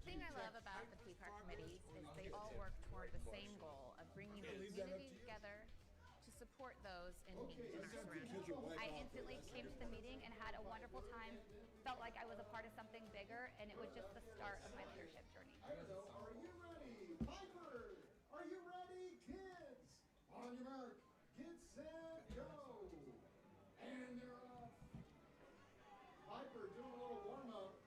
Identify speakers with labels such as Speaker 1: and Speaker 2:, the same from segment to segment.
Speaker 1: The thing I love about the P-Park committees is they all work toward the same goal of bringing the community together to support those in need in our surroundings. I instantly came to the meeting and had a wonderful time. Felt like I was a part of something bigger, and it was just the start of my leadership journey.
Speaker 2: Are you ready, Piper? Are you ready, kids? On your mark, get set, go! And they're off. Piper doing a little warm-up,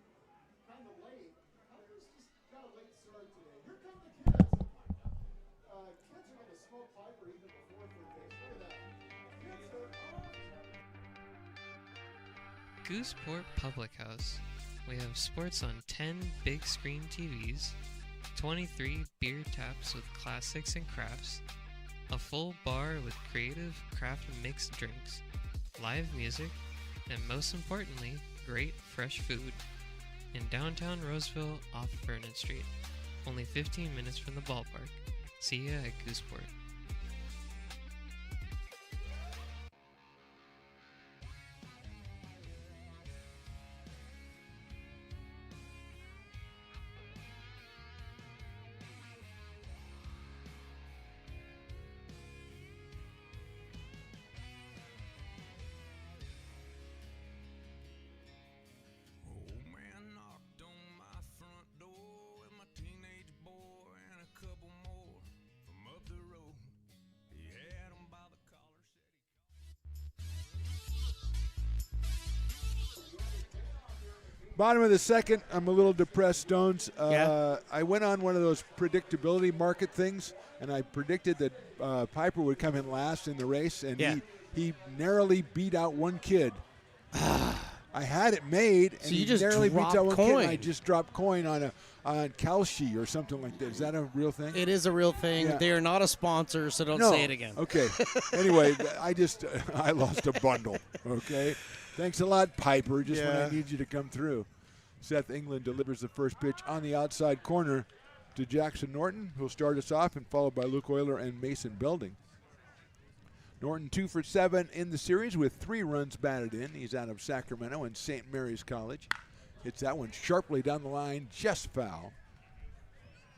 Speaker 2: kind of late. Piper's just got a late start today. Here come the kids. Kids are going to smoke Piper even before third base. Look at that. Kids are off.
Speaker 3: Gooseport Public House. We have sports on 10 big screen TVs, 23 beer taps with classics and crafts, a full bar with creative craft mixed drinks, live music, and most importantly, great fresh food. In downtown Roseville off Vernon Street, only 15 minutes from the ballpark. See ya at Gooseport.
Speaker 4: Old man knocked on my front door with my teenage boy and a couple more from up the road. He had 'em by the collar,
Speaker 2: Bottom of the second, I'm a little depressed, Stones.
Speaker 5: Yeah.
Speaker 2: I went on one of those predictability market things, and I predicted that Piper would come in last in the race, and
Speaker 5: Yeah.
Speaker 2: he narrowly beat out one kid. I had it made, and
Speaker 5: So you
Speaker 2: he
Speaker 5: just
Speaker 2: narrowly beats out one
Speaker 5: dropped
Speaker 2: kid, and I
Speaker 5: coin.
Speaker 2: just dropped coin on Kalshi or something like that. Is that a real thing?
Speaker 5: It is a real thing.
Speaker 2: Yeah.
Speaker 5: They are not a sponsor, so don't
Speaker 2: No.
Speaker 5: say it again.
Speaker 2: Okay. Anyway, I lost a bundle. Okay. Thanks a lot, Piper. Just when
Speaker 5: Yeah.
Speaker 2: I need you to come through. Seth England delivers the first pitch on the outside corner to Jackson Norton, who'll start us off, and followed by Luke Euler and Mason Belding. Norton 2 for 7 in the series with 3 runs batted in. He's out of Sacramento and St. Mary's College. Hits that one sharply down the line, just foul.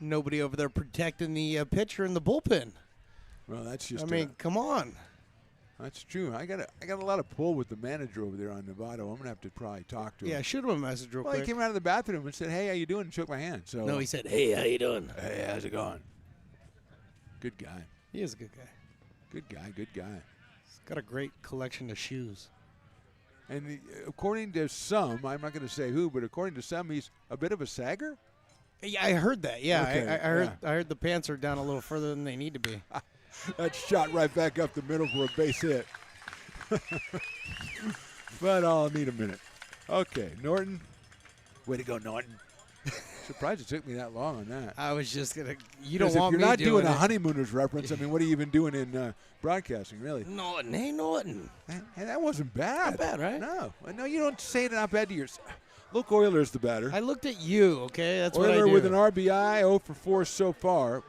Speaker 5: Nobody over there protecting the pitcher in the bullpen.
Speaker 2: Well, that's just.
Speaker 5: I mean, come on.
Speaker 2: That's true. I got a lot of pull with the manager over there on Novato. I'm gonna have to probably talk to him.
Speaker 5: Yeah, shoot him a message real
Speaker 2: Well,
Speaker 5: quick.
Speaker 2: he came out of the bathroom and said, "Hey, how you doing?" and shook my hand. So
Speaker 5: No, he said, "Hey, how you doing?"
Speaker 2: "Hey, how's it going?" Good guy.
Speaker 5: He is a good guy.
Speaker 2: Good guy. Good guy.
Speaker 5: He's got a great collection of shoes.
Speaker 2: And according to some, I'm not going to say who, but according to some, he's a bit of a sagger.
Speaker 5: Yeah, I heard that. Yeah,
Speaker 2: Okay,
Speaker 5: I heard.
Speaker 2: yeah.
Speaker 5: I heard the pants are down a little further than they need to be.
Speaker 2: That shot right back up the middle for a base hit. But I'll need a minute. Okay, Norton. Way to go, Norton. Surprised it took me that long on that.
Speaker 5: I was just gonna. You don't
Speaker 2: 'Cause
Speaker 5: want
Speaker 2: if
Speaker 5: me
Speaker 2: you're not
Speaker 5: doing
Speaker 2: doing a
Speaker 5: it.
Speaker 2: honeymooners reference, I mean, what are you even doing in broadcasting, really?
Speaker 5: Norton, hey Norton.
Speaker 2: Hey, that wasn't bad.
Speaker 5: Not bad, right?
Speaker 2: No, you don't say it not bad to yourself. Luke Euler's the batter.
Speaker 5: I looked at you. Okay, that's what I
Speaker 2: Euler
Speaker 5: do.
Speaker 2: with an RBI, 0 for 4 so far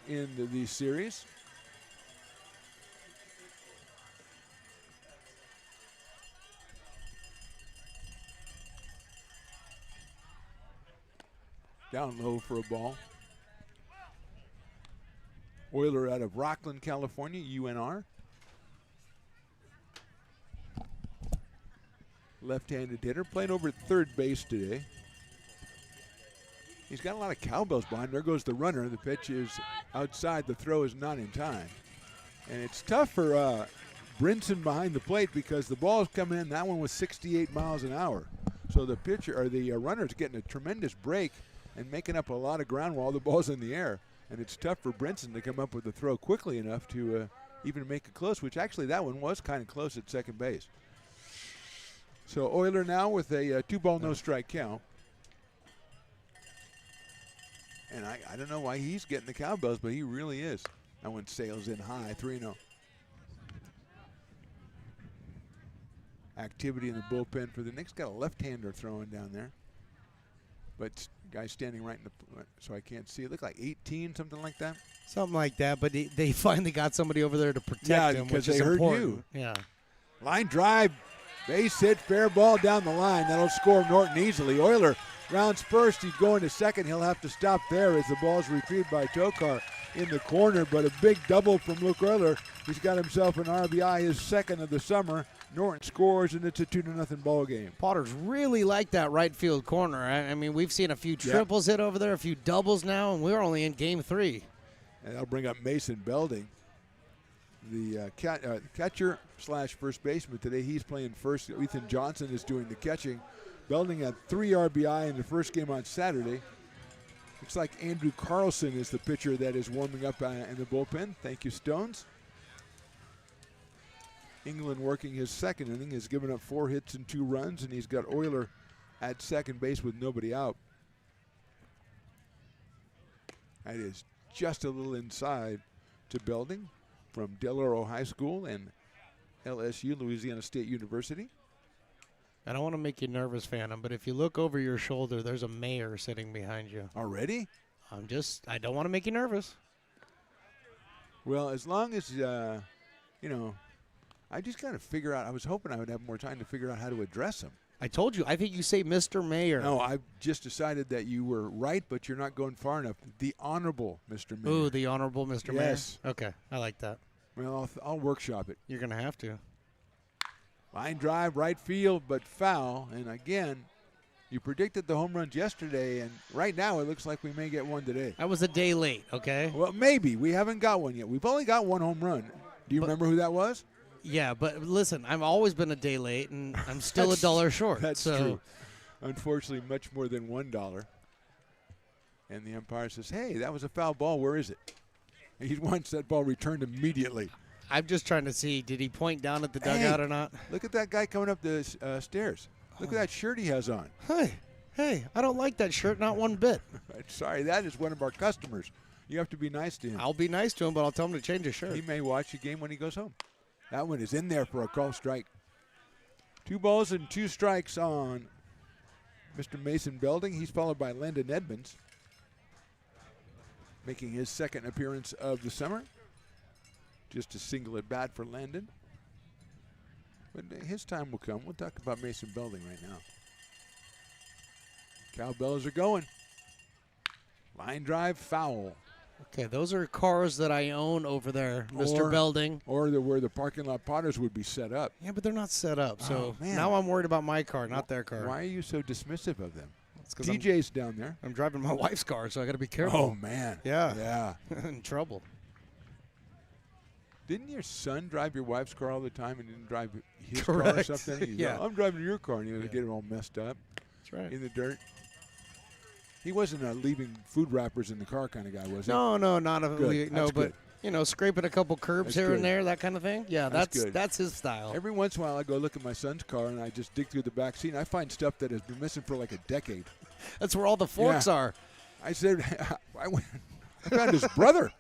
Speaker 2: in the series. Down low for a ball. Euler out of Rockland, California, UNR. Left-handed hitter, playing over at third base today. He's got a lot of cowbells behind. There goes the runner. The pitch is outside. The throw is not in time. And it's tough for Brinson behind the plate because the ball is coming in. That one was 68 miles an hour. So the pitcher or the runner's getting a tremendous break and making up a lot of ground while the ball's in the air. And it's tough for Brinson to come up with the throw quickly enough to even make it close, which actually that one was kind of close at second base. So Euler now with a 2-ball, no-strike count. And I don't know why he's getting the cowbells, but he really is. That one sails in high, 3-0. Activity in the bullpen for the Knicks. Got a left-hander throwing down there. But guy standing right in the, so I can't see. It looked like 18, something like that.
Speaker 5: Something like that, but they finally got somebody over there to protect him,
Speaker 2: because
Speaker 5: which is
Speaker 2: they heard
Speaker 5: important.
Speaker 2: you.
Speaker 5: Yeah.
Speaker 2: Line drive, base hit, fair ball down the line. That'll score Norton easily. Euler rounds first. He's going to second. He'll have to stop there as the ball's retrieved by Tokar in the corner. But a big double from Luke Euler. He's got himself an RBI, his second of the summer. Norton scores, and it's a 2-0 ball game.
Speaker 5: Potters really like that right field corner. I mean, we've seen a few triples hit over there, a few doubles now, and we're only in game 3.
Speaker 2: And that'll bring up Mason Belding, the catcher slash first baseman today. He's playing first. Ethan Johnson is doing the catching. Belding had 3 RBI in the first game on Saturday. Looks like Andrew Carlson is the pitcher that is warming up in the bullpen. Thank you, Stones. England working his second inning, has given up 4 hits and 2 runs, and he's got Euler at second base with nobody out. That is just a little inside to Belding from Del Oro High School and LSU, Louisiana State University.
Speaker 5: I don't want to make you nervous, Phantom, but if you look over your shoulder, there's a mayor sitting behind you.
Speaker 2: Already?
Speaker 5: I don't want to make you nervous.
Speaker 2: Well, as long as, I just got to figure out. I was hoping I would have more time to figure out how to address him.
Speaker 5: I told you. I think you say Mr. Mayor.
Speaker 2: No, I've just decided that you were right, but you're not going far enough. The Honorable Mr. Mayor.
Speaker 5: Ooh, the Honorable Mr. Mayor?
Speaker 2: Yes.
Speaker 5: Okay, I like that.
Speaker 2: Well, I'll workshop it.
Speaker 5: You're going to have to.
Speaker 2: Line drive, right field, but foul. And again, you predicted the home runs yesterday, and right now it looks like we may get one today.
Speaker 5: I was a day late, okay?
Speaker 2: Well, maybe. We haven't got one yet. We've only got 1 home run. Do you remember who that was?
Speaker 5: Yeah, but listen, I've always been a day late, and I'm still $1 short.
Speaker 2: That's true. Unfortunately, much more than $1. And the umpire says, hey, that was a foul ball. Where is it? And he wants that ball returned immediately.
Speaker 5: I'm just trying to see, did he point down at the dugout or not?
Speaker 2: Look at that guy coming up the stairs. Look at that shirt he has on.
Speaker 5: Hey, I don't like that shirt, not one bit.
Speaker 2: Sorry, that is one of our customers. You have to be nice to him.
Speaker 5: I'll be nice to him, but I'll tell him to change his shirt.
Speaker 2: He may watch the game when he goes home. That one is in there for a call strike. 2 balls and 2 strikes on Mr. Mason Belding. He's followed by Landon Edmonds, making his second appearance of the summer. Just a single at bat for Landon. But his time will come. We'll talk about Mason Belding right now. Cowbells are going. Line drive, foul.
Speaker 5: Okay, those are cars that I own over there, Mr. Belding.
Speaker 2: Or where the parking lot Potters would be set up.
Speaker 5: Yeah, but they're not set up. So now I'm worried about my car, not their car.
Speaker 2: Why are you so dismissive of them?
Speaker 5: It's 'cause
Speaker 2: DJ's down there.
Speaker 5: I'm driving my wife's car, so I got to be careful.
Speaker 2: Oh, man.
Speaker 5: Yeah. In trouble.
Speaker 2: Didn't your son drive your wife's car all the time and didn't drive his
Speaker 5: Correct.
Speaker 2: car or something?
Speaker 5: Yeah.
Speaker 2: I'm driving your car, and you get it all messed up.
Speaker 5: That's right.
Speaker 2: In the dirt. He wasn't a leaving food wrappers in the car kind of guy, was he?
Speaker 5: No, not a
Speaker 2: Good.
Speaker 5: no,
Speaker 2: That's
Speaker 5: but
Speaker 2: good.
Speaker 5: Scraping a couple curbs
Speaker 2: That's
Speaker 5: here
Speaker 2: good.
Speaker 5: and there, that kind of thing. Yeah,
Speaker 2: That's good.
Speaker 5: that's his style.
Speaker 2: Every once in a while, I go look at my son's car, and I just dig through the back seat, and I find stuff that has been missing for like a decade.
Speaker 5: That's where all the forks are.
Speaker 2: I said, I found his brother.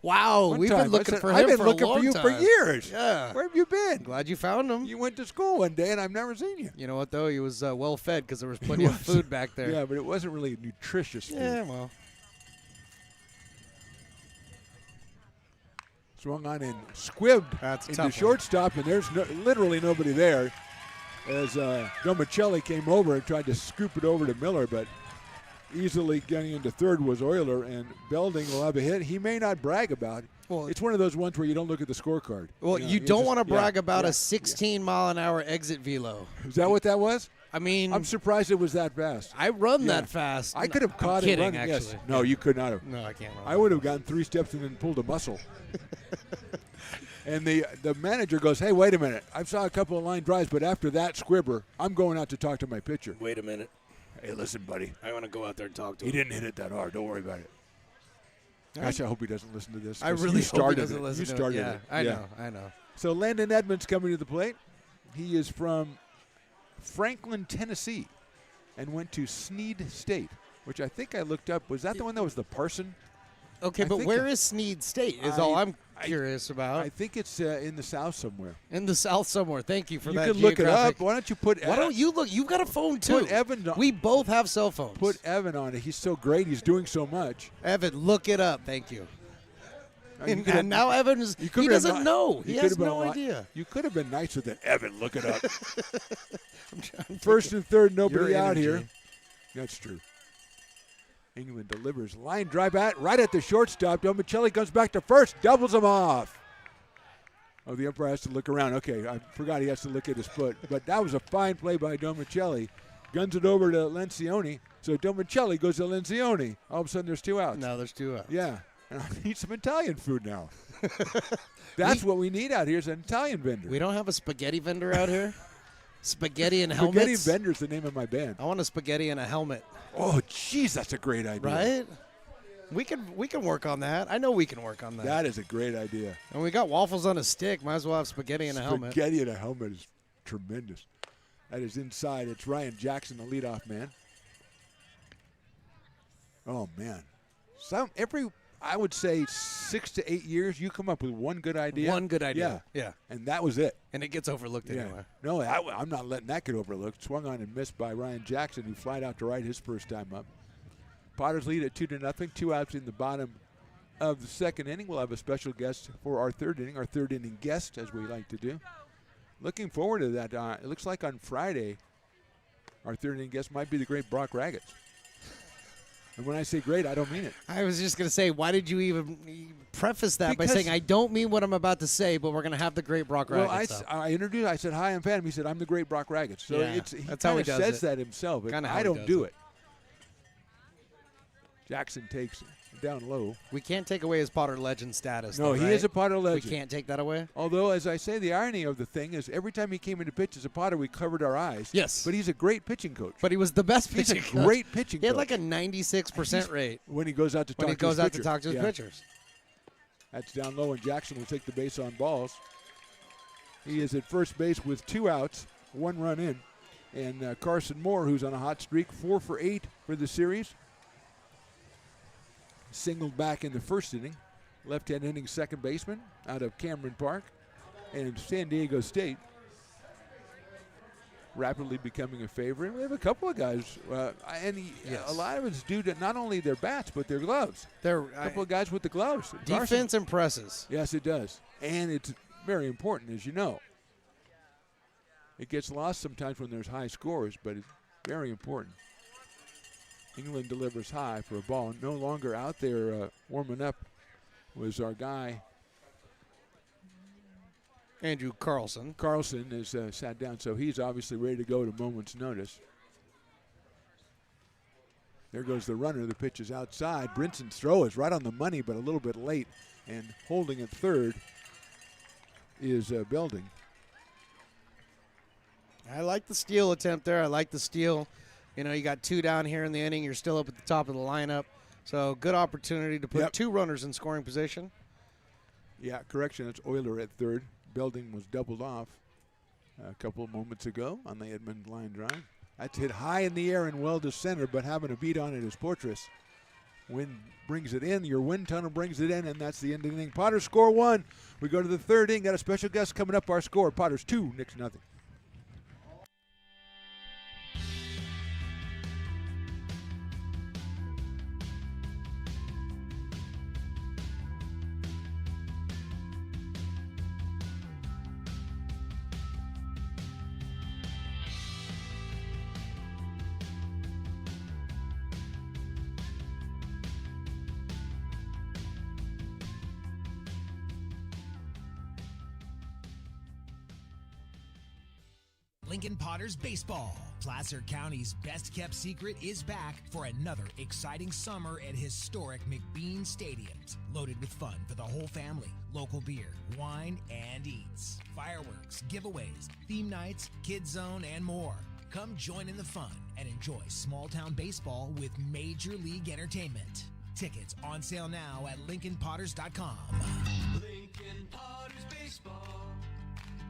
Speaker 5: Wow, we've been looking for him
Speaker 2: I've been
Speaker 5: for
Speaker 2: looking
Speaker 5: a long
Speaker 2: for you
Speaker 5: time.
Speaker 2: for years.
Speaker 5: Yeah.
Speaker 2: Where have you been?
Speaker 5: Glad you found him.
Speaker 2: You went to school one day, and I've never seen you.
Speaker 5: You know what, though? He was well fed because there was plenty of food back there.
Speaker 2: Yeah, but it wasn't really nutritious food.
Speaker 5: Yeah, well.
Speaker 2: Swung on and squibbed
Speaker 5: That's
Speaker 2: into
Speaker 5: tough
Speaker 2: shortstop, and there's literally nobody there as Domicelli came over and tried to scoop it over to Miller, but easily getting into third was Euler, and Belding will have a hit. He may not brag about it.
Speaker 5: Well,
Speaker 2: it's one of those ones where you don't look at the scorecard.
Speaker 5: Well, you
Speaker 2: don't
Speaker 5: don't want to brag about a 16-mile-an-hour exit velo.
Speaker 2: Is that what that was?
Speaker 5: I mean,
Speaker 2: I'm surprised it was that fast.
Speaker 5: I run that fast.
Speaker 2: I could have caught
Speaker 5: kidding,
Speaker 2: it running.
Speaker 5: actually.
Speaker 2: Yes. No, you could not have.
Speaker 5: No, I can't run.
Speaker 2: I would have gotten 3 steps and then pulled a muscle. And the manager goes, hey, wait a minute. I saw a couple of line drives, but after that squibber, I'm going out to talk to my pitcher.
Speaker 5: Wait a minute.
Speaker 2: Hey, listen, buddy.
Speaker 5: I want to go out there and talk to
Speaker 2: He
Speaker 5: him.
Speaker 2: didn't hit it that hard. Don't worry about it. Gosh, I hope he doesn't listen to this.
Speaker 5: I
Speaker 2: 'cause
Speaker 5: really
Speaker 2: you
Speaker 5: hope he
Speaker 2: started
Speaker 5: doesn't
Speaker 2: it.
Speaker 5: listen
Speaker 2: You
Speaker 5: to
Speaker 2: started
Speaker 5: it. Yeah, I know.
Speaker 2: So Landon Edmonds coming to the plate. He is from Franklin, Tennessee, and went to Snead State, which I think I looked up. Was that the one that was the Parson?
Speaker 5: Okay, but where is Snead State is all I'm curious about.
Speaker 2: I think it's in the South somewhere.
Speaker 5: In the South somewhere. Thank you for that.
Speaker 2: You can look it up. Why don't you put
Speaker 5: Why don't you look? You've got a phone, too.
Speaker 2: Put Evan on.
Speaker 5: We both have cell phones.
Speaker 2: Put Evan on it. He's so great. He's doing so much.
Speaker 5: Evan, look it up. Thank you.
Speaker 2: You
Speaker 5: And now Evan is, he doesn't know. He has no idea.
Speaker 2: You could have been nicer than Evan. Look it up. First and third, nobody out here. That's true. England delivers. Line drive right at the shortstop. Domicelli comes back to first, doubles him off. Oh, the umpire has to look around. Okay, I forgot he has to look at his foot. But that was a fine play by Domicelli. Guns it over to Lencioni. So Domicelli goes to Lencioni. All of a sudden, there's 2 outs.
Speaker 5: Now there's 2 outs.
Speaker 2: Yeah, and I need some Italian food now. That's what we need out here is an Italian vendor.
Speaker 5: We don't have a spaghetti vendor out here? Spaghetti and helmets?
Speaker 2: Spaghetti vendor's the name of my band.
Speaker 5: I want a spaghetti and a helmet.
Speaker 2: Oh, jeez, that's a great idea.
Speaker 5: Right? We can work on that. I know we can work on that.
Speaker 2: That is a great idea.
Speaker 5: And we got waffles on a stick. Might as well have spaghetti and a helmet.
Speaker 2: Spaghetti and a helmet is tremendous. That is inside. It's Ryan Jackson, the leadoff man. Oh, man. I would say 6 to 8 years, you come up with one good idea.
Speaker 5: One good idea. Yeah.
Speaker 2: And that was it.
Speaker 5: And it gets overlooked anyway.
Speaker 2: No, I'm not letting that get overlooked. Swung on and missed by Ryan Jackson, who flied out to right his first time up. Potters lead at 2-0. 2 outs in the bottom of the second inning. We'll have a special guest for our third inning guest, as we like to do. Looking forward to that. It looks like on Friday, our third inning guest might be the great Brock Raggett. And when I say great, I don't mean it.
Speaker 5: I was just going to say, why did you even preface that by saying, I don't mean what I'm about to say, but we're going to have the great Brock Raggett?
Speaker 2: Well, I introduced, I said, hi, I'm Phantom. He said, I'm the great Brock Raggett. So
Speaker 5: yeah,
Speaker 2: that's how he says that himself. But I don't do it. Jackson takes down low.
Speaker 5: We can't take away his Potter legend status.
Speaker 2: No, he is a Potter legend.
Speaker 5: We can't take that away?
Speaker 2: Although, as I say, the irony of the thing is every time he came into pitch as a Potter, we covered our eyes.
Speaker 5: Yes.
Speaker 2: But he's a great pitching coach.
Speaker 5: But he was the best pitching coach.
Speaker 2: He's a great pitching coach.
Speaker 5: He had like a 96% rate.
Speaker 2: When he goes out to talk to his
Speaker 5: pitchers.
Speaker 2: That's down low, and Jackson will take the base on balls. He is at first base with 2 outs, 1 run in. And Carson Moore, who's on a hot streak, 4 for 8 for the series. Singled back in the first inning. Left-hand inning second baseman out of Cameron Park. And San Diego State rapidly becoming a favorite. We have a couple of guys, a lot of it's due to not only their bats, but their gloves. A couple of guys with the gloves.
Speaker 5: Defense impresses.
Speaker 2: Yes, it does. And it's very important, as you know. It gets lost sometimes when there's high scores, but it's very important. England delivers high for a ball. No longer out there warming up was our guy.
Speaker 5: Andrew Carlson.
Speaker 2: Carlson is sat down, so he's obviously ready to go at a moment's notice. There goes the runner. The pitch is outside. Brinson's throw is right on the money, but a little bit late. And holding at third is Belding.
Speaker 5: I like the steal attempt there. I like the steal. You know, you got 2 down here in the inning. You're still up at the top of the lineup. So good opportunity to put 2 runners in scoring position. Yeah,
Speaker 2: correction. It's Euler at third. Belding was doubled off a couple of moments ago on the Edmund line drive. That's hit high in the air and well to center, but having a beat on it is Portress. Wind brings it in. Your wind tunnel brings it in, and that's the end of the inning. Potters score 1. We go to the third inning. Got a special guest coming up. Our score, Potters 2, Knicks 0.
Speaker 6: Lincoln Potters Baseball. Placer County's best-kept secret is back for another exciting summer at historic McBean Stadiums. Loaded with fun for the whole family, local beer, wine, and eats. Fireworks, giveaways, theme nights, kids zone, and more. Come join in the fun and enjoy small-town baseball with Major League Entertainment. Tickets on sale now at LincolnPotters.com.
Speaker 4: Lincoln Potters Baseball.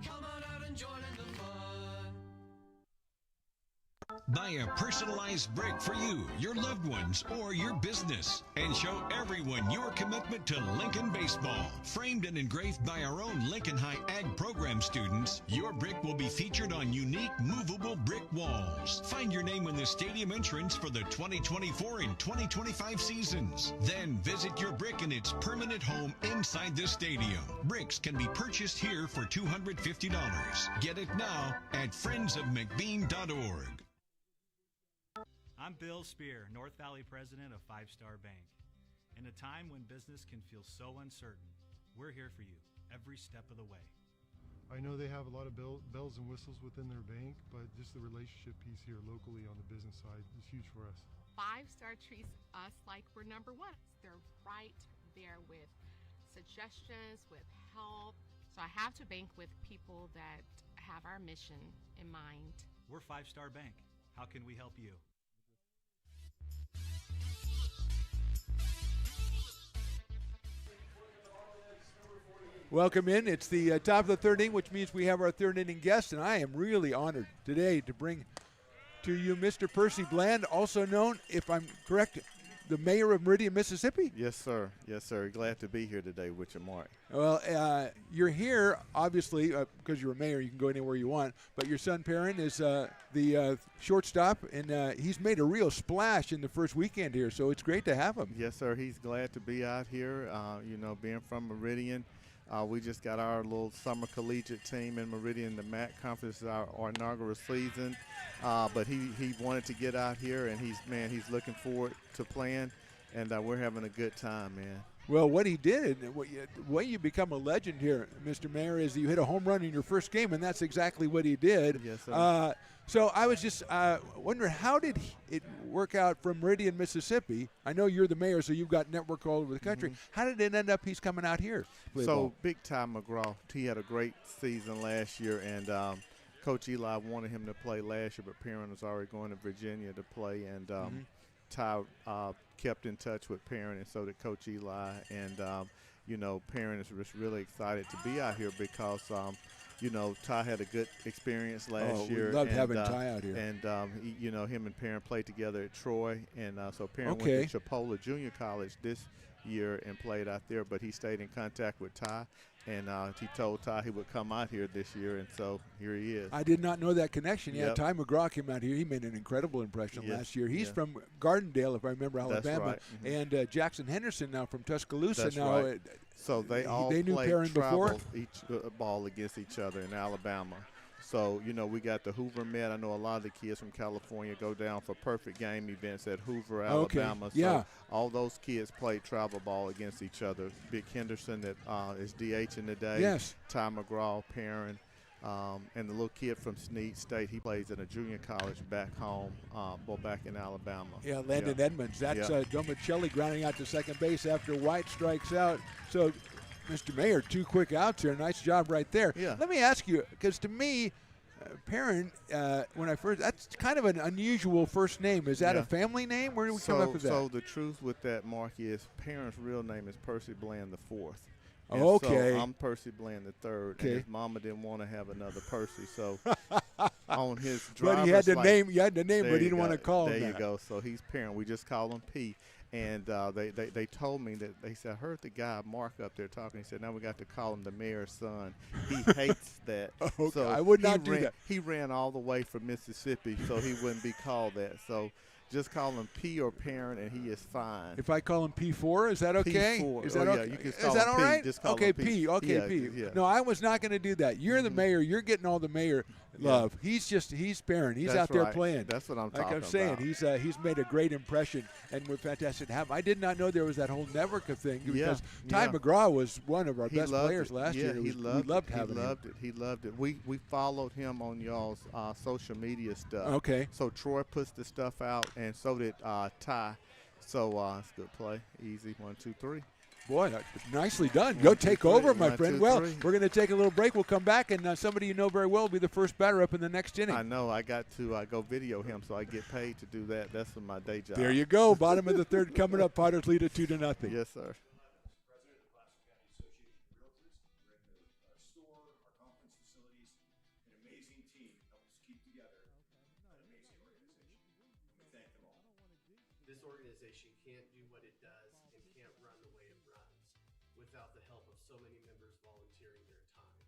Speaker 4: Come on out and join in the fun.
Speaker 7: Buy a personalized brick for you, your loved ones, or your business, and show everyone your commitment to Lincoln baseball. Framed and engraved by our own Lincoln High Ag program students, your brick will be featured on unique movable brick walls. Find your name in the stadium entrance for the 2024 and 2025 seasons. Then visit your brick in its permanent home inside the stadium. Bricks can be purchased here for $250. Get it now at friendsofmcbean.org.
Speaker 8: I'm Bill Spear, North Valley president of Five Star Bank. In a time when business can feel so uncertain, we're here for you every step of the way.
Speaker 9: I know they have a lot of bells and whistles within their bank, but just the relationship piece here locally on the business side is huge for us.
Speaker 10: 5 Star treats us like we're number one. They're right there with suggestions, with help. So I have to bank with people that have our mission in mind.
Speaker 8: We're Five Star Bank. How can we help you?
Speaker 2: Welcome in. It's the top of the third inning, which means we have our third inning guest, and I am really honored today to bring to you Mr. Percy Bland, also known, if I'm correct, the mayor of Meridian, Mississippi?
Speaker 11: Yes, sir. Yes, sir. Glad to be here today with you, Mark.
Speaker 2: Well, you're here, obviously, because you're a mayor, you can go anywhere you want, but your son, Perrin, is the shortstop, and he's made a real splash in the first weekend here, so it's great to have him.
Speaker 11: Yes, sir. He's glad to be out here, being from Meridian. We just got our little summer collegiate team in Meridian. The MAC conference is our inaugural season, but he wanted to get out here, and he's looking forward to playing, and we're having a good time, man.
Speaker 2: Well, what he did, and what you become a legend here, Mr. Mayor, is you hit a home run in your first game, and that's exactly what he did.
Speaker 11: Yes, sir.
Speaker 2: So I was just wondering, how did it work out from Meridian, Mississippi? I know you're the mayor, so you've got network all over the country.
Speaker 11: Mm-hmm.
Speaker 2: How did it end up he's coming out here?
Speaker 11: So Big Ty McGraw, he had a great season last year, and Coach Eli wanted him to play last year, but Perrin was already going to Virginia to play, and Ty kept in touch with Perrin, and so did Coach Eli. And, Perrin is just really excited to be out here because Ty had a good experience last year.
Speaker 2: We loved having Ty out here.
Speaker 11: And, him and Perrin played together at Troy. And so Perrin
Speaker 2: Okay.
Speaker 11: went to Chipola Junior College this year and played out there, but he stayed in contact with Ty. And he told Ty he would come out here this year, and so here he is.
Speaker 2: I did not know that connection. Yeah,
Speaker 11: Yep.
Speaker 2: Ty McGraw came out here. He made an incredible impression
Speaker 11: Yes,
Speaker 2: last year. He's
Speaker 11: yeah.
Speaker 2: from Gardendale, if I remember, Alabama.
Speaker 11: right. Mhm.
Speaker 2: And Jackson Henderson now from Tuscaloosa.
Speaker 11: That's
Speaker 2: now,
Speaker 11: right. So they all
Speaker 2: knew
Speaker 11: played
Speaker 2: Perrin before?
Speaker 11: travel ball against each other in Alabama. So, we got the Hoover Met. I know a lot of the kids from California go down for perfect game events at Hoover,
Speaker 2: Okay.
Speaker 11: Alabama. So
Speaker 2: Yeah.
Speaker 11: all those kids played travel ball against each other. Big Henderson that is DH in the day.
Speaker 2: Yes.
Speaker 11: Ty McGraw, Perrin, and the little kid from Snead State. He plays at a junior college back home, back in Alabama.
Speaker 2: Yeah, Landon Edmonds. That's
Speaker 11: Yeah.
Speaker 2: Domicelli grounding out to second base after White strikes out. So, Mr. Mayor, 2 quick outs here. Nice job right there.
Speaker 11: Yeah.
Speaker 2: Let me ask you, because to me, Perrin, that's kind of an unusual first name. Is that
Speaker 11: Yeah.
Speaker 2: a family name? Where did we come up with that?
Speaker 11: So the truth with that, Mark, is Perrin's real name is Percy Bland IV.
Speaker 2: Oh, okay.
Speaker 11: So I'm Percy Bland III,
Speaker 2: Okay.
Speaker 11: and his mama didn't want to have another Percy, so on his
Speaker 2: But
Speaker 11: driver's
Speaker 2: he had the
Speaker 11: license-
Speaker 2: name. You had the name,
Speaker 11: There
Speaker 2: but he
Speaker 11: you
Speaker 2: didn't want to
Speaker 11: go.
Speaker 2: call him
Speaker 11: There
Speaker 2: that.
Speaker 11: you go. So he's Perrin. We just call him P. And they told me that they said, I heard the guy Mark up there talking. He said, now we got to call him the mayor's son. He hates that.
Speaker 2: Okay,
Speaker 11: So
Speaker 2: I would
Speaker 11: he
Speaker 2: not do
Speaker 11: ran,
Speaker 2: that.
Speaker 11: He ran all the way from Mississippi so he wouldn't be called that. So just call him P or Perrin, and he is fine.
Speaker 2: If I call him P4, is that okay?
Speaker 11: P4.
Speaker 2: Is that
Speaker 11: Oh,
Speaker 2: okay?
Speaker 11: yeah, you can
Speaker 2: Is
Speaker 11: call
Speaker 2: that
Speaker 11: him
Speaker 2: all
Speaker 11: P.
Speaker 2: right?
Speaker 11: Just call
Speaker 2: okay,
Speaker 11: him P.
Speaker 2: Okay,
Speaker 11: Yeah,
Speaker 2: P.
Speaker 11: yeah.
Speaker 2: No, I was not going to do that. You're the mayor. You're getting all the mayor love. He's Perrin. He's
Speaker 11: That's
Speaker 2: out there
Speaker 11: right.
Speaker 2: playing.
Speaker 11: That's what I'm
Speaker 2: like
Speaker 11: talking
Speaker 2: I'm saying,
Speaker 11: about.
Speaker 2: he's made a great impression, and we're fantastic to have him. I did not know there was that whole network of thing because Ty McGraw was one of our
Speaker 11: He
Speaker 2: best
Speaker 11: loved
Speaker 2: players
Speaker 11: it.
Speaker 2: last
Speaker 11: Yeah,
Speaker 2: year.
Speaker 11: we loved
Speaker 2: having him.
Speaker 11: it. He loved it. We followed him on y'all's social media stuff.
Speaker 2: Okay.
Speaker 11: So Troy puts the stuff out, and so did Ty. So it's a good play. Easy. 1, 2, 3.
Speaker 2: Boy, nicely done.
Speaker 11: 1,
Speaker 2: Go
Speaker 11: 2,
Speaker 2: take
Speaker 11: 3.
Speaker 2: over, my
Speaker 11: 1,
Speaker 2: friend.
Speaker 11: 2,
Speaker 2: Well,
Speaker 11: 3.
Speaker 2: we're going to take a little break. We'll come back, and somebody you know very well will be the first batter up in the next inning.
Speaker 11: I know. I got to go video him, so I get paid to do that. That's my day job.
Speaker 2: There you go. Bottom of the third coming up. Potters lead it 2-0.
Speaker 11: Yes, sir.
Speaker 12: This organization can't do what it does and can't run the way it runs without the help of so many members volunteering their time.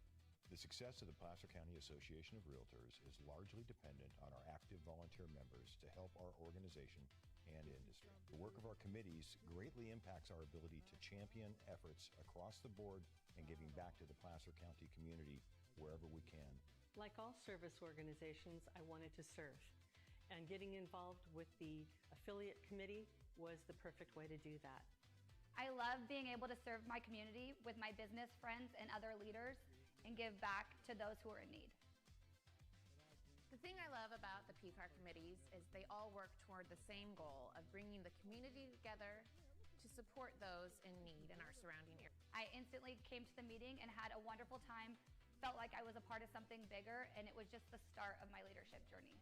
Speaker 13: The success of the Placer County Association of Realtors is largely dependent on our active volunteer members to help our organization and industry. The work of our committees greatly impacts our ability to champion efforts across the board and giving back to the Placer County community wherever we can.
Speaker 14: Like all service organizations, I wanted to serve. and getting involved with the affiliate committee was the perfect way to do that.
Speaker 15: I love being able to serve my community with my business friends and other leaders and give back to those who are in need.
Speaker 1: The thing I love about the PCAR committees is they all work toward the same goal of bringing the community together to support those in need in our surrounding area.
Speaker 15: I instantly came to the meeting and had a wonderful time, felt like I was a part of something bigger, and it was just the start of my leadership journey.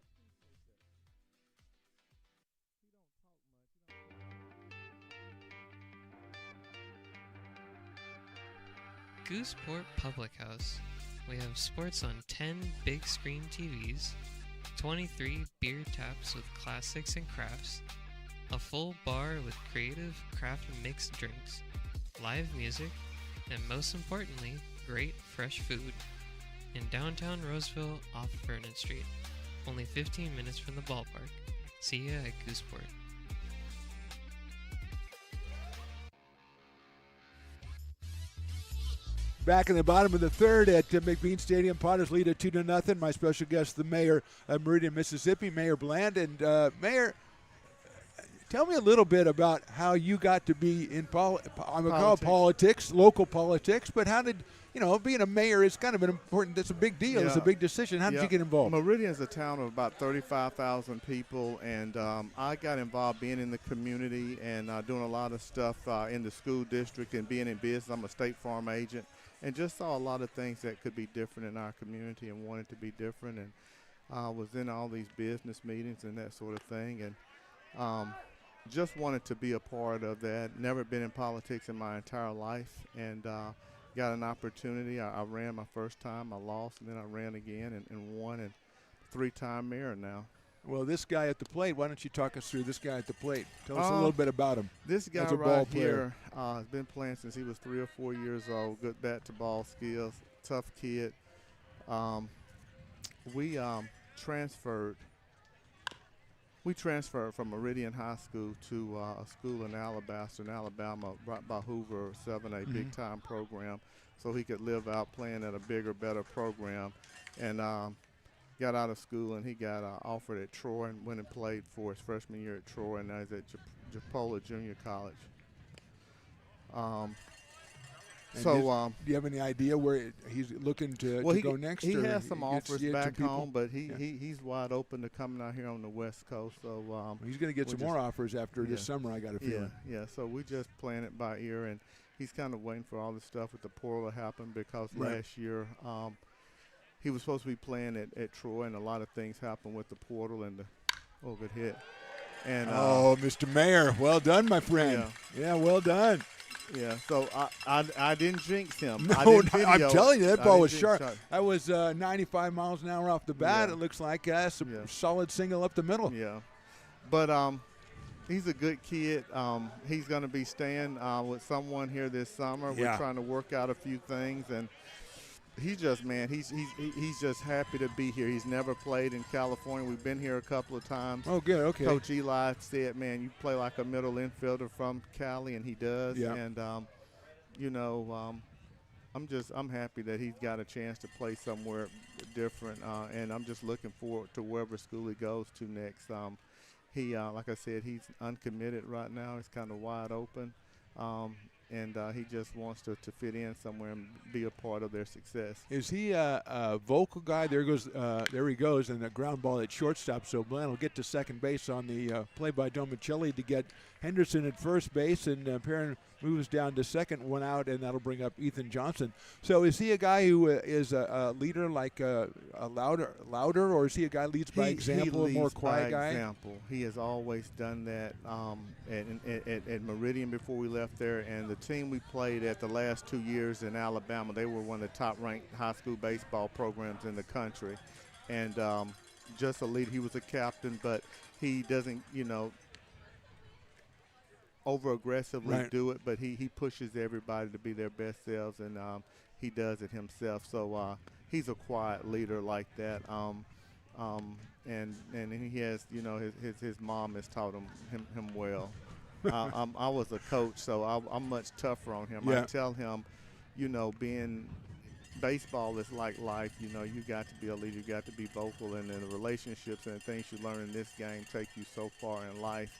Speaker 3: Gooseport Public House. We have sports on 10 big screen TVs, 23 beer taps with classics and crafts, a full bar with creative craft mixed drinks, live music, and most importantly, great fresh food. In downtown Roseville off Vernon Street, only 15 minutes from the ballpark. See ya at Gooseport.
Speaker 2: Back in the bottom of the third at McBean Stadium, Potters lead at 2-0. My special guest, the mayor of Meridian, Mississippi, Mayor Bland. And Mayor, tell me a little bit about how you got to be in politics, local politics. But how did, being a mayor is kind of an important, that's a big deal. It's a big decision. How did you get involved?
Speaker 11: Meridian's a town of about 35,000 people, and I got involved being in the community and doing a lot of stuff in the school district and being in business. I'm a State Farm agent. And just saw a lot of things that could be different in our community and wanted to be different. And was in all these business meetings and that sort of thing. And just wanted to be a part of that. Never been in politics in my entire life. And got an opportunity. I ran my first time. I lost, and then I ran again and won. And 3-time mayor now.
Speaker 2: Well, this guy at the plate, why don't you talk us through this guy at the plate? Tell us a little bit about him.
Speaker 11: This guy right here has been playing since he was 3 or 4 years old. Good bat-to-ball skills, tough kid. We transferred from Meridian High School to a school in Alabama, right by Hoover, 7A, big-time program, so he could live out playing at a bigger, better program. And got out of school, and he got offered at Troy and went and played for his freshman year at Troy, and now he's at Japola Junior College.
Speaker 2: Do you have any idea where he's looking to go next?
Speaker 11: He has some offers back home, but he's wide open to coming out here on the West Coast. So
Speaker 2: he's going to get some more offers after this summer, I got a feeling.
Speaker 11: Yeah. So we just playing it by ear, and he's kind of waiting for all this stuff with the portal to happen because last year he was supposed to be playing at Troy, and a lot of things happened with the portal and good hit. And
Speaker 2: Mr. Mayor, well done, my friend. Yeah, well done.
Speaker 11: Yeah, so I didn't jinx him.
Speaker 2: No, I'm telling you, that ball was sharp. That was 95 miles an hour off the bat. Yeah. It looks like a solid single up the middle.
Speaker 11: Yeah, but he's a good kid. He's going to be staying with someone here this summer. We're trying to work out a few things, and he's just he's just happy to be here. He's never played in California. We've been here a couple of times.
Speaker 2: Oh, good. Okay.
Speaker 11: Coach Eli said, "Man, you play like a middle infielder from Cali," and he does.
Speaker 2: Yeah.
Speaker 11: And I'm happy that he's got a chance to play somewhere different, and I'm just looking forward to wherever school he goes to next. He, like I said, he's uncommitted right now. He's kind of wide open. And he just wants to fit in somewhere and be a part of their success.
Speaker 2: Is he a vocal guy? There he goes, and a ground ball at shortstop. So Bland will get to second base on the play by Domichelli to get Henderson at first base, and Perrin moves down to second, one out, and that'll bring up Ethan Johnson. So is he a guy who is a leader, like a louder, or is he a guy who leads by example,
Speaker 11: a
Speaker 2: more quiet guy?
Speaker 11: Example. He has always done that at Meridian before we left there, and the team we played at the last 2 years in Alabama, they were one of the top-ranked high school baseball programs in the country. And just a leader. He was a captain, but he doesn't, over-aggressively do it, but he pushes everybody to be their best selves, and he does it himself. So he's a quiet leader like that. And he has, his mom has taught him well. I was a coach, so I'm much tougher on him.
Speaker 2: Yeah.
Speaker 11: I tell him, being baseball is like life. You know, you got to be a leader. You got to be vocal, and then the relationships and the things you learn in this game take you so far in life.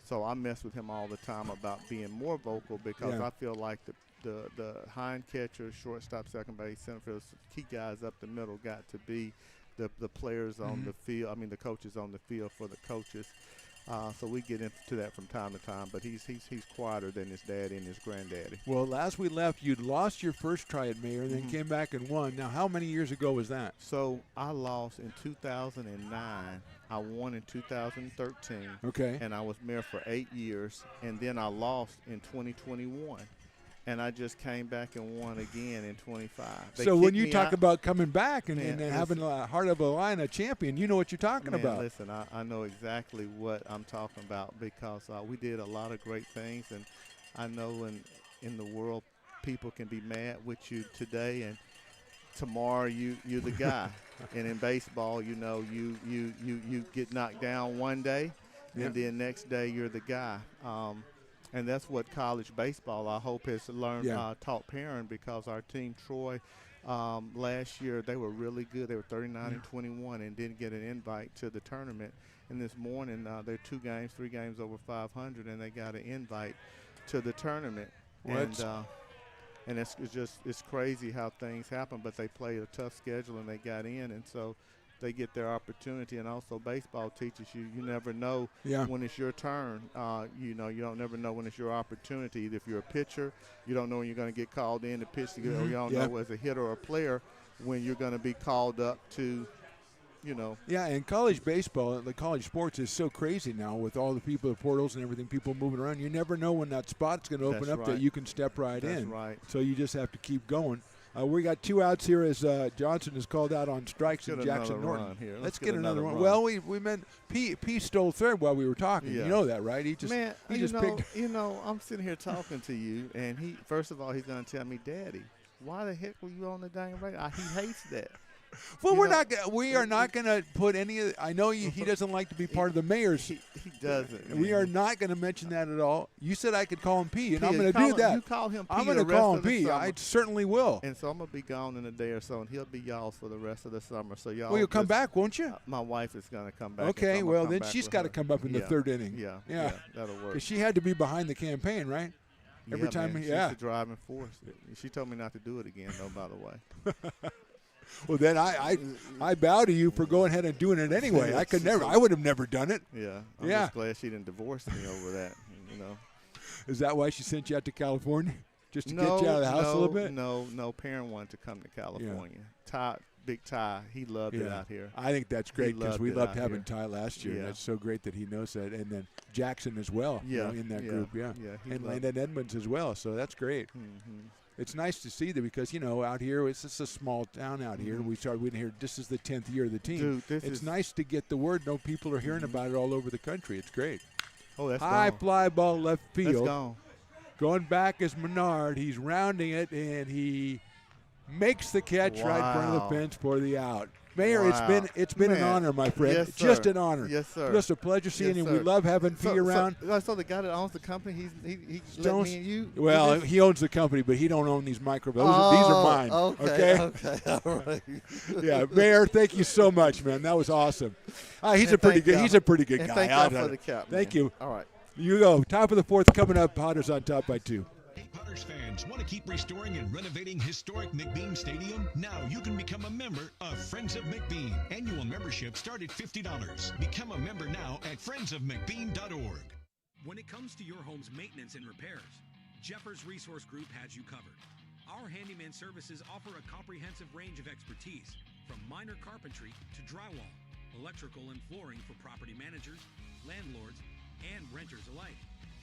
Speaker 11: So I mess with him all the time about being more vocal because I feel like the hind catcher, shortstop, second base, center field, key guys up the middle got to be the players on the field. I mean, the coaches on the field for the coaches. So we get into that from time to time, but he's quieter than his daddy and his granddaddy.
Speaker 2: Well, last we left, you'd lost your first try at mayor, then came back and won. Now, how many years ago was that?
Speaker 11: So I lost in 2009. I won in 2013.
Speaker 2: Okay.
Speaker 11: And I was mayor for 8 years, and then I lost in 2021. And I just came back and won again in 25.
Speaker 2: So when you talk about coming back and having a heart of a lion, a champion, you know what you're talking about.
Speaker 11: Listen, I know exactly what I'm talking about because we did a lot of great things, and I know in the world people can be mad with you today, and tomorrow you're the guy. And in baseball, you know, you get knocked down one day, and then next day you're the guy. And that's what college baseball, I hope, has learned, taught Perrin, because our team, Troy, last year, they were really good. They were 39-21 and didn't get an invite to the tournament. And this morning, they're 3 games over 500, and they got an invite to the tournament. And it's crazy how things happen, but they played a tough schedule and they got in, and so they get their opportunity. And also baseball teaches you never know when it's your turn. You don't never know when it's your opportunity. If you're a pitcher, you don't know when you're going to get called in to pitch, or you don't know as a hitter or a player when you're going to be called up to,
Speaker 2: Yeah, and college baseball, the college sports is so crazy now with all the people, the portals and everything, people moving around. You never know when that spot's going to open up that you can step right in.
Speaker 11: That's right.
Speaker 2: So you just have to keep going. We got 2 outs here as Johnson is called out on strikes and Jackson Norton.
Speaker 11: Let's
Speaker 2: get another one. Well, we meant P stole third while we were talking.
Speaker 11: Yeah.
Speaker 2: You know that, right? He just picked.
Speaker 11: I'm sitting here talking to you, and first of all, he's going to tell me, Daddy, why the heck were you on the dang radio? He hates that.
Speaker 2: Well, we are not going to put any. I know he doesn't like to be part of the mayor's.
Speaker 11: He doesn't.
Speaker 2: We are not going to mention that at all. You said I could call him P, and I'm going to do that.
Speaker 11: You call him P.
Speaker 2: I'm going to call him P. I certainly will.
Speaker 11: And so I'm going to be gone in a day or so, and he'll be y'all's for the rest of the summer. So y'all.
Speaker 2: Well, you'll come back, won't you?
Speaker 11: My wife is going to come back.
Speaker 2: Okay. Well, then she's got to come up in the third inning.
Speaker 11: Yeah. That'll work.
Speaker 2: Because she had to be behind the campaign, right? Every time.
Speaker 11: She's the driving force. She told me not to do it again, though. By the way.
Speaker 2: Well, then I bow to you for going ahead and doing it anyway. I would have never done it.
Speaker 11: Yeah. I'm just glad she didn't divorce me over that.
Speaker 2: Is that why she sent you out to California? Just to get you out of the house a little bit?
Speaker 11: No. Perrin wanted to come to California. Big Ty, he loved it out here.
Speaker 2: I think that's great because we loved having Ty last year. That's so great that he knows that. And then Jackson as well in that group. Yeah. And Landon Edmonds as well. So that's great.
Speaker 11: Mm-hmm.
Speaker 2: It's nice to see that because, out here, it's just a small town out here. We started here. This is the 10th year of the team.
Speaker 11: Dude,
Speaker 2: it's nice to get the word. No, people are hearing about it all over the country. It's great.
Speaker 11: Oh, that's
Speaker 2: high
Speaker 11: gone.
Speaker 2: Fly ball left field.
Speaker 11: That's gone.
Speaker 2: Going back is Menard. He's rounding it, and he makes the catch right in front of the fence for the out. Mayor, it's been an honor, my friend.
Speaker 11: Yes,
Speaker 2: just an honor.
Speaker 11: Yes, sir.
Speaker 2: Just a pleasure seeing you. We love having P around.
Speaker 11: So the guy that owns the company, he let me and you.
Speaker 2: Well, he owns the company, but he don't own these microphones. These are mine.
Speaker 11: Okay. All right.
Speaker 2: Yeah, Mayor, thank you so much, man. That was awesome. He's a pretty good guy.
Speaker 11: Thank you for the cap.
Speaker 2: Thank you.
Speaker 11: All right.
Speaker 2: You go. Top of the fourth coming up. Potters on top by 2.
Speaker 7: Potters fans, want to keep restoring and renovating historic McBean Stadium? Now you can become a member of Friends of McBean. Annual membership start at $50. Become a member now at friendsofmcbean.org.
Speaker 16: When it comes to your home's maintenance and repairs, Jeffers Resource Group has you covered. Our handyman services offer a comprehensive range of expertise, from minor carpentry to drywall, electrical and flooring for property managers, landlords, and renters alike.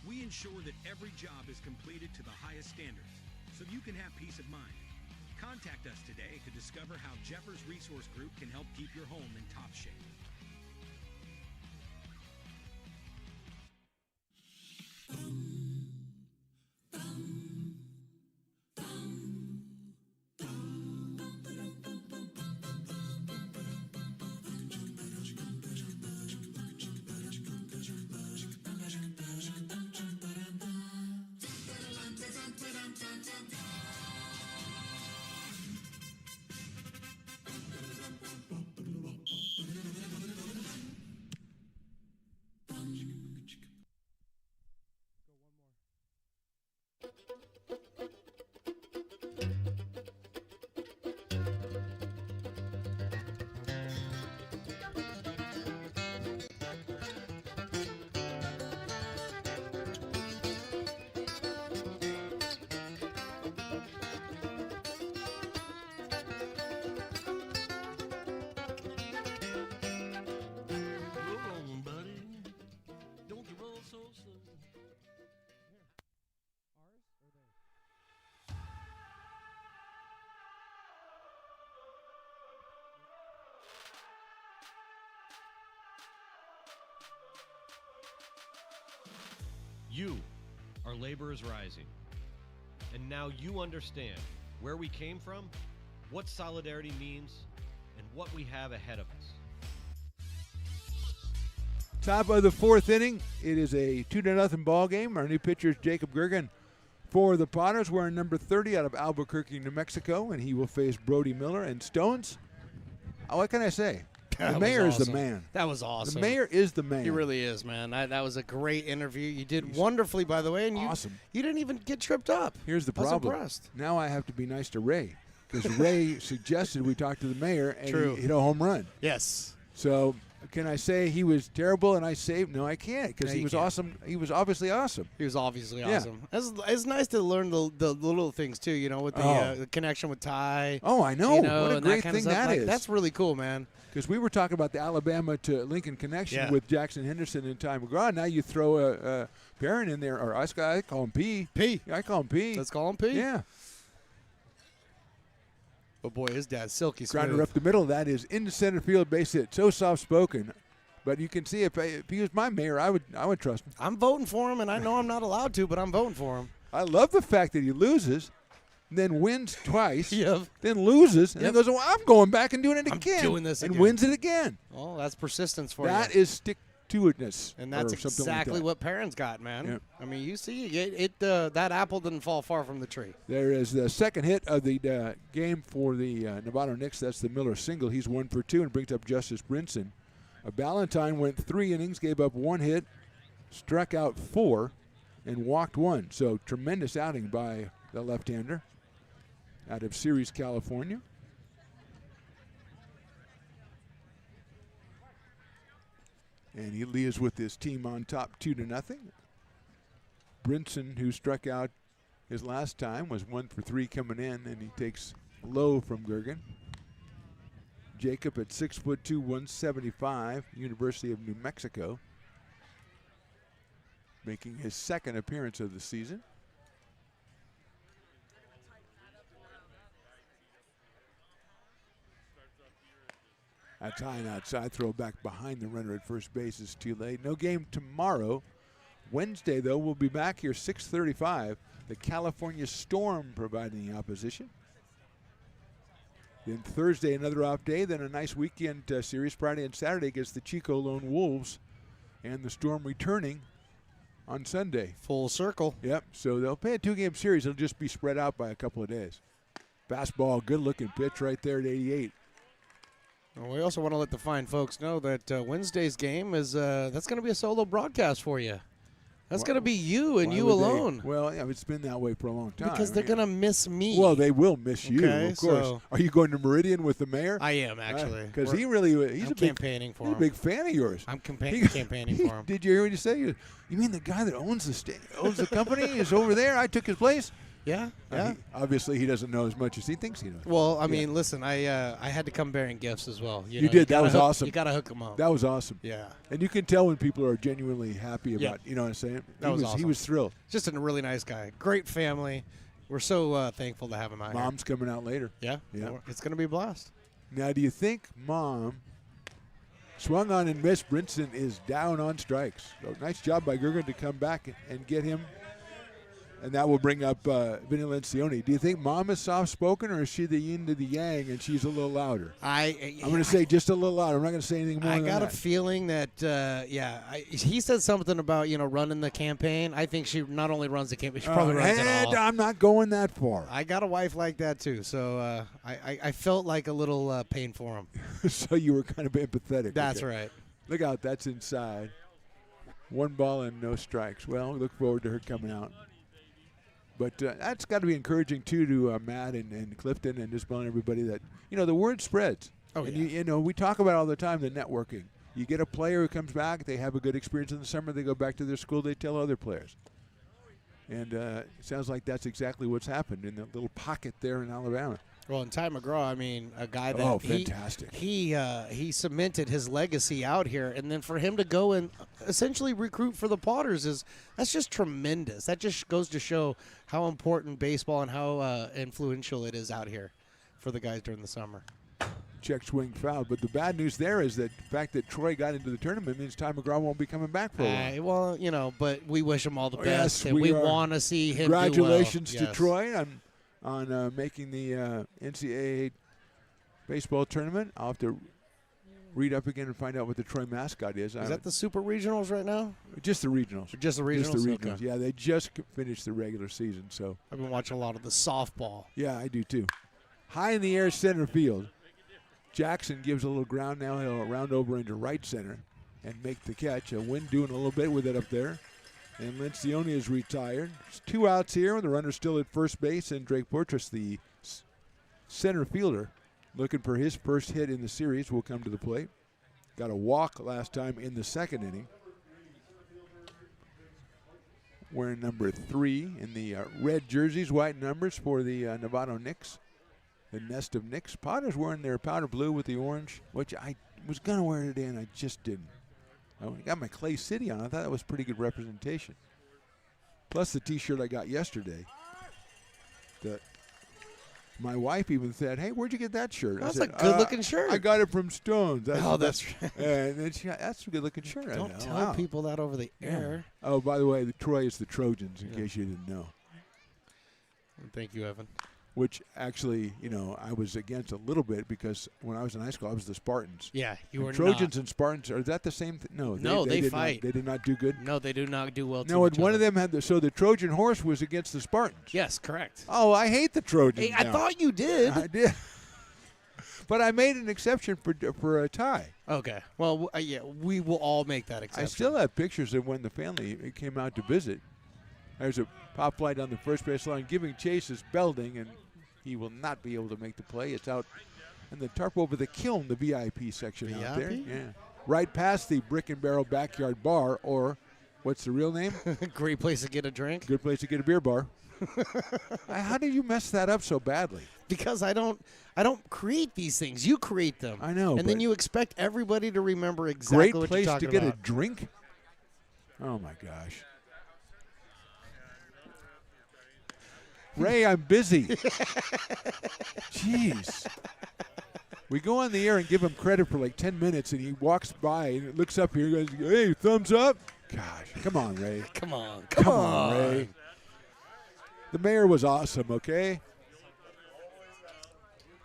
Speaker 16: We ensure that every job is completed to the highest standards, so you can have peace of mind. Contact us today to discover how Jeffers Resource Group can help keep your home in top shape.
Speaker 17: whistles.
Speaker 18: You, our labor is rising. And now you understand where we came from, what solidarity means, and what we have ahead of us.
Speaker 2: Top of the fourth inning. It is a 2-0 ball game. Our new pitcher is Jacob Gergen for the Potters, wearing number 30 out of Albuquerque, New Mexico, and he will face Brody Miller and Stones. What can I say? The mayor is the man.
Speaker 5: That was awesome.
Speaker 2: The mayor is the man.
Speaker 5: He really is, man. That was a great interview. You did wonderfully, by the way. And
Speaker 2: awesome.
Speaker 5: You didn't even get tripped up.
Speaker 2: Here's the
Speaker 5: I was
Speaker 2: problem.
Speaker 5: impressed.
Speaker 2: Now I have to be nice to Ray because Ray suggested we talk to the mayor and
Speaker 5: True.
Speaker 2: he hit a home run.
Speaker 5: Yes.
Speaker 2: So can I say he was terrible and I saved? No, I can't because he was awesome. He was obviously awesome.
Speaker 5: He was obviously
Speaker 2: Yeah.
Speaker 5: awesome. It's nice to learn the little things, too, you know, with the connection with Ty.
Speaker 2: Oh, I know.
Speaker 5: You know,
Speaker 2: what a
Speaker 5: and
Speaker 2: great
Speaker 5: kind of
Speaker 2: thing
Speaker 5: stuff.
Speaker 2: that is.
Speaker 5: That's really cool, man.
Speaker 2: Because we were talking about the Alabama to Lincoln connection
Speaker 5: Yeah.
Speaker 2: with Jackson Henderson and Ty McGraw. Now you throw a Perrin in there, or I call him P.
Speaker 5: P.
Speaker 2: I call him P.
Speaker 5: Let's call him P.
Speaker 2: Yeah.
Speaker 5: Oh, boy, his dad's silky smooth.
Speaker 2: Grinder up the middle. That is into center field, base hit. So soft-spoken. But you can see if he was my mayor, I would trust him.
Speaker 5: I'm voting for him, and I know I'm not allowed to, but I'm voting for him.
Speaker 2: I love the fact that he loses, then wins twice,
Speaker 5: Yep.
Speaker 2: then loses, and
Speaker 5: Yep.
Speaker 2: then goes, well, I'm going back and doing it again.
Speaker 5: doing this
Speaker 2: and
Speaker 5: again.
Speaker 2: wins it again.
Speaker 5: Oh, that's persistence for you.
Speaker 2: That is stick-to-itness.
Speaker 5: And that's
Speaker 2: or something
Speaker 5: exactly
Speaker 2: like that.
Speaker 5: what Perrin's got, man.
Speaker 2: Yep.
Speaker 5: I mean, you see, that apple didn't fall far from the tree.
Speaker 2: There is the second hit of the game for the Novato Knicks. That's the Miller single. He's 1 for 2 and brings up Justice Brinson. Ballantyne went 3 innings, gave up 1 hit, struck out 4, and walked 1. So tremendous outing by the left-hander out of Ceres, California. And he leaves with his team on top 2-0. Brinson, who struck out his last time, was 1 for 3 coming in, and he takes low from Gergen. Jacob at 6'2", 175, University of New Mexico, making his second appearance of the season. That's high and outside. Throw back behind the runner at first base is too late. No game tomorrow. Wednesday, though, we'll be back here 6:35. The California Storm providing the opposition. Then Thursday, another off day. Then a nice weekend series Friday and Saturday against the Chico Lone Wolves. And the Storm returning on Sunday.
Speaker 5: Full circle.
Speaker 2: Yep. So they'll play a 2-game series. It'll just be spread out by a couple of days. Fastball, good-looking pitch right there at 88.
Speaker 5: Well, we also want to let the fine folks know that Wednesday's game is that's going to be a solo broadcast for you. That's going to be you and
Speaker 2: Why
Speaker 5: you
Speaker 2: would
Speaker 5: alone.
Speaker 2: Well, yeah, it's been that way for a long time.
Speaker 5: Because they're going to miss me.
Speaker 2: Well, they will miss you,
Speaker 5: Okay,
Speaker 2: of course.
Speaker 5: so-
Speaker 2: Are you going to Meridian with the mayor?
Speaker 5: I am, actually.
Speaker 2: Because
Speaker 5: We're-
Speaker 2: he really, he's
Speaker 5: I'm
Speaker 2: a big
Speaker 5: campaigning for
Speaker 2: he's
Speaker 5: him.
Speaker 2: a big fan of yours.
Speaker 5: I'm campaigning for him.
Speaker 2: Did you hear what he said? You mean the guy that owns the company is over there? I took his place.
Speaker 5: Yeah, yeah.
Speaker 2: Obviously, he doesn't know as much as he thinks he knows.
Speaker 5: Well, I mean, listen, I had to come bearing gifts as well.
Speaker 2: You did. That was awesome.
Speaker 5: You got to hook them up.
Speaker 2: That was awesome.
Speaker 5: Yeah.
Speaker 2: And you can tell when people are genuinely happy about,
Speaker 5: Yeah.
Speaker 2: you know what I'm saying?
Speaker 5: That was awesome.
Speaker 2: He was thrilled.
Speaker 5: Just a really nice guy. Great family. We're so thankful to have him out here.
Speaker 2: Mom's coming out later.
Speaker 5: Yeah?
Speaker 2: Yeah.
Speaker 5: It's going to be a blast.
Speaker 2: Now, do you think Mom swung on and missed? Brinson is down on strikes. So nice job by Gergen to come back and get him. And that will bring up Vinny Lencioni. Do you think Mom is soft-spoken, or is she the yin to the yang and she's a little louder? I'm going to say just a little louder. I'm not going to say anything more
Speaker 5: I
Speaker 2: than
Speaker 5: got
Speaker 2: that.
Speaker 5: a feeling that, he said something about, running the campaign. I think she not only runs the campaign, she probably runs it all.
Speaker 2: I'm not going that far.
Speaker 5: I got a wife like that, too. So I felt like a little pain for him.
Speaker 2: So you were kind of empathetic.
Speaker 5: That's
Speaker 2: Okay.
Speaker 5: right.
Speaker 2: Look out. That's inside. 1 ball and no strikes. Well, we look forward to her coming out. But that's got to be encouraging, too, to Matt and Clifton and just telling everybody that, the word spreads.
Speaker 5: Oh,
Speaker 2: and
Speaker 5: yeah.
Speaker 2: we talk about all the time the networking. You get a player who comes back, they have a good experience in the summer, they go back to their school, they tell other players. And it sounds like that's exactly what's happened in that little pocket there in Alabama.
Speaker 5: Well, and Ty McGraw, I mean, a guy that
Speaker 2: fantastic.
Speaker 5: He cemented his legacy out here, and then for him to go and essentially recruit for the Potters that's just tremendous. That just goes to show how important baseball and how influential it is out here for the guys during the summer.
Speaker 2: Check swing foul, but the bad news there is that the fact that Troy got into the tournament means Ty McGraw won't be coming back for a while.
Speaker 5: Well, but we wish him all the best,
Speaker 2: Yes,
Speaker 5: and we want to see him
Speaker 2: Congratulations
Speaker 5: do well.
Speaker 2: to Troy on making the NCAA baseball tournament. I'll have to read up again and find out what the Troy mascot is.
Speaker 5: Is that the Super Regionals right now?
Speaker 2: Just the regionals.
Speaker 5: Just the regionals?
Speaker 2: Just the regionals.
Speaker 5: Okay.
Speaker 2: Yeah, they just finished the regular season. So
Speaker 5: I've been watching a lot of the softball.
Speaker 2: Yeah, I do too. High in the air, center field. Jackson gives a little ground now. He'll round over into right center and make the catch. Wynn doing a little bit with it up there. And Lencioni is retired. There's 2 outs here. The runner's still at first base. And Drake Portress, the center fielder, looking for his first hit in the series, will come to the plate. Got a walk last time in the second inning. Wearing number 3 in the red jerseys, white numbers for the Novato Knicks. The nest of Knicks. Potter's wearing their powder blue with the orange, which I was going to wear today and I just didn't. I got my Clay City on. I thought that was pretty good representation. Plus the T-shirt I got yesterday. My wife even said, "Hey, where'd you get that shirt?"
Speaker 5: That's
Speaker 2: I said,
Speaker 5: a good-looking shirt.
Speaker 2: I got it from Stones.
Speaker 5: That's right.
Speaker 2: And then that's a good-looking shirt.
Speaker 5: Don't tell people that over the air.
Speaker 2: Oh, by the way, the Troy is the Trojans, in case you didn't know.
Speaker 5: Thank you, Evan.
Speaker 2: Which actually, I was against a little bit because when I was in high school, I was the Spartans.
Speaker 5: Yeah, you were
Speaker 2: Trojans
Speaker 5: not.
Speaker 2: And Spartans, are that the same thing? No,
Speaker 5: they
Speaker 2: did
Speaker 5: fight.
Speaker 2: They did not do good?
Speaker 5: No, they do not do well.
Speaker 2: No, one of them had so the Trojan horse was against the Spartans.
Speaker 5: Yes, correct.
Speaker 2: Oh, I hate the Trojans.
Speaker 5: Hey, I thought you did.
Speaker 2: I did. But I made an exception for a tie.
Speaker 5: Okay. Well, yeah, we will all make that exception.
Speaker 2: I still have pictures of when the family came out to visit. There's a pop fly down the first base line. Giving chase is Belding, and he will not be able to make the play. It's out in the tarp over the kiln, the VIP section out there. Yeah. Right past the Brick and Barrel Backyard Bar, or what's the real name?
Speaker 5: Great place to get a drink.
Speaker 2: Good place to get a beer bar. How do you mess that up so badly?
Speaker 5: Because I don't create these things. You create them.
Speaker 2: I know.
Speaker 5: And then you expect everybody to remember exactly what you're talking about.
Speaker 2: Great place to get a drink? Oh, my gosh. Ray, I'm busy. Jeez. We go on the air and give him credit for like 10 minutes, and he walks by and looks up here and goes, "Hey, thumbs up." Gosh, come on, Ray.
Speaker 5: Come on,
Speaker 2: Ray. The mayor was awesome, okay?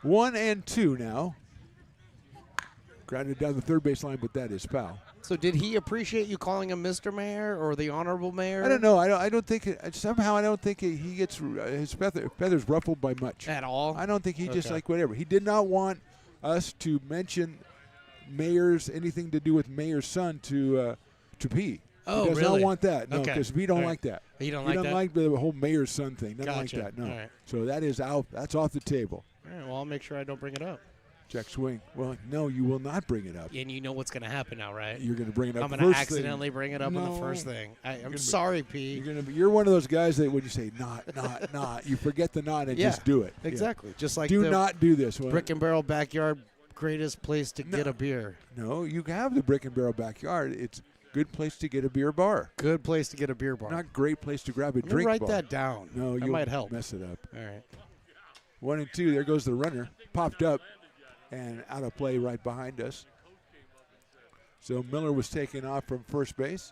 Speaker 2: 1-2 now. Grounded down the third base line, but that is foul.
Speaker 5: So did he appreciate you calling him Mr. Mayor or the Honorable Mayor?
Speaker 2: I don't know. I don't think somehow I don't think he gets his feathers ruffled by much
Speaker 5: at all.
Speaker 2: I don't think he just like whatever. He did not want us to mention mayors, anything to do with mayor's son to P.
Speaker 5: Oh,
Speaker 2: he does
Speaker 5: really?
Speaker 2: not want that. No,
Speaker 5: Okay.
Speaker 2: because we don't like that.
Speaker 5: You don't
Speaker 2: we
Speaker 5: like
Speaker 2: don't
Speaker 5: that?
Speaker 2: like the whole mayor's son thing. Nothing
Speaker 5: Gotcha.
Speaker 2: like that. No.
Speaker 5: All right.
Speaker 2: So that is out. That's off the table.
Speaker 5: All right, well, I'll make sure I don't bring it up.
Speaker 2: Check swing. Well, no, you will not bring it up.
Speaker 5: And you know what's going to happen now, right?
Speaker 2: You're going to bring it up.
Speaker 5: I'm
Speaker 2: going
Speaker 5: going
Speaker 2: to
Speaker 5: accidentally bring it up on the first thing. I'm sorry, P.
Speaker 2: You're one of those guys that when you say not, you forget the not and just do it.
Speaker 5: Exactly.
Speaker 2: Yeah.
Speaker 5: Just like
Speaker 2: do not do this.
Speaker 5: Brick and Barrel Backyard, greatest place to get a beer.
Speaker 2: No, you have the Brick and Barrel Backyard. It's good place to get a beer bar.
Speaker 5: Good place to get a beer bar.
Speaker 2: Not great place to grab a
Speaker 5: Let me
Speaker 2: drink
Speaker 5: write
Speaker 2: bar.
Speaker 5: that down.
Speaker 2: No,
Speaker 5: that
Speaker 2: you
Speaker 5: might help.
Speaker 2: Mess it up.
Speaker 5: All right.
Speaker 2: 1-2. There goes the runner. Popped up and out of play right behind us. So Miller was taken off from first base.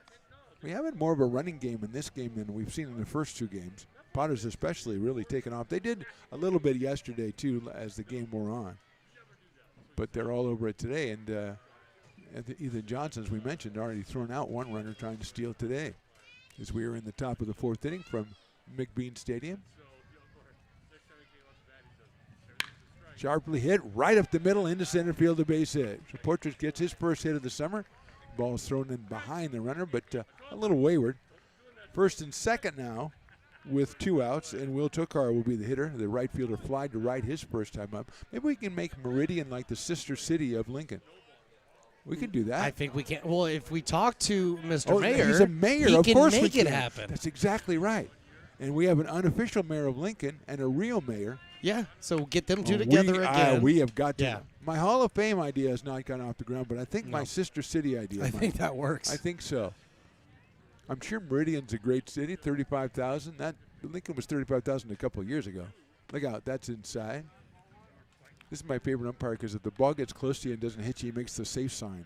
Speaker 2: We have had more of a running game in this game than we've seen in the first two games. Potters especially really taken off. They did a little bit yesterday, too, as the game wore on. But they're all over it today. And Ethan Johnson, as we mentioned, already thrown out one runner trying to steal today. As we are in the top of the fourth inning from McBean Stadium. Sharply hit right up the middle into center field, a base hit. So Portress gets his first hit of the summer. Ball's thrown in behind the runner, but a little wayward. First and second now with 2 outs, and Will Tokar will be the hitter. The right fielder fly to right his first time up. Maybe we can make Meridian like the sister city of Lincoln. We can do that.
Speaker 5: I think we can. Well, if we talk to Mr. Mayor,
Speaker 2: he's a mayor.
Speaker 5: he
Speaker 2: Of
Speaker 5: can
Speaker 2: course
Speaker 5: make
Speaker 2: we
Speaker 5: it
Speaker 2: can.
Speaker 5: happen.
Speaker 2: That's exactly right. And we have an unofficial mayor of Lincoln and a real mayor
Speaker 5: Yeah, so get them two together again.
Speaker 2: We have got to.
Speaker 5: Yeah.
Speaker 2: My Hall of Fame idea has not gone off the ground, but I think my Sister City idea
Speaker 5: I think that works.
Speaker 2: I think so. I'm sure Meridian's a great city, 35,000. Lincoln was 35,000 a couple of years ago. Look out, that's inside. This is my favorite umpire because if the ball gets close to you and doesn't hit you, he makes the safe sign.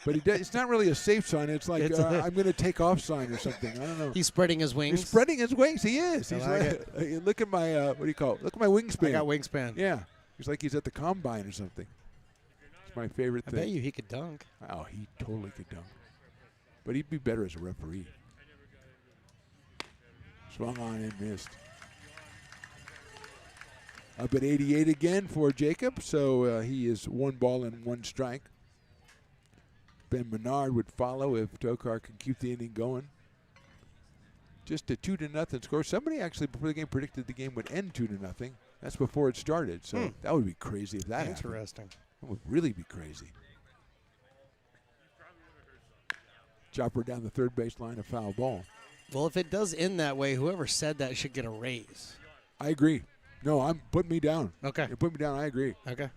Speaker 2: But it's not really a safe sign. It's like I'm going to take off sign or something. I don't know.
Speaker 5: He's spreading his wings.
Speaker 2: He's spreading his wings. He is. He's look at my what do you call it? Look at my wingspan.
Speaker 5: I got wingspan.
Speaker 2: Yeah. He's like he's at the combine or something. It's my favorite thing.
Speaker 5: I bet you he could dunk.
Speaker 2: Oh, he totally could dunk. But he'd be better as a referee. Swung on and missed. Up at 88 again for Jacob, so he is 1 ball and 1 strike. Ben Menard would follow if Tokar can keep the inning going. Just a 2-0 score. Somebody actually before the game predicted the game would end 2-0. That's before it started, so that would be crazy if that happened.
Speaker 5: Interesting.
Speaker 2: That would really be crazy. Chopper down the third baseline, a foul ball.
Speaker 5: Well, if it does end that way, whoever said that should get a raise.
Speaker 2: I agree. No, I'm putting me down.
Speaker 5: Okay.
Speaker 2: You put me down, I agree.
Speaker 5: Okay.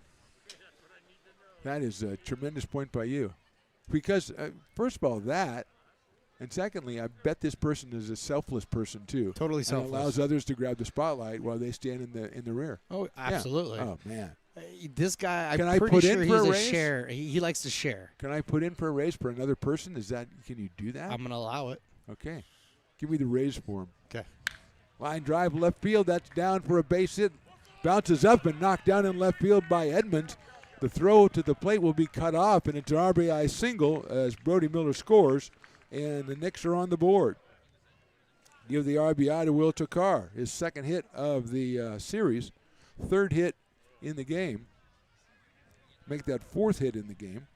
Speaker 2: That is a tremendous point by you. Because, first of all, that, and secondly, I bet this person is a selfless person, too.
Speaker 5: Totally
Speaker 2: and
Speaker 5: selfless.
Speaker 2: allows others to grab the spotlight while they stand in the rear.
Speaker 5: Oh, absolutely.
Speaker 2: Yeah. Oh, man.
Speaker 5: This guy,
Speaker 2: Can
Speaker 5: I'm
Speaker 2: I
Speaker 5: pretty
Speaker 2: put
Speaker 5: sure
Speaker 2: in for
Speaker 5: he's
Speaker 2: a
Speaker 5: a
Speaker 2: raise?
Speaker 5: share. He likes to share.
Speaker 2: Can I put in for a raise for another person? Can you do that?
Speaker 5: I'm going to allow it.
Speaker 2: Okay. Give me the raise for him.
Speaker 5: Okay.
Speaker 2: Line drive left field. That's down for a base hit. Bounces up and knocked down in left field by Edmonds. The throw to the plate will be cut off, and it's an RBI single as Brody Miller scores, and the Knicks are on the board. Give the RBI to Will Tokar, his second hit of the series, third hit in the game. Make that fourth hit in the game,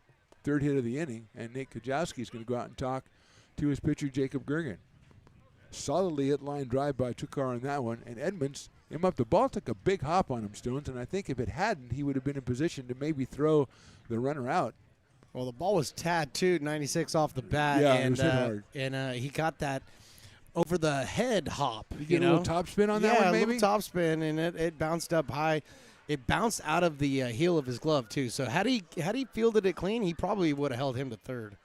Speaker 2: third hit of the inning, and Nate Kajowski is going to go out and talk to his pitcher, Jacob Gergen. Solidly hit line drive by Tokar on that one, and Edmonds him up. The ball took a big hop on him, Stones, and I think if it hadn't, he would have been in position to maybe throw the runner out.
Speaker 5: Well, the ball was tattooed 96 off the bat,
Speaker 2: Yeah,
Speaker 5: and
Speaker 2: it was hit hard.
Speaker 5: And he got that over the head hop.
Speaker 2: You get a little top spin on that one,
Speaker 5: Yeah, a
Speaker 2: maybe?
Speaker 5: little top spin, and it bounced up high. It bounced out of the heel of his glove too. So had he fielded it clean, he probably would have held him to third.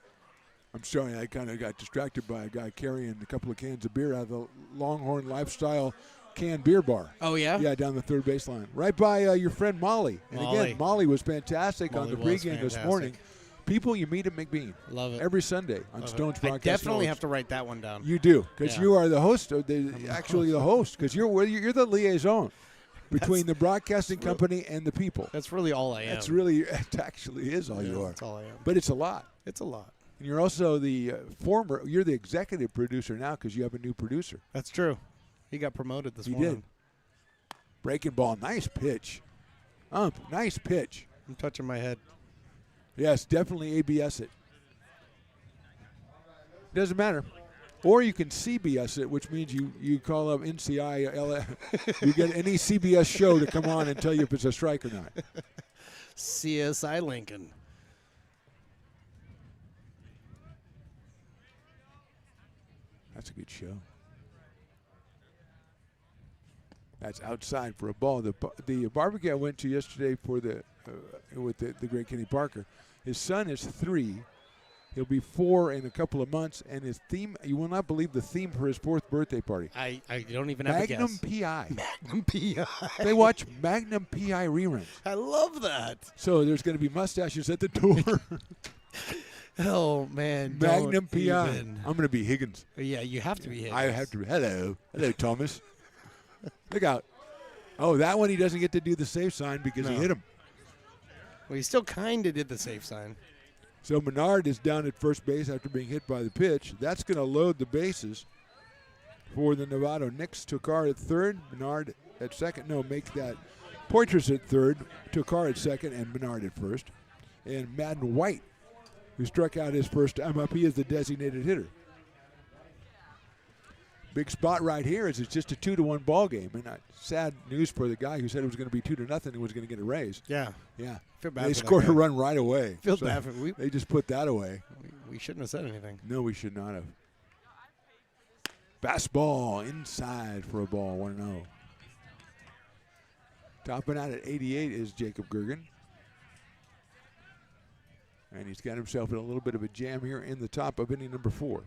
Speaker 2: I'm sorry, I kind of got distracted by a guy carrying a couple of cans of beer out of the Longhorn Lifestyle canned beer bar.
Speaker 5: Oh, yeah?
Speaker 2: Yeah, down the third baseline. Right by your friend Molly. And again, Molly was fantastic on the pregame this morning. People you meet at McBean.
Speaker 5: Love it.
Speaker 2: Every Sunday on
Speaker 5: Love
Speaker 2: Stone's
Speaker 5: it.
Speaker 2: Broadcast.
Speaker 5: I definitely have to write that one down.
Speaker 2: You do, because
Speaker 5: Yeah.
Speaker 2: you are the host. Actually, the host, because you're the liaison between the broadcasting company and the people.
Speaker 5: That's really all I am.
Speaker 2: It actually is all you are.
Speaker 5: That's all I am.
Speaker 2: But it's a lot.
Speaker 5: It's a lot.
Speaker 2: And you're also you're the executive producer now because you have a new producer.
Speaker 5: That's true. He got promoted this
Speaker 2: He
Speaker 5: morning.
Speaker 2: did. Breaking ball, nice pitch. Nice pitch.
Speaker 5: I'm touching my head.
Speaker 2: Yes, definitely ABS it. Doesn't matter. Or you can CBS it, which means you call up NCI, you get any CBS show to come on and tell you if it's a strike or not.
Speaker 5: CSI Lincoln.
Speaker 2: That's a good show. That's outside for a ball. The barbecue I went to yesterday for with the great Kenny Parker. His son is 3. He'll be 4 in a couple of months, and his theme, you will not believe the theme for his 4th birthday party.
Speaker 5: I don't even have a guess.
Speaker 2: Magnum P.I.
Speaker 5: Magnum P.I.
Speaker 2: They watch Magnum P.I. reruns.
Speaker 5: I love that.
Speaker 2: So there's going to be mustaches at the door.
Speaker 5: Oh, man.
Speaker 2: Magnum P.I.
Speaker 5: Even.
Speaker 2: I'm going to be Higgins.
Speaker 5: Yeah, you have to be Higgins.
Speaker 2: I have to be. Hello, Thomas. Look out. Oh, that one he doesn't get to do the safe sign because he hit him.
Speaker 5: Well, he still kind of did the safe sign.
Speaker 2: So Menard is down at first base after being hit by the pitch. That's going to load the bases for the Novato Knicks. Tokar at third, Menard at second. No, make that Poitras at third, Tokar at second, and Menard at first. And Madden White, who struck out his first time up, he is the designated hitter. Big spot right here is it's just a 2-1 ball game. And sad news for the guy who said it was going to be 2-0 and was going to get a raise.
Speaker 5: Yeah.
Speaker 2: Yeah.
Speaker 5: Feel bad
Speaker 2: They
Speaker 5: for that
Speaker 2: scored a
Speaker 5: guy.
Speaker 2: run right away.
Speaker 5: Feel bad for
Speaker 2: They just put that away.
Speaker 5: We shouldn't have said anything.
Speaker 2: No, we should not have. Fastball inside for a ball, 1-0. Topping out at 88 is Jacob Gergen. And he's got himself in a little bit of a jam here in the top of inning number 4.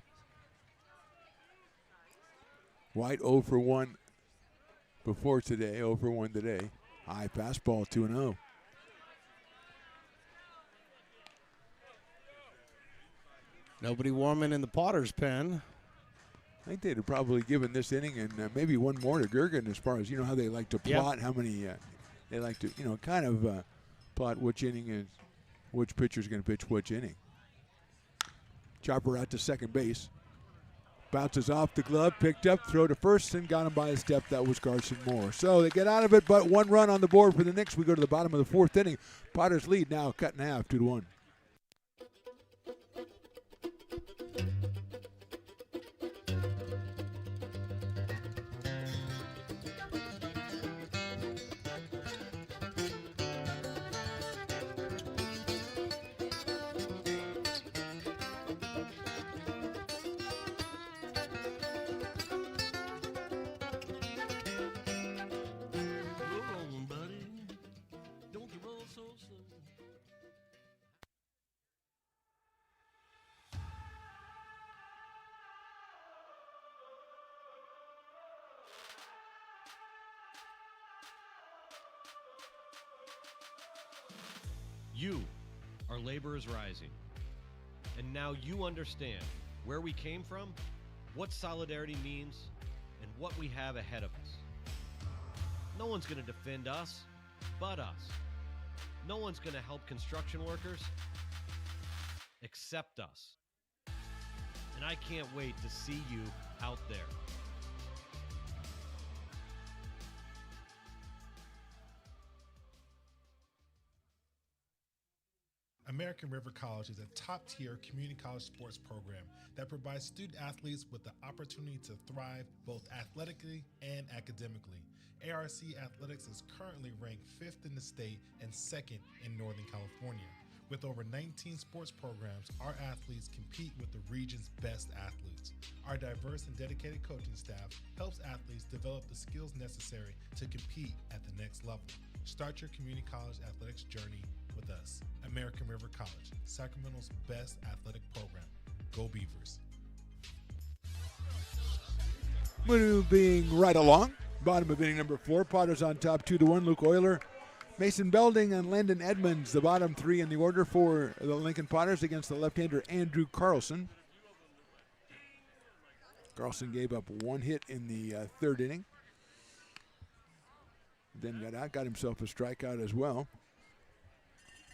Speaker 2: White 0 for 1 before today, 0 for 1 today. High fastball, 2-0.
Speaker 5: Nobody warming in the Potter's pen.
Speaker 2: I think they'd have probably given this inning and maybe one more to Gergen as far as, how they like to plot how many, they like to, kind of plot which inning is, which pitcher's going to pitch which inning. Chopper out to second base. Bounces off the glove, picked up, throw to first, and got him by a step. That was Carson Moore. So they get out of it, but 1 run on the board for the Knicks. We go to the bottom of the 4th inning. Potters lead now cut in half, 2-1.
Speaker 18: You are laborers rising. And now you understand where we came from, what solidarity means, and what we have ahead of us. No one's going to defend us but us. No one's going to help construction workers except us. And I can't wait to see you out there.
Speaker 17: American River College is a top-tier community college sports program that provides student athletes with the opportunity to thrive both athletically and academically. ARC Athletics is currently ranked 5th in the state and 2nd in Northern California. With over 19 sports programs, our athletes compete with the region's best athletes. Our diverse and dedicated coaching staff helps athletes develop the skills necessary to compete at the next level. Start your community college athletics journey with us. American River College, Sacramento's best athletic program. Go Beavers.
Speaker 2: Moving right along. Bottom of inning number 4. Potters on top 2-1. Luke Euler, Mason Belding, and Landon Edmonds, the bottom 3 in the order for the Lincoln Potters against the left-hander Andrew Carlson. Carlson gave up 1 hit in the 3rd inning. Then got himself a strikeout as well.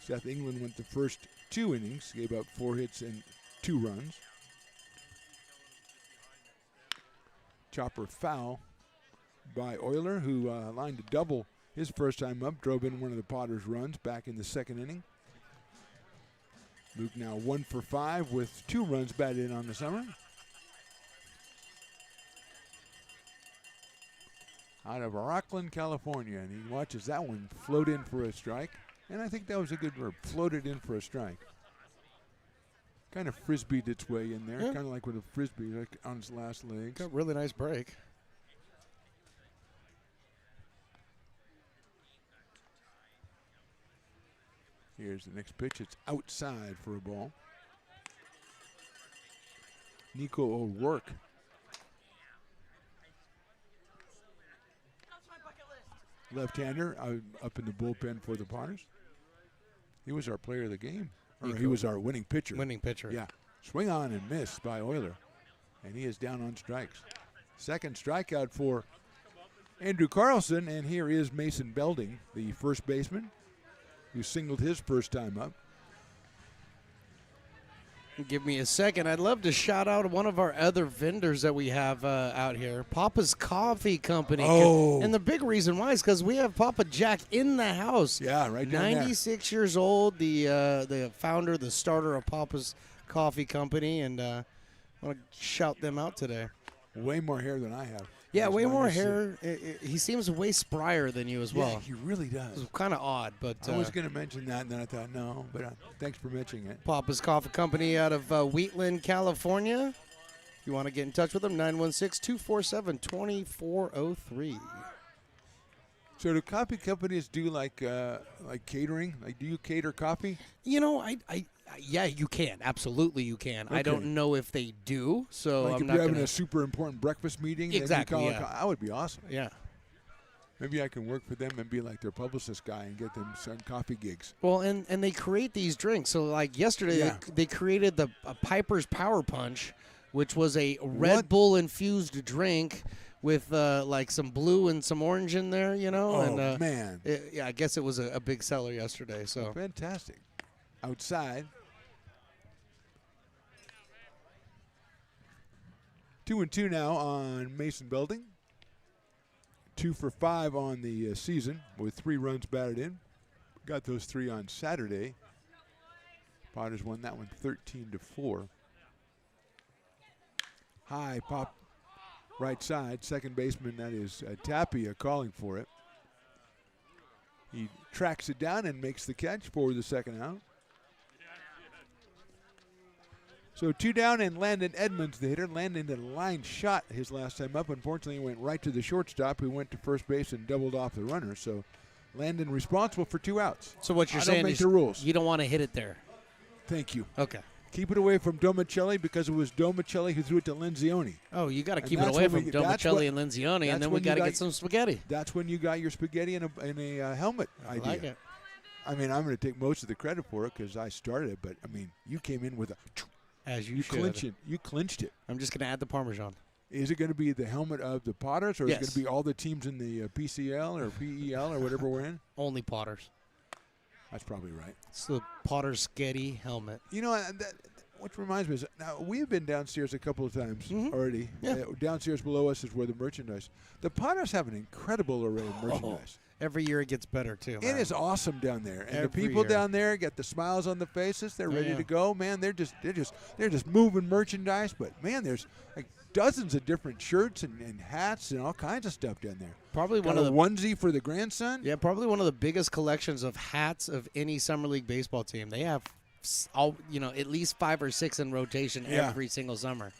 Speaker 2: Seth England went the first 2 innings, gave up 4 hits and 2 runs. Chopper foul by Euler, who lined a double his first time up, drove in one of the Potters' runs back in the 2nd inning. Luke now 1 for 5 with 2 runs batted in on the summer. Out of Rockland, California, and he watches that one float in for a strike. And I think that was a good verb, floated in for a strike. Kind of frisbeed its way in there, kind of like with a frisbee like on its last legs.
Speaker 5: Got a really nice break.
Speaker 2: Here's the next pitch. It's outside for a ball. Nico O'Rourke. Left-hander up in the bullpen for the Potters. He was our player of the game. Or he was our winning pitcher.
Speaker 5: Winning pitcher.
Speaker 2: Yeah. Swing on and miss by Euler. And he is down on strikes. Second strikeout for Andrew Carlson. And here is Mason Belding, the first baseman, who singled his first time up.
Speaker 5: Give me a second. I'd love to shout out one of our other vendors that we have out here, Papa's Coffee Company.
Speaker 2: Oh.
Speaker 5: And the big reason why is because we have Papa Jack in the house.
Speaker 2: Yeah, right down there.
Speaker 5: 96 years old, the founder, the starter of Papa's Coffee Company, and I want to shout them out today.
Speaker 2: Way more hair than I have.
Speaker 5: Yeah, way more hair. He seems way sprier than you as well.
Speaker 2: Yeah, he really does.
Speaker 5: It's kind of odd, but
Speaker 2: I was going to mention that, and then I thought, no, but thanks for mentioning it.
Speaker 5: Papa's Coffee Company out of Wheatland, California. If you want to get in touch with them, 916-247-2403.
Speaker 2: So do coffee companies do like catering? Like, do you cater coffee?
Speaker 5: You know, yeah, you can. Absolutely, you can.
Speaker 2: Okay.
Speaker 5: I don't know if they do. So
Speaker 2: Like
Speaker 5: I'm
Speaker 2: if
Speaker 5: not
Speaker 2: you're having
Speaker 5: gonna,
Speaker 2: a super important breakfast meeting,
Speaker 5: Exactly,
Speaker 2: then you
Speaker 5: yeah.
Speaker 2: call that would be awesome.
Speaker 5: Yeah.
Speaker 2: Maybe I can work for them and be like their publicist guy and get them some coffee gigs.
Speaker 5: Well, and they create these drinks. So like yesterday,
Speaker 2: Yeah.
Speaker 5: they created a Piper's Power Punch, which was a Red
Speaker 2: What?
Speaker 5: Bull infused drink with like some blue and some orange in there. You know.
Speaker 2: Oh,
Speaker 5: and,
Speaker 2: man.
Speaker 5: Yeah, I guess it was a big seller yesterday. So
Speaker 2: Fantastic. Outside. 2-2 now on Mason Belding. 2 for 5 on the season with 3 runs batted in. Got those 3 on Saturday. Potters won that one 13-4. High pop right side. Second baseman, that is Tapia, calling for it. He tracks it down and makes the catch for the second out. So 2 down, and Landon Edmonds, the hitter. Landon had a line shot his last time up. Unfortunately, he went right to the shortstop, who went to first base and doubled off the runner. So Landon responsible for 2 outs.
Speaker 5: So what you're
Speaker 2: I
Speaker 5: saying
Speaker 2: don't make
Speaker 5: is
Speaker 2: the rules.
Speaker 5: you don't want to hit it there.
Speaker 2: Thank you.
Speaker 5: Okay.
Speaker 2: Keep it away from Domicelli because it was Domicelli who threw it to Lenzioni.
Speaker 5: Oh, you got to
Speaker 2: And
Speaker 5: keep it
Speaker 2: that's
Speaker 5: away
Speaker 2: when
Speaker 5: from
Speaker 2: we- that's
Speaker 5: Domicelli
Speaker 2: what-
Speaker 5: and Lenzioni,
Speaker 2: that's
Speaker 5: and then we
Speaker 2: when you
Speaker 5: got to
Speaker 2: got-
Speaker 5: get some spaghetti.
Speaker 2: That's when you got your spaghetti in a helmet
Speaker 5: I
Speaker 2: idea.
Speaker 5: like it.
Speaker 2: I mean, I'm going to take most of the credit for it because I started it, but I mean, you came in with a.
Speaker 5: As you
Speaker 2: You
Speaker 5: should.
Speaker 2: clinched it. You clinched it.
Speaker 5: I'm just going to add the Parmesan.
Speaker 2: Is it going to be the helmet of the Potters, or is it
Speaker 5: Yes.
Speaker 2: going to be all the teams in the PCL or PEL or whatever we're in?
Speaker 5: Only Potters.
Speaker 2: That's probably right.
Speaker 5: It's the Potter Sketty helmet.
Speaker 2: You know, what reminds me is now we've been downstairs a couple of times already.
Speaker 5: Yeah.
Speaker 2: Downstairs below us is where the merchandise. The Potters have an incredible array of merchandise.
Speaker 5: Every year it gets better, too.
Speaker 2: It is awesome down there, and
Speaker 5: Every
Speaker 2: the people
Speaker 5: year.
Speaker 2: down there get the smiles on the faces. They're ready
Speaker 5: Yeah.
Speaker 2: to go, man. They're just moving merchandise. But man, there's like dozens of different shirts and hats and all kinds of stuff down there.
Speaker 5: Probably
Speaker 2: Got
Speaker 5: one
Speaker 2: a
Speaker 5: of the
Speaker 2: onesie for the grandson.
Speaker 5: Yeah, probably one of the biggest collections of hats of any summer league baseball team. They have at least 5 or 6 in rotation
Speaker 2: Yeah.
Speaker 5: every single summer.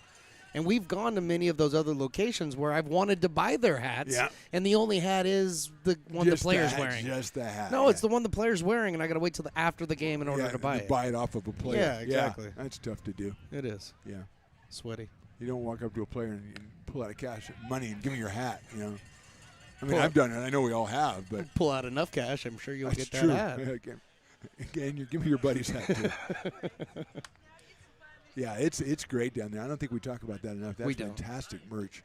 Speaker 5: And we've gone to many of those other locations where I've wanted to buy their hats,
Speaker 2: Yeah.
Speaker 5: and the only hat is the one
Speaker 2: Just
Speaker 5: the player's
Speaker 2: hat,
Speaker 5: wearing.
Speaker 2: just the hat,
Speaker 5: No,
Speaker 2: yeah.
Speaker 5: it's the one the player's wearing, and I got to wait till after the game in order to buy it.
Speaker 2: Buy it off of a player.
Speaker 5: Yeah, exactly.
Speaker 2: That's tough to do.
Speaker 5: It is.
Speaker 2: Yeah.
Speaker 5: Sweaty.
Speaker 2: You don't walk up to a player and pull out money and give me your hat, you know. I mean,
Speaker 5: Pull
Speaker 2: I've
Speaker 5: out-
Speaker 2: done it. I know we all have, but
Speaker 5: Pull out enough cash, I'm sure you'll
Speaker 2: that's
Speaker 5: get that
Speaker 2: true.
Speaker 5: hat.
Speaker 2: Again, you give me your buddy's hat too. Yeah, it's great down there. I don't think we talk about that enough. That's
Speaker 5: We don't.
Speaker 2: fantastic merch.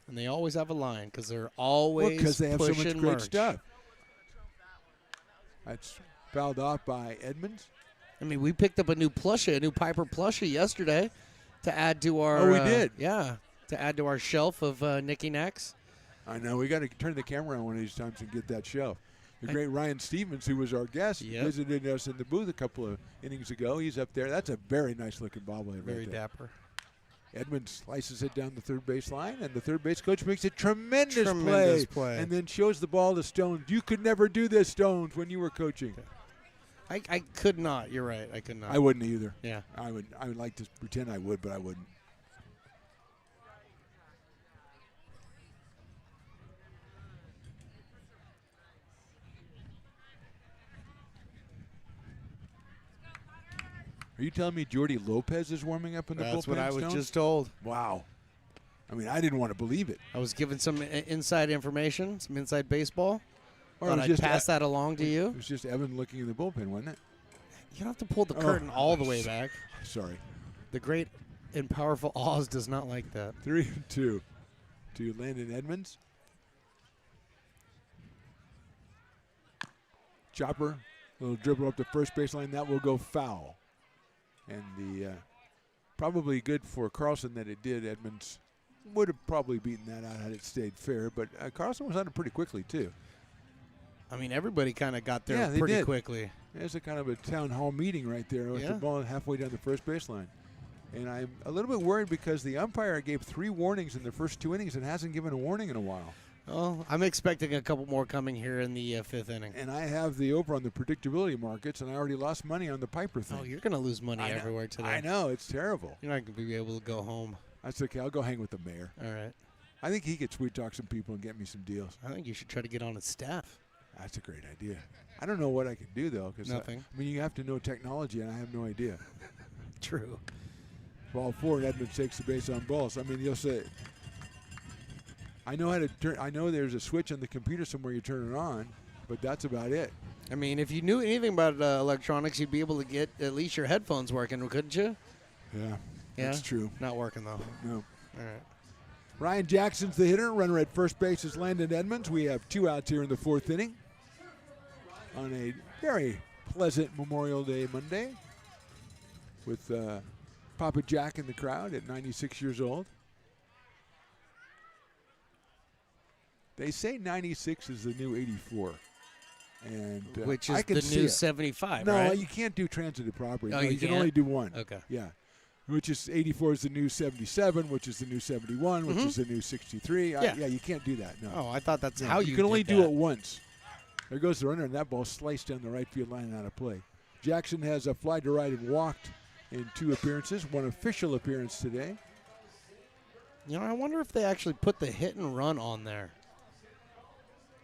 Speaker 5: And they always have a line because they're always
Speaker 2: Because they have so much
Speaker 5: pushing
Speaker 2: great
Speaker 5: merch.
Speaker 2: stuff. That's fouled off by Edmonds.
Speaker 5: I mean, we picked up a new Piper plushie yesterday to add to our.
Speaker 2: Oh, we did?
Speaker 5: Yeah, to add to our shelf of Nicky Knacks.
Speaker 2: I know. We got to turn the camera on one of these times and get that shelf. The great Ryan Stevens, who was our guest, visited us in the booth a couple of innings ago. He's up there. That's a very nice-looking bobblehead
Speaker 5: Very
Speaker 2: right there.
Speaker 5: dapper.
Speaker 2: Edmonds slices it down the third base line, and the third base coach makes a tremendous
Speaker 5: play.
Speaker 2: and then shows the ball to Stones. You could never do this, Stones, when you were coaching.
Speaker 5: I could not. You're right. I could not.
Speaker 2: I wouldn't either.
Speaker 5: Yeah.
Speaker 2: I would like to pretend I would, but I wouldn't. Are you telling me Jordy Lopez is warming up in the bullpen?
Speaker 5: That's what I was
Speaker 2: Stones?
Speaker 5: just told.
Speaker 2: Wow. I mean, I didn't want to believe it.
Speaker 5: I was given some inside information, some inside baseball.
Speaker 2: Or it
Speaker 5: Thought
Speaker 2: was
Speaker 5: I'd
Speaker 2: just
Speaker 5: pass that along to you.
Speaker 2: It was just Evan looking in the bullpen, wasn't it?
Speaker 5: You don't have to pull the curtain all the way back.
Speaker 2: Sorry.
Speaker 5: The great and powerful Oz does not like that.
Speaker 2: 3-2 to Landon Edmonds. Chopper, little dribble up the first baseline. That will go foul. And the probably good for Carlson that it did. Edmonds would have probably beaten that out had it stayed fair. But Carlson was on it pretty quickly, too.
Speaker 5: I mean, everybody kind of got there
Speaker 2: Yeah, they
Speaker 5: pretty
Speaker 2: did.
Speaker 5: quickly.
Speaker 2: There's a kind of a town hall meeting right there with the ball halfway down the first baseline. And I'm a little bit worried because the umpire gave 3 warnings in the first 2 innings and hasn't given a warning in a while.
Speaker 5: Well, I'm expecting a couple more coming here in the 5th inning.
Speaker 2: And I have the over on the predictability markets, and I already lost money on the Piper thing.
Speaker 5: Oh, you're going to lose money everywhere today.
Speaker 2: I know. It's terrible.
Speaker 5: You're not going to be able to go home.
Speaker 2: That's okay. I'll go hang with the mayor.
Speaker 5: All right.
Speaker 2: I think he could sweet talk some people and get me some deals.
Speaker 5: I think you should try to get on his staff.
Speaker 2: That's a great idea. I don't know what I could do, though. Cause
Speaker 5: Nothing.
Speaker 2: I mean, you have to know technology, and I have no idea.
Speaker 5: True.
Speaker 2: Ball 4, and Edmonds takes the base on balls. I mean, you'll say, I know how to turn. I know there's a switch on the computer somewhere you turn it on, but that's about it.
Speaker 5: I mean, if you knew anything about electronics, you'd be able to get at least your headphones working, couldn't you?
Speaker 2: Yeah, that's true.
Speaker 5: Not working, though.
Speaker 2: No.
Speaker 5: All right.
Speaker 2: Ryan Jackson's the hitter. Runner at first base is Landon Edmonds. We have 2 outs here in the 4th inning on a very pleasant Memorial Day Monday with Papa Jack in the crowd at 96 years old. They say 96 is the new 84. And
Speaker 5: which
Speaker 2: I
Speaker 5: is
Speaker 2: can
Speaker 5: the
Speaker 2: see
Speaker 5: new
Speaker 2: it.
Speaker 5: 75,
Speaker 2: no,
Speaker 5: right?
Speaker 2: you can't do transitive property.
Speaker 5: Oh,
Speaker 2: No,
Speaker 5: you
Speaker 2: can
Speaker 5: can't?
Speaker 2: only do one.
Speaker 5: Okay.
Speaker 2: Yeah. Which is 84 is the new 77, which is the new 71, which is the new 63.
Speaker 5: Yeah.
Speaker 2: You can't do that. No.
Speaker 5: Oh, I thought that's
Speaker 2: No,
Speaker 5: how
Speaker 2: you
Speaker 5: you
Speaker 2: can only
Speaker 5: did
Speaker 2: do
Speaker 5: that.
Speaker 2: it once. There goes the runner, and that ball sliced down the right field line out of play. Jackson has a fly to right and walked in 2 appearances, 1 official appearance today.
Speaker 5: You know, I wonder if they actually put the hit and run on there.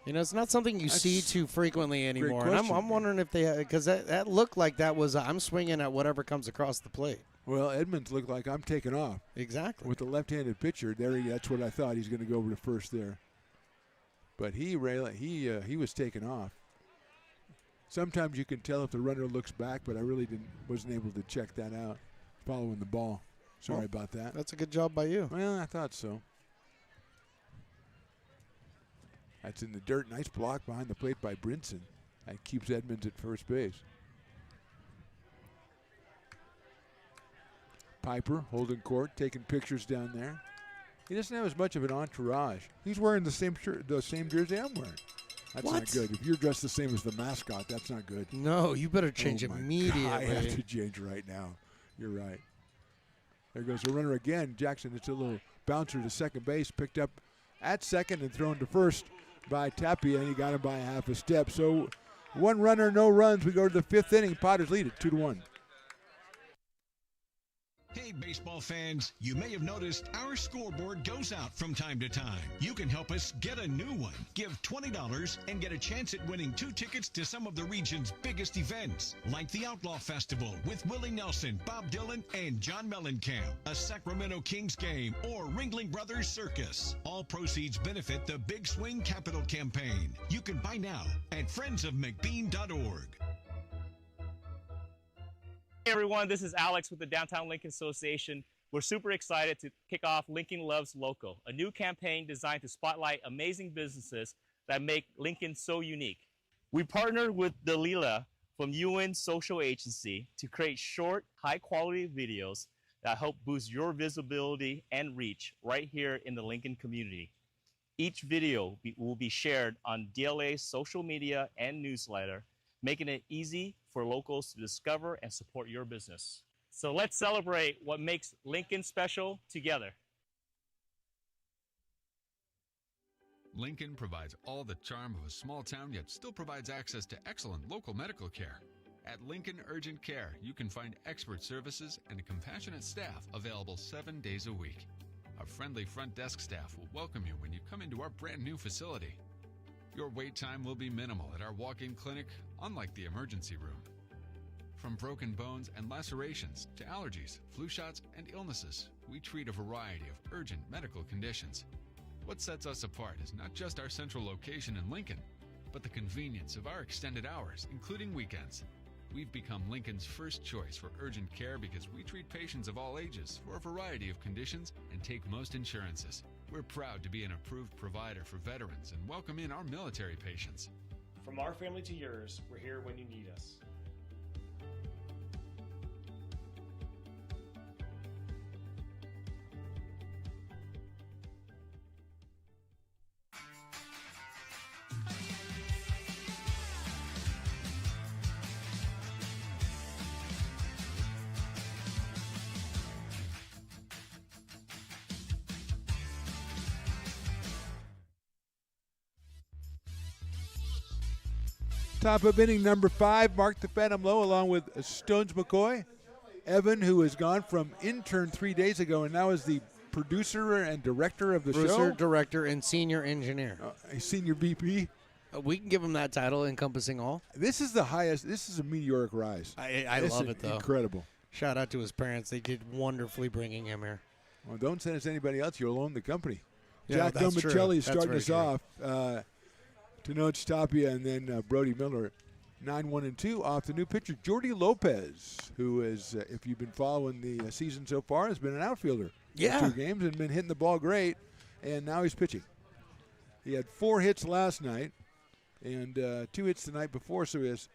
Speaker 5: You know, it's not something you see too frequently anymore. And I'm wondering if they, because that looked like that was, I'm swinging at whatever comes across the plate.
Speaker 2: Well, Edmonds looked like I'm taking off.
Speaker 5: Exactly.
Speaker 2: With the left-handed pitcher, that's what I thought. He's going to go over to first there. But he was taken off. Sometimes you can tell if the runner looks back, but I really wasn't able to check that out following the ball. Sorry about that.
Speaker 5: That's a good job by you.
Speaker 2: Well, I thought so. That's in the dirt. Nice block behind the plate by Brinson. That keeps Edmonds at first base. Piper holding court, taking pictures down there. He doesn't have as much of an entourage. He's wearing the same shirt, the same jersey I'm wearing. That's not good. If you're dressed the same as the mascot, that's not good.
Speaker 5: No, you better change immediately.
Speaker 2: I have to change right now. You're right. There goes the runner again. Jackson, it's a little bouncer to second base, picked up at second and thrown to first by Tapia, and he got him by a half a step. So 1 runner, no runs. We go to the 5th inning. Potters lead it 2-1.
Speaker 7: Hey, baseball fans, you may have noticed our scoreboard goes out from time to time. You can help us get a new one. Give $20 and get a chance at winning 2 tickets to some of the region's biggest events, like the Outlaw Festival with Willie Nelson, Bob Dylan, and John Mellencamp, a Sacramento Kings game, or Ringling Brothers Circus. All proceeds benefit the Big Swing Capital Campaign. You can buy now at friendsofmcbean.org.
Speaker 19: Hey everyone, this is Alex with the Downtown Lincoln Association. We're super excited to kick off Lincoln Loves Local, a new campaign designed to spotlight amazing businesses that make Lincoln so unique. We partnered with Dalila from UN Social Agency to create short, high-quality videos that help boost your visibility and reach right here in the Lincoln community. Each video will be shared on DLA's social media and newsletter, making it easy for locals to discover and support your business. So let's celebrate what makes Lincoln special together.
Speaker 20: Lincoln provides all the charm of a small town, yet still provides access to excellent local medical care. At Lincoln Urgent Care, you can find expert services and a compassionate staff available 7 days a week. A friendly front desk staff will welcome you when you come into our brand new facility. Your wait time will be minimal at our walk-in clinic, unlike the emergency room. From broken bones and lacerations to allergies, flu shots, and illnesses, we treat a variety of urgent medical conditions. What sets us apart is not just our central location in Lincoln, but the convenience of our extended hours, including weekends. We've become Lincoln's first choice for urgent care because we treat patients of all ages for a variety of conditions and take most insurances. We're proud to be an approved provider for veterans and welcome in our military patients.
Speaker 21: From our family to yours, we're here when you need us.
Speaker 2: Top of inning number 5, Mark the Phantom Low along with Stones McCoy. Evan, who has gone from intern 3 days ago and now is the producer and director of the
Speaker 5: Producer,
Speaker 2: show?
Speaker 5: director, and senior engineer.
Speaker 2: A senior VP?
Speaker 5: We can give him that title, encompassing all.
Speaker 2: This is the highest. This is a meteoric rise.
Speaker 5: I
Speaker 2: This
Speaker 5: love
Speaker 2: is
Speaker 5: it, though.
Speaker 2: Incredible.
Speaker 5: Shout out to his parents. They did wonderfully bringing him here.
Speaker 2: Well, don't send us anybody else. You'll own the company.
Speaker 5: Yeah,
Speaker 2: Jack
Speaker 5: that's true.
Speaker 2: Domicelli is
Speaker 5: That's
Speaker 2: starting
Speaker 5: very
Speaker 2: us
Speaker 5: true.
Speaker 2: off. Tenoch Tapia and then Brody Miller, 9-1-2 off the new pitcher, Jordy Lopez, who is, if you've been following the season so far, has been an outfielder.
Speaker 5: Yeah.
Speaker 2: For 2 games and been hitting the ball great, and now he's pitching. He had 4 hits last night and 2 hits the night before, so he has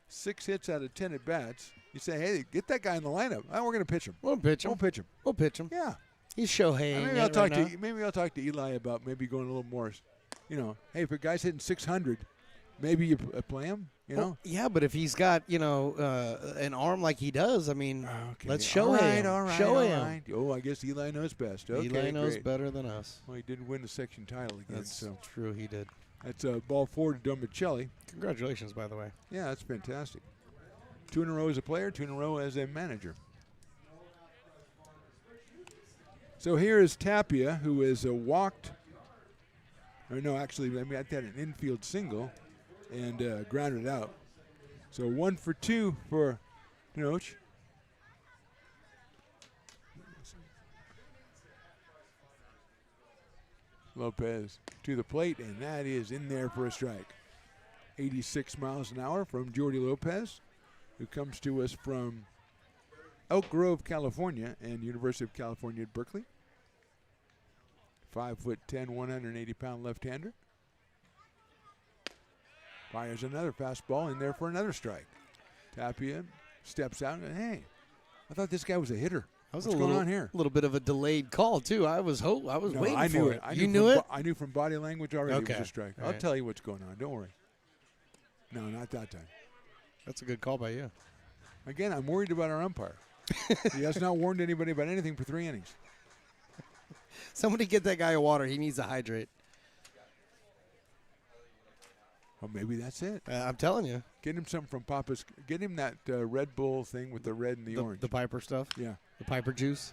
Speaker 2: 6 hits out of 10 at bats. You say, hey, get that guy in the lineup. Oh, we're going to pitch him.
Speaker 5: We'll pitch him.
Speaker 2: We'll pitch him.
Speaker 5: We'll pitch him.
Speaker 2: Yeah.
Speaker 5: He's Shohei.
Speaker 2: Maybe I'll talk to maybe I'll talk to Eli about maybe going a little more. You know, hey, if a guy's hitting 600, maybe you play him. You know.
Speaker 5: Well, yeah, but if he's got an arm like he does, I mean, let's show
Speaker 2: All right,
Speaker 5: him.
Speaker 2: all right,
Speaker 5: show
Speaker 2: all
Speaker 5: him.
Speaker 2: right. Oh, I guess Eli knows best. Okay,
Speaker 5: Eli knows
Speaker 2: great.
Speaker 5: better than us.
Speaker 2: Well, he did win the section title again.
Speaker 5: That's
Speaker 2: so
Speaker 5: true. He did.
Speaker 2: that's ball 4 to Domicelli.
Speaker 5: Congratulations, by the way.
Speaker 2: Yeah, that's fantastic. 2 in a row as a player, 2 in a row as a manager. So here is Tapia, who is walked. Or no, actually, I had an infield single and grounded out. So 1 for 2 for Tenoch. Lopez to the plate, and that is in there for a strike. 86 miles an hour from Jordy Lopez, who comes to us from Elk Grove, California, and University of California at Berkeley. 5'10", 180-pound left-hander. Fires another fastball in there for another strike. Tapia steps out and, hey, I thought this guy was a hitter.
Speaker 5: That was
Speaker 2: What's
Speaker 5: a
Speaker 2: going
Speaker 5: little,
Speaker 2: on here?
Speaker 5: A little bit of a delayed call too. I was waiting
Speaker 2: I knew
Speaker 5: for
Speaker 2: it.
Speaker 5: You knew it?
Speaker 2: I knew from body language already it
Speaker 5: Okay.
Speaker 2: was a strike.
Speaker 5: All
Speaker 2: I'll
Speaker 5: right.
Speaker 2: tell you what's going on. Don't worry. No, not that time.
Speaker 5: That's a good call by you.
Speaker 2: Again, I'm worried about our umpire. He has not warned anybody about anything for 3 innings.
Speaker 5: Somebody get that guy a water. He needs to hydrate.
Speaker 2: Well, maybe that's it.
Speaker 5: I'm telling you.
Speaker 2: Get him something from Papa's. Get him that Red Bull thing with the red and the orange.
Speaker 5: The Piper stuff?
Speaker 2: Yeah.
Speaker 5: The Piper juice?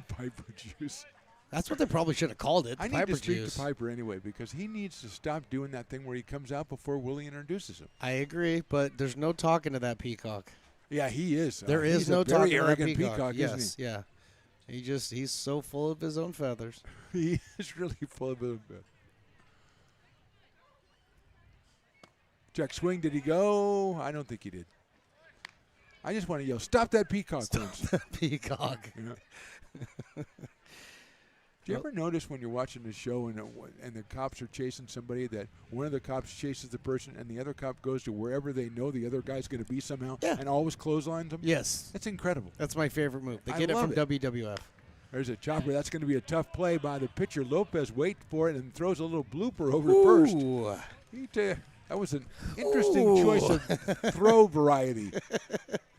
Speaker 2: Piper juice.
Speaker 5: That's what they probably should have called it.
Speaker 2: I
Speaker 5: The
Speaker 2: need
Speaker 5: Piper
Speaker 2: to speak
Speaker 5: juice.
Speaker 2: to Piper anyway because he needs to stop doing that thing where he comes out before Willie introduces him.
Speaker 5: I agree, but there's no talking to that peacock.
Speaker 2: Yeah, he is.
Speaker 5: There is
Speaker 2: he's
Speaker 5: no
Speaker 2: a very
Speaker 5: talking to that
Speaker 2: arrogant
Speaker 5: peacock.
Speaker 2: isn't
Speaker 5: Yes,
Speaker 2: he?
Speaker 5: yeah. He's so full of his own feathers.
Speaker 2: He is really full of it. Check swing. Did he go? I don't think he did. I just want to yell, stop that peacock.
Speaker 5: Stop that peacock.
Speaker 2: You know? Do you ever notice when you're watching the show and the cops are chasing somebody that one of the cops chases the person and the other cop goes to wherever they know the other guy's going to be somehow and always clotheslines them?
Speaker 5: Yes.
Speaker 2: That's incredible.
Speaker 5: That's my favorite move. They
Speaker 2: I
Speaker 5: get it
Speaker 2: love
Speaker 5: from WWF.
Speaker 2: There's a chopper. That's going to be a tough play by the pitcher. Lopez waits for it and throws a little blooper over
Speaker 5: Ooh.
Speaker 2: first. That was an interesting choice of throw variety.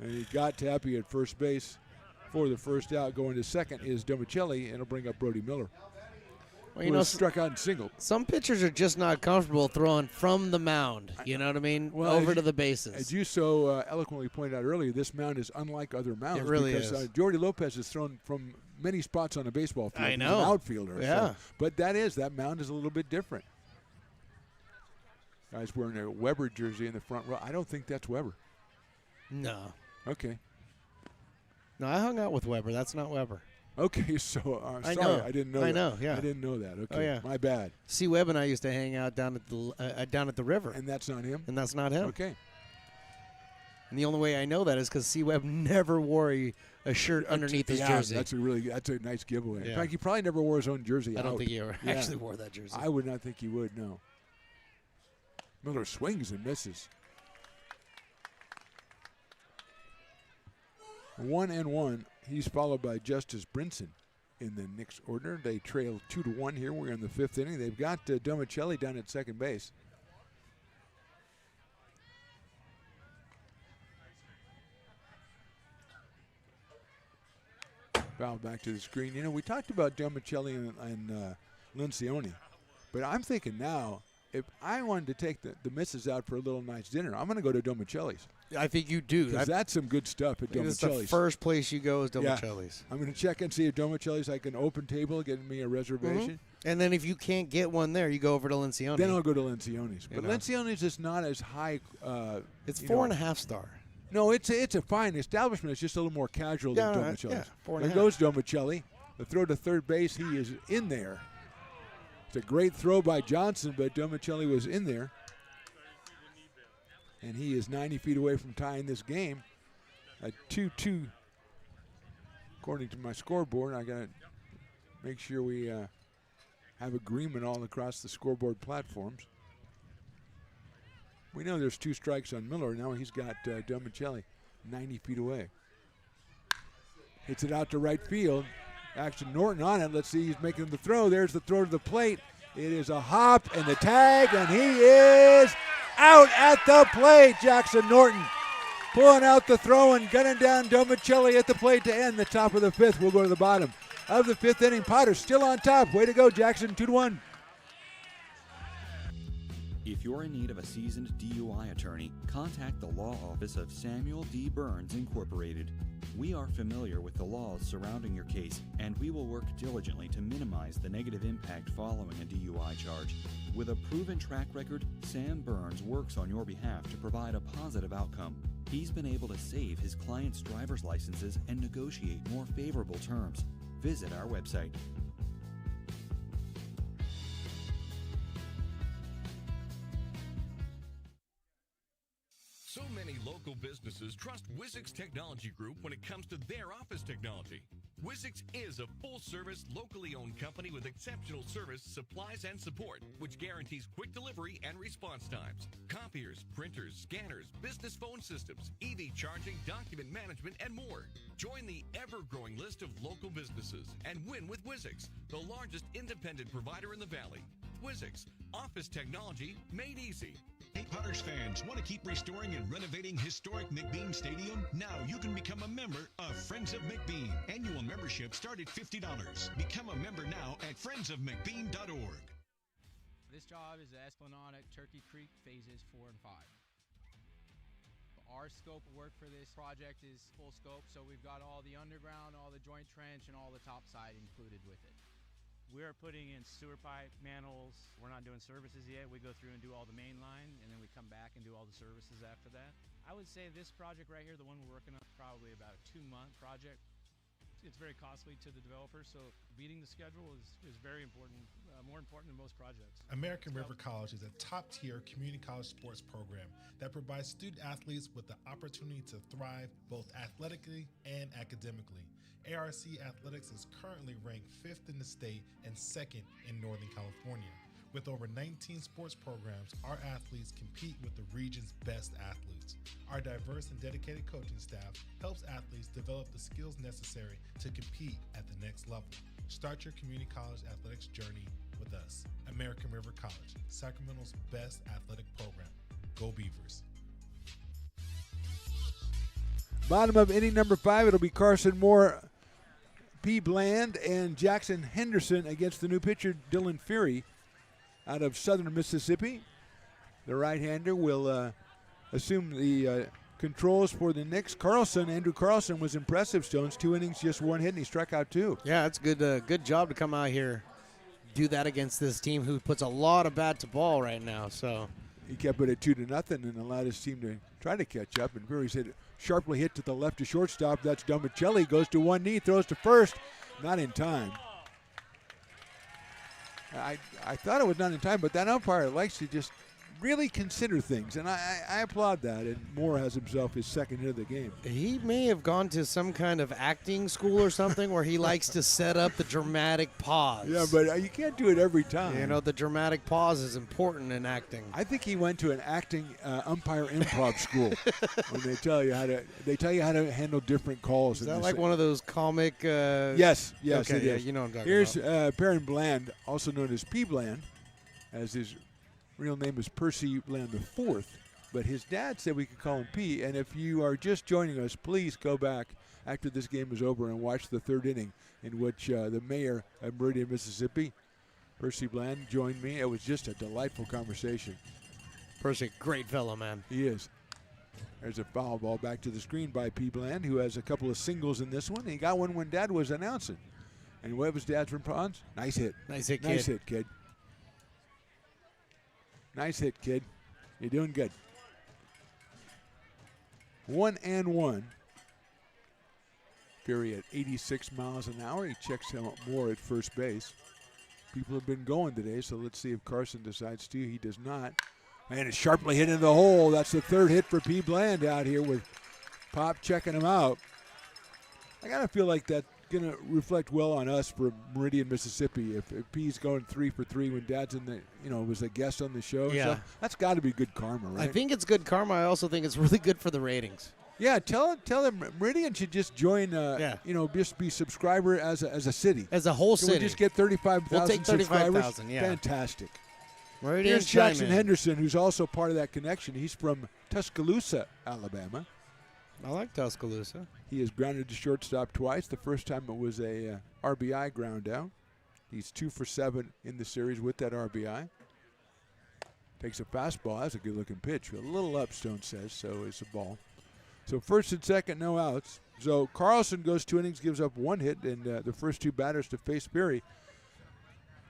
Speaker 2: And he got Tapia at first base for the first out. Going to second is Domicelli, and it'll bring up Brody Miller.
Speaker 5: Well,
Speaker 2: who was struck out and singled.
Speaker 5: Some pitchers are just not comfortable throwing from the mound. You know what I mean? Over to the bases.
Speaker 2: As you so eloquently pointed out earlier, this mound is unlike other mounds.
Speaker 5: It really
Speaker 2: because,
Speaker 5: is.
Speaker 2: Jordy Lopez has thrown from many spots on a baseball field.
Speaker 5: I
Speaker 2: He's
Speaker 5: know.
Speaker 2: an outfielder.
Speaker 5: Yeah.
Speaker 2: So, but that mound is a little bit different. Guy's wearing a Weber jersey in the front row. I don't think that's Weber.
Speaker 5: No.
Speaker 2: Okay.
Speaker 5: No, I hung out with Weber. That's not Weber.
Speaker 2: Okay, so
Speaker 5: I
Speaker 2: sorry,
Speaker 5: know.
Speaker 2: I didn't know
Speaker 5: I
Speaker 2: that.
Speaker 5: know, yeah.
Speaker 2: I didn't know that. Okay,
Speaker 5: Oh, yeah.
Speaker 2: My bad.
Speaker 5: C. Webb and I used to hang out down at the river.
Speaker 2: And that's not him?
Speaker 5: And that's not him.
Speaker 2: Okay.
Speaker 5: And the only way I know that is because C. Webb never wore a shirt underneath his jersey.
Speaker 2: That's a nice giveaway.
Speaker 5: Yeah.
Speaker 2: In fact, he probably never wore his own jersey
Speaker 5: I don't
Speaker 2: out.
Speaker 5: think he ever actually wore that jersey.
Speaker 2: I would not think he would, no. Miller swings and misses. 1-1. He's followed by Justice Brinson in the Knicks order. They trail 2-1 here. We're in the 5th inning. They've got Domicelli down at second base. Foul back to the screen. You know, we talked about Domicelli and Lencioni, but I'm thinking now, if I wanted to take the misses out for a little nice dinner, I'm going to go to Domicelli's.
Speaker 5: I think you do.
Speaker 2: Because that's some good stuff at
Speaker 5: It's
Speaker 2: Domicelli's.
Speaker 5: the first place you go is Domicelli's.
Speaker 2: I'm going to check and see if Domicelli's like an open table, getting me a reservation.
Speaker 5: And then if you can't get one there, you go over to Lencioni.
Speaker 2: Then I'll go to Lencioni's.
Speaker 5: You
Speaker 2: But
Speaker 5: know.
Speaker 2: Lencioni's is not as high.
Speaker 5: It's 4.5 star.
Speaker 2: No, it's a fine establishment. It's just a little more casual than Domicelli's.
Speaker 5: Yeah, 4.5.
Speaker 2: There goes Domicelli. The throw to third base, he is in there. It's a great throw by Johnson, but Domicelli was in there. And he is 90 feet away from tying this game. A 2-2, according to my scoreboard. I got to make sure we have agreement all across the scoreboard platforms. We know there's 2 strikes on Miller. Now he's got Domicelli 90 feet away. Hits it out to right field. Action Norton on it. Let's see, he's making the throw. There's the throw to the plate. It is a hop and the tag, and he is out at the plate. Jackson Norton pulling out the throw and gunning down Domicelli at the plate to end the top of the 5th. We'll go to the bottom of the 5th inning. Potter still on top. Way to go, Jackson, 2-1.
Speaker 6: If you're in need of a seasoned DUI attorney, contact the law office of Samuel D. Burns Incorporated. We are familiar with the laws surrounding your case, and we will work diligently to minimize the negative impact following a DUI charge. With a proven track record, Sam Burns works on your behalf to provide a positive outcome. He's been able to save his clients' driver's licenses and negotiate more favorable terms. Visit our website.
Speaker 7: So many local businesses trust Wizix Technology Group when it comes to their office technology. Wizix is a full-service, locally owned company with exceptional service, supplies, and support, which guarantees quick delivery and response times. Copiers, printers, scanners, business phone systems, EV charging, document management, and more. Join the ever-growing list of local businesses and win with Wizix, the largest independent provider in the Valley. Wizix, office technology made easy. Hey, Potters fans, want to keep restoring and renovating historic McBean Stadium? Now you can become a member of Friends of McBean. Annual membership start at $50. Become a member now at friendsofmcbean.org.
Speaker 22: This job is the Esplanade at Turkey Creek phases 4 and 5. Our scope of work for this project is full scope, so we've got all the underground, all the joint trench, and all the top side included with it.
Speaker 23: We're putting in sewer pipe, manholes. We're not doing services yet. We go through and do all the main line, and then we come back and do all the services after that. I would say this project right here, the one we're working on, is probably about a 2-month project. It's very costly to the developer, so beating the schedule is very important, more important than most projects.
Speaker 17: American River College is a top-tier community college sports program that provides student athletes with the opportunity to thrive both athletically and academically. ARC Athletics is currently ranked 5th in the state and 2nd in Northern California. With over 19 sports programs, our athletes compete with the region's best athletes. Our diverse and dedicated coaching staff helps athletes develop the skills necessary to compete at the next level. Start your community college athletics journey with us. American River College, Sacramento's best athletic program. Go Beavers.
Speaker 2: Bottom of inning number 5, it'll be Carson Moore, P. Bland, and Jackson Henderson against the new pitcher, Dylan Fury, out of Southern Mississippi. The right-hander will assume the controls for the Knicks. Andrew Carlson was impressive, Stones. 2 innings, just 1 hit, and he struck out 2.
Speaker 5: Yeah, it's good. Good job to come out here, do that against this team who puts a lot of bat to ball right now. So
Speaker 2: he kept it at 2-0 and allowed his team to try to catch up. And Fury's sharply hit to the left to shortstop. That's Domicelli. Goes to one knee, throws to first. Not in time. I thought it was not in time, but that umpire likes to just really consider things, and I applaud that. And Moore has himself his 2nd hit of the game.
Speaker 5: He may have gone to some kind of acting school or something where he likes to set up the dramatic pause.
Speaker 2: Yeah, but you can't do it every time.
Speaker 5: You know, the dramatic pause is important in acting.
Speaker 2: I think he went to an acting umpire improv school when they tell you how to handle different calls.
Speaker 5: Is that like one of those comic?
Speaker 2: Yes,
Speaker 5: okay,
Speaker 2: it is.
Speaker 5: You know what I'm talking
Speaker 2: Here's
Speaker 5: about.
Speaker 2: Perrin Bland, also known as P. Bland, as his real name is Percy Bland IV, but his dad said we could call him P. And if you are just joining us, please go back after this game is over and watch the 3rd inning in which the mayor of Meridian, Mississippi, Percy Bland, joined me. It was just a delightful conversation.
Speaker 5: Percy, great fellow, man.
Speaker 2: He is. There's a foul ball back to the screen by P. Bland, who has a couple of singles in this one. He got one when Dad was announcing. And what was Dad's response? Nice hit.
Speaker 5: Nice hit, kid.
Speaker 2: Nice hit, kid. Nice hit, kid. You're doing good. 1-1. Fury at 86 miles an hour. He checks out more at first base. People have been going today, so let's see if Carson decides to. He does not. And it's sharply hit into the hole. That's the third hit for P. Bland out here with Pop checking him out. I got to feel like that's going to reflect well on us for Meridian, Mississippi. If P's going 3 for 3 when Dad's in the, was a guest on the show.
Speaker 5: Yeah.
Speaker 2: So that's got to be good karma, right?
Speaker 5: I think it's good karma. I also think it's really good for the ratings.
Speaker 2: Yeah, tell them Meridian should just join. Just be subscriber as a city,
Speaker 5: as a whole
Speaker 2: Can
Speaker 5: city.
Speaker 2: We just get 35,000
Speaker 5: We'll take 35,000.
Speaker 2: subscribers.
Speaker 5: Yeah,
Speaker 2: fantastic.
Speaker 5: Meridian
Speaker 2: Here's Jackson Henderson, who's also part of that connection. He's from Tuscaloosa, Alabama.
Speaker 5: I like Tuscaloosa.
Speaker 2: He has grounded to shortstop twice. The first time it was a RBI ground out. He's 2 for 7 in the series with that RBI. Takes a fastball. That's a good-looking pitch. A little up, Stone says, so it's a ball. So first and second, no outs. So Carlson goes 2 innings, gives up 1 hit, and the first 2 batters to face Fury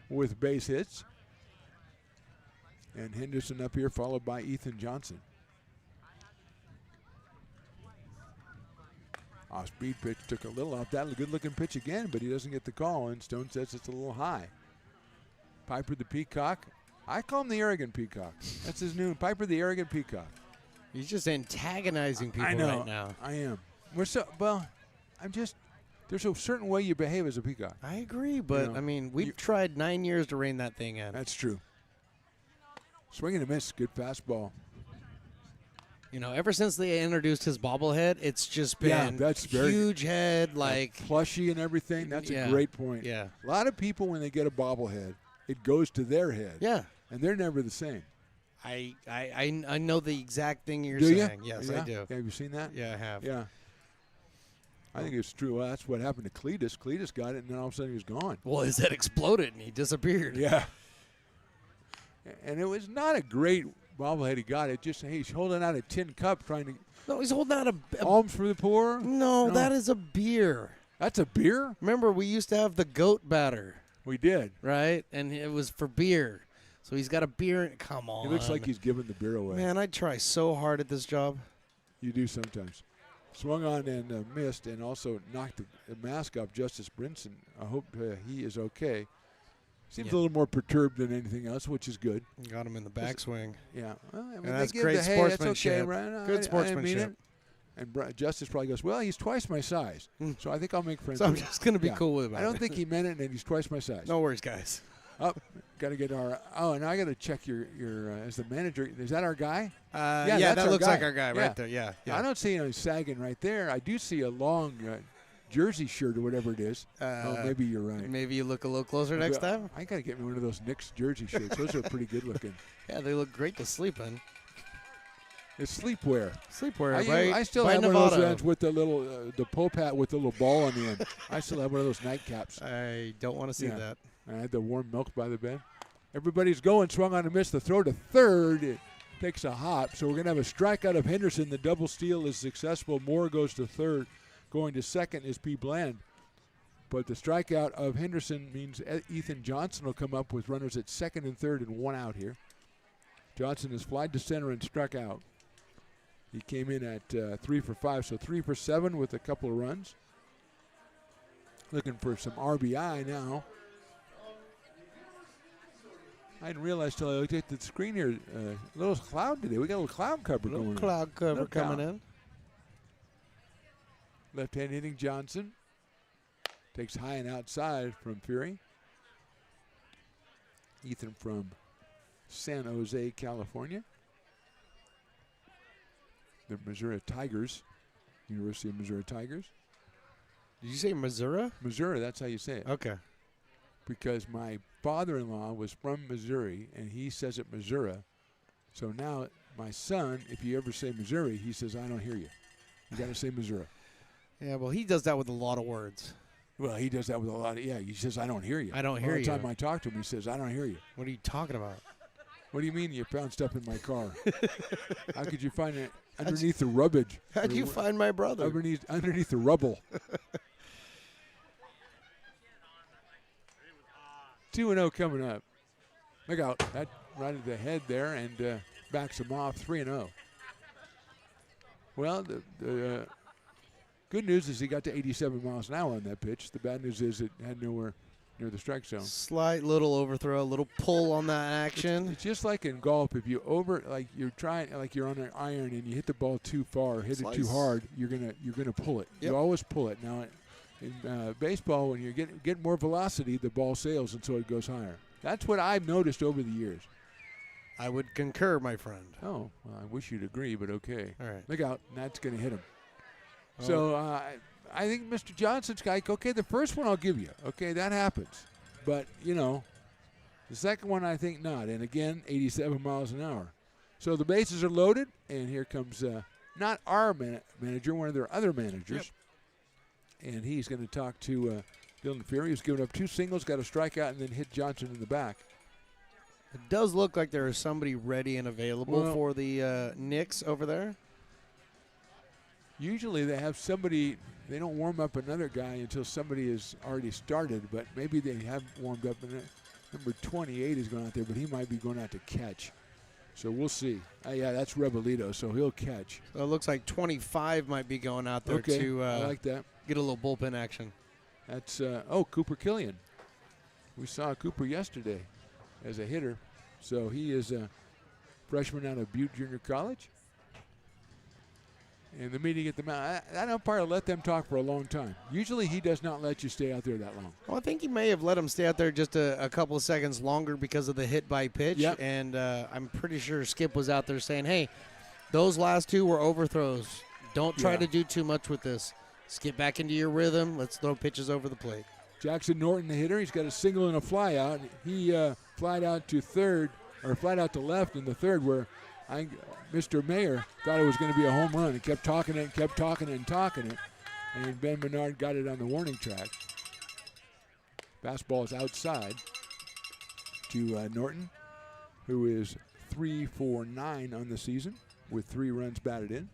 Speaker 2: with base hits. And Henderson up here, followed by Ethan Johnson. Off-speed pitch, took a little off that. A good-looking pitch again, but he doesn't get the call, and Stone says it's a little high. Piper the Peacock. I call him the Arrogant Peacock. That's his new Piper the Arrogant Peacock.
Speaker 5: He's just antagonizing people
Speaker 2: I know,
Speaker 5: right now.
Speaker 2: I am. There's a certain way you behave as a peacock.
Speaker 5: I agree, but, we've tried 9 years to rein that thing in.
Speaker 2: That's true. Swing and a miss, good fastball.
Speaker 5: Ever since they introduced his bobblehead, it's just been
Speaker 2: that's
Speaker 5: huge head, like
Speaker 2: plushy and everything. That's a great point.
Speaker 5: Yeah.
Speaker 2: A lot of people, when they get a bobblehead, it goes to their head.
Speaker 5: Yeah.
Speaker 2: And they're never the same.
Speaker 5: I know the exact thing you're
Speaker 2: do
Speaker 5: saying.
Speaker 2: You?
Speaker 5: Yes,
Speaker 2: yeah?
Speaker 5: I do.
Speaker 2: Have you seen that?
Speaker 5: Yeah, I have.
Speaker 2: Yeah. I think it's true. Well, that's what happened to Cletus. Cletus got it, and then all of a sudden he was gone.
Speaker 5: Well, his head exploded, and he disappeared.
Speaker 2: Yeah. And it was not a great bobblehead he got. It just, he's holding out a tin cup trying to.
Speaker 5: No, he's holding out a
Speaker 2: alms for the poor.
Speaker 5: No, that is a beer.
Speaker 2: That's a beer?
Speaker 5: Remember, we used to have the goat batter.
Speaker 2: We did.
Speaker 5: Right? And it was for beer. So he's got a beer. Come on.
Speaker 2: He looks like he's giving the beer away.
Speaker 5: Man, I try so hard at this job.
Speaker 2: You do sometimes. Swung on and missed, and also knocked the mask off Justice Brinson. I hope he is okay. Seems a little more perturbed than anything else, which is good.
Speaker 5: Got him in the backswing.
Speaker 2: Yeah. Well,
Speaker 5: and that's great sportsmanship.
Speaker 2: That's okay, right?
Speaker 5: Good sportsmanship.
Speaker 2: And Justice probably goes, well, he's twice my size, so I think I'll make friends
Speaker 5: so
Speaker 2: with him.
Speaker 5: I'm just going to be cool with him.
Speaker 2: I don't think he meant it, and he's twice my size.
Speaker 5: No worries, guys.
Speaker 2: Got to get our. Oh, and I got to check your as the manager. Is that our guy?
Speaker 5: Yeah, that looks like our guy right there. Yeah.
Speaker 2: I don't see any sagging right there. I do see a long jersey shirt or whatever it is. Maybe you're right.
Speaker 5: Maybe you look a little closer next time.
Speaker 2: I got to get me one of those Knicks jersey shirts. Those are pretty good looking.
Speaker 5: Yeah, they look great to sleep in.
Speaker 2: It's sleepwear.
Speaker 5: I
Speaker 2: still have one of those ones with the little the Pope hat with the little ball on the end. I still have one of those nightcaps.
Speaker 5: I don't want to see that.
Speaker 2: I had the warm milk by the bed. Everybody's going. Swung on a miss. The throw to third. It takes a hop. So we're going to have a strikeout of Henderson. The double steal is successful. Moore goes to third. Going to second is P. Bland. But the strikeout of Henderson means Ethan Johnson will come up with runners at second and third and 1 out here. Johnson has flied to center and struck out. He came in at 3 for 5, so 3 for 7 with a couple of runs. Looking for some RBI now. I didn't realize till I looked at the screen here. A little cloud today. We got a little cloud cover going on.
Speaker 5: Cloud cover coming in.
Speaker 2: Left hand hitting Johnson. Takes high and outside from Fury. Ethan from San Jose, California. The Missouri Tigers. University of Missouri Tigers.
Speaker 5: Did you say Missouri?
Speaker 2: Missouri, that's how you say it.
Speaker 5: Okay.
Speaker 2: Because my father-in-law was from Missouri, and he says it Missouri. So now my son, if you ever say Missouri, he says, I don't hear you. You got to say Missouri.
Speaker 5: Yeah, well, he does that with a lot of words.
Speaker 2: Well, he does that with a lot of, he says, I don't hear you.
Speaker 5: I don't hear you.
Speaker 2: Every time I talk to him, he says, I don't hear you.
Speaker 5: What are you talking about?
Speaker 2: What do you mean you found stuff in my car? How could you find it underneath the rubbish?
Speaker 5: How'd you find my brother?
Speaker 2: Underneath the rubble. 2-0 coming up. Look out. That right at the head there and backs him off 3-0. Well, the good news is he got to 87 miles an hour on that pitch. The bad news is it had nowhere near the strike zone.
Speaker 5: Slight little overthrow, a little pull on that action.
Speaker 2: It's just like in golf. If you you're on an iron and you hit the ball too far, hit it too hard, you're gonna pull it.
Speaker 5: Yep.
Speaker 2: You always pull it. Now, in baseball, when you get more velocity, the ball sails and so it goes higher. That's what I've noticed over the years.
Speaker 5: I would concur, my friend.
Speaker 2: Oh, well, I wish you'd agree, but okay.
Speaker 5: All right.
Speaker 2: Look out. That's going to hit him.
Speaker 5: Oh.
Speaker 2: So I think Mr. Johnson's like, okay, the first one I'll give you. Okay, that happens. But, the second one I think not. And, again, 87 miles an hour. So the bases are loaded, and here comes not our manager, one of their other managers. Yep. And he's going to talk to Dylan Fury, who's given up 2 singles, got a strikeout, and then hit Johnson in the back.
Speaker 5: It does look like there is somebody ready and available for the Knicks over there.
Speaker 2: Usually they have somebody, they don't warm up another guy until somebody has already started, but maybe they have warmed up. And number 28 is going out there, but he might be going out to catch. So we'll see. Yeah, that's Rebolito, so he'll catch.
Speaker 5: So it looks like 25 might be going out there
Speaker 2: to
Speaker 5: I
Speaker 2: like that.
Speaker 5: Get a little bullpen action.
Speaker 2: That's, Cooper Killian. We saw Cooper yesterday as a hitter. So he is a freshman out of Butte Junior College. And the meeting at the mound, that umpire let them talk for a long time. Usually he does not let you stay out there that long.
Speaker 5: Well, I think he may have let him stay out there just a couple of seconds longer because of the hit by pitch.
Speaker 2: Yep.
Speaker 5: And I'm pretty sure Skip was out there saying, hey, those last 2 were overthrows. Don't try to do too much with this. Let's get back into your rhythm. Let's throw pitches over the plate.
Speaker 2: Jackson Norton, the hitter, he's got a single and a fly out. He flied out to left in the third where Mr. Mayer thought it was going to be a home run. He kept talking it and kept talking it and talking it. And Ben Menard got it on the warning track. Fastball is outside to Norton, who is 3 for 9 on the season with 3 runs batted in.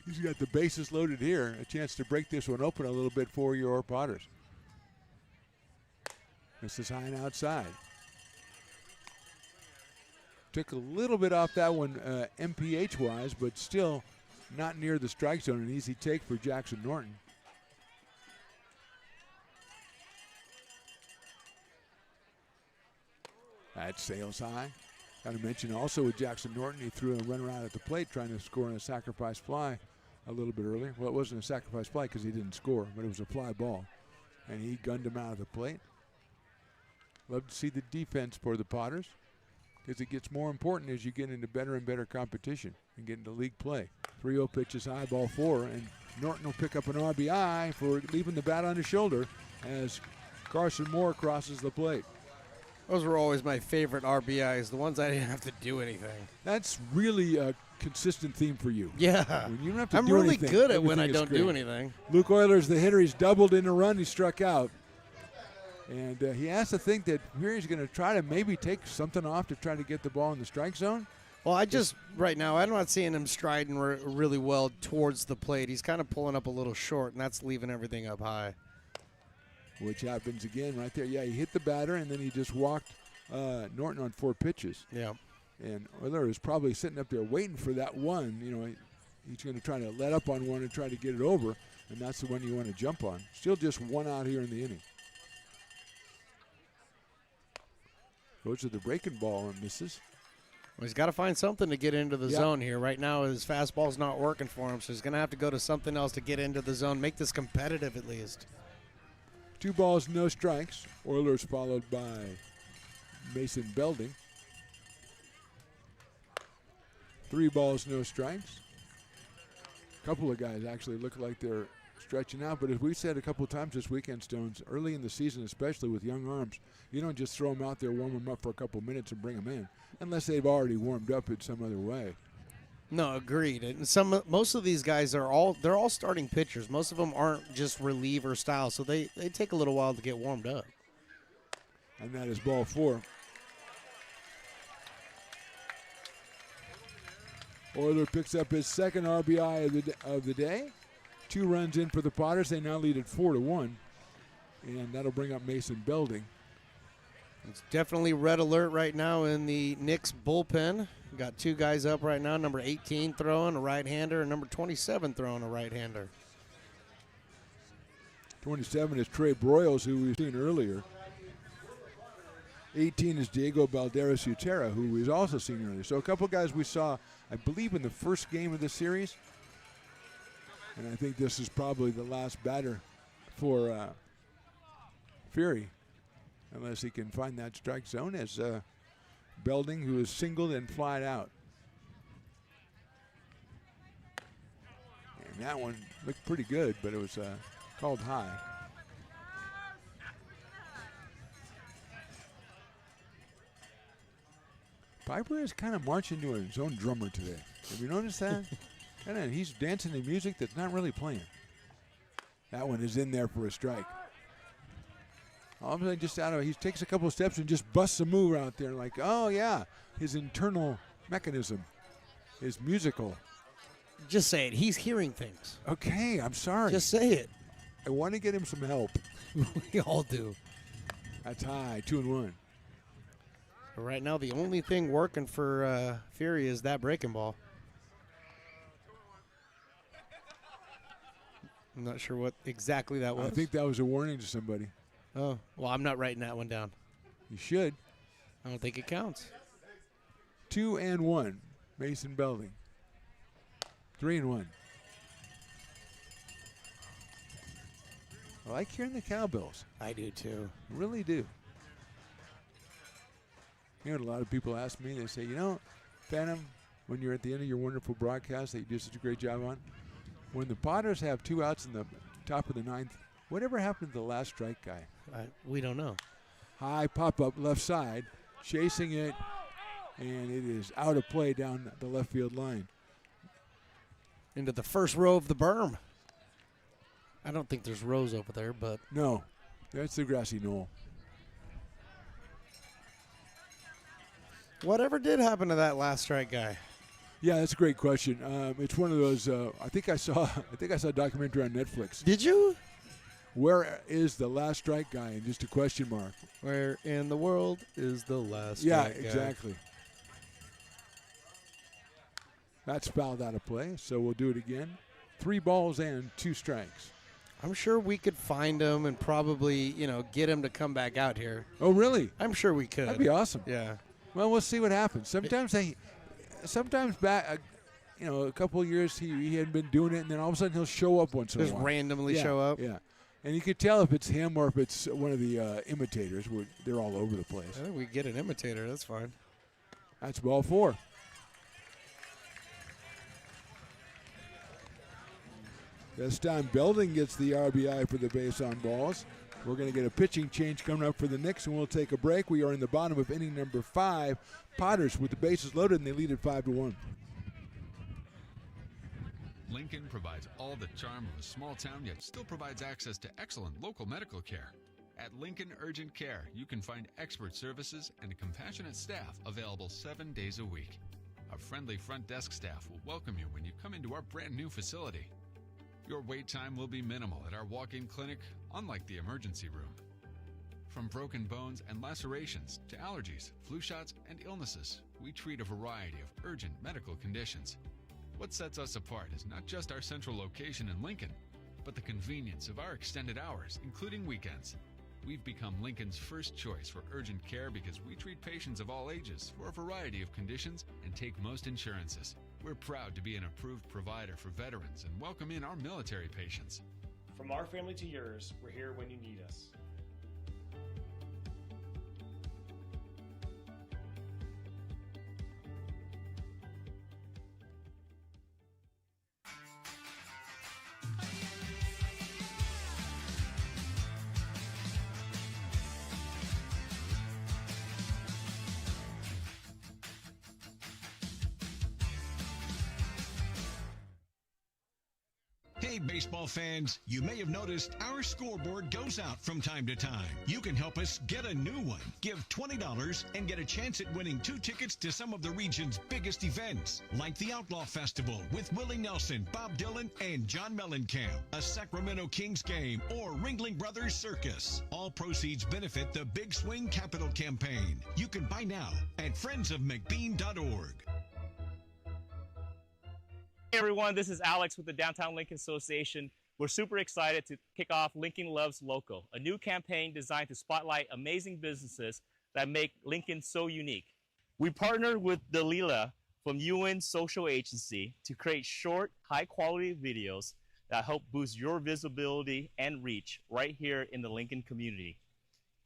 Speaker 2: He's got the bases loaded here. A chance to break this one open a little bit for your Potters. This is high and outside. Took a little bit off that one MPH-wise, but still not near the strike zone. An easy take for Jackson Norton. That sails high. Got to mention also with Jackson Norton, he threw a runner out at the plate trying to score on a sacrifice fly a little bit earlier. Well, it wasn't a sacrifice fly because he didn't score, but it was a fly ball. And he gunned him out of the plate. Love to see the defense for the Potters because it gets more important as you get into better and better competition and get into league play. 3-0 pitch is high, ball 4, and Norton will pick up an RBI for leaving the bat on his shoulder as Carson Moore crosses the plate.
Speaker 5: Those were always my favorite RBIs, the ones I didn't have to do anything.
Speaker 2: That's really a consistent theme for you.
Speaker 5: Yeah.
Speaker 2: When you don't have to
Speaker 5: I'm
Speaker 2: do
Speaker 5: really
Speaker 2: anything,
Speaker 5: good at when I
Speaker 2: everything is
Speaker 5: don't do
Speaker 2: great.
Speaker 5: anything.
Speaker 2: Luke Euler's the hitter. He's doubled in a run. He struck out. And he has to think that here he's going to try to maybe take something off to try to get the ball in the strike zone.
Speaker 5: Well, right now, I'm not seeing him striding really well towards the plate. He's kind of pulling up a little short, and that's leaving everything up high.
Speaker 2: Which happens again right there. Yeah, he hit the batter, and then he just walked Norton on 4 pitches.
Speaker 5: Yeah.
Speaker 2: And Euler is probably sitting up there waiting for that one. You know, he's going to try to let up on one and try to get it over, and that's the one you want to jump on. Still just 1 out here in the inning. Goes to the breaking ball and misses.
Speaker 5: Well, he's got to find something to get into the zone here. Right now, his fastball's not working for him, so he's going to have to go to something else to get into the zone, make this competitive at least.
Speaker 2: 2 balls, no strikes. Oilers followed by Mason Belding. 3 balls, no strikes. A couple of guys actually look like they're stretching out, but as we said a couple of times this weekend, Stones, early in the season, especially with young arms, you don't just throw them out there, warm them up for a couple of minutes and bring them in, unless they've already warmed up in some other way.
Speaker 5: No, agreed. And most of these guys they're all starting pitchers. Most of them aren't just reliever style, so they take a little while to get warmed up.
Speaker 2: And that is ball 4. Euler picks up his second RBI of the day. 2 runs in for the Potters. They now lead at 4-1. And that'll bring up Mason Belding.
Speaker 5: It's definitely red alert right now in the Knicks bullpen. Got 2 guys up right now. Number 18 throwing a right-hander, and number 27 throwing a right-hander.
Speaker 2: 27 is Trey Broyles, who we've seen earlier. 18 is Diego Balderas Utera, who we've also seen earlier. So a couple guys we saw, I believe, in the first game of the series. And I think this is probably the last batter for Fury, unless he can find that strike zone, as Belding, who is singled and flied out. And that one looked pretty good, but it was called high. Piper is kind of marching to his own drummer today. Have you noticed that? He's dancing to music that's not really playing. That one is in there for a strike. All of a sudden, he takes a couple of steps and just busts a move out there, like, oh yeah, his internal mechanism is musical.
Speaker 5: Just say it. He's hearing things.
Speaker 2: Okay, I'm sorry.
Speaker 5: Just say it.
Speaker 2: I want to get him some help.
Speaker 5: We all do.
Speaker 2: That's high, 2-1.
Speaker 5: Right now, the only thing working for Fury is that breaking ball. I'm not sure what exactly that was.
Speaker 2: I think that was a warning to somebody.
Speaker 5: Oh, well, I'm not writing that one down.
Speaker 2: You should.
Speaker 5: I don't think it counts.
Speaker 2: 2-1, Mason Belding. 3-1. I like hearing the cowbells.
Speaker 5: I do too.
Speaker 2: I really do. You know, a lot of people ask me, they say, Phantom, when you're at the end of your wonderful broadcast that you do such a great job on, when the Potters have 2 outs in the top of the 9th, whatever happened to the last strike guy?
Speaker 5: We don't know.
Speaker 2: High pop-up left side, chasing it, and it is out of play down the left field line.
Speaker 5: Into the first row of the berm. I don't think there's rows over there, but...
Speaker 2: No, that's the grassy knoll.
Speaker 5: Whatever did happen to that last strike guy?
Speaker 2: Yeah, that's a great question. It's one of those. I think I saw a documentary on Netflix.
Speaker 5: Did you?
Speaker 2: Where is the last strike guy? And just a question mark.
Speaker 5: Where in the world is the last strike
Speaker 2: Yeah,
Speaker 5: guy?
Speaker 2: exactly. That's fouled out of play, so we'll do it again. 3 balls and 2 strikes.
Speaker 5: I'm sure we could find him and probably, get him to come back out here.
Speaker 2: Oh, really?
Speaker 5: I'm sure we could.
Speaker 2: That'd be awesome.
Speaker 5: Yeah.
Speaker 2: Well, we'll see what happens. Sometimes back, a couple of years he hadn't been doing it, and then all of a sudden he'll show up once in a while.
Speaker 5: Just randomly show up?
Speaker 2: Yeah. And you could tell if it's him or if it's one of the imitators. They're all over the place.
Speaker 5: I think we get an imitator. That's fine.
Speaker 2: That's ball 4. This time Belding gets the RBI for the base on balls. We're going to get a pitching change coming up for the Knicks, and we'll take a break. We are in the bottom of inning number 5. Potters with the bases loaded, and they lead at 5-1.
Speaker 20: Lincoln provides all the charm of a small town, yet still provides access to excellent local medical care. At Lincoln Urgent Care, you can find expert services and a compassionate staff available 7 days a week. A friendly front desk staff will welcome you when you come into our brand new facility. Your wait time will be minimal at our walk-in clinic, unlike the emergency room. From broken bones and lacerations to allergies, flu shots, and illnesses, we treat a variety of urgent medical conditions. What sets us apart is not just our central location in Lincoln, but the convenience of our extended hours, including weekends. We've become Lincoln's first choice for urgent care because we treat patients of all ages for a variety of conditions and take most insurances. We're proud to be an approved provider for veterans and welcome in our military patients.
Speaker 21: From our family to yours, we're here when you need us.
Speaker 7: Hey, baseball fans, you may have noticed our scoreboard goes out from time to time. You can help us get a new one. Give $20 and get a chance at winning 2 tickets to some of the region's biggest events, like the Outlaw Festival with Willie Nelson, Bob Dylan, and John Mellencamp, a Sacramento Kings game, or Ringling Brothers Circus. All proceeds benefit the Big Swing Capital Campaign. You can buy now at friendsofmcbean.org.
Speaker 19: Hey everyone, this is Alex with the Downtown Lincoln Association. We're super excited to kick off Lincoln Loves Local, a new campaign designed to spotlight amazing businesses that make Lincoln so unique. We partnered with Dalila from UN Social Agency to create short, high-quality videos that help boost your visibility and reach right here in the Lincoln community.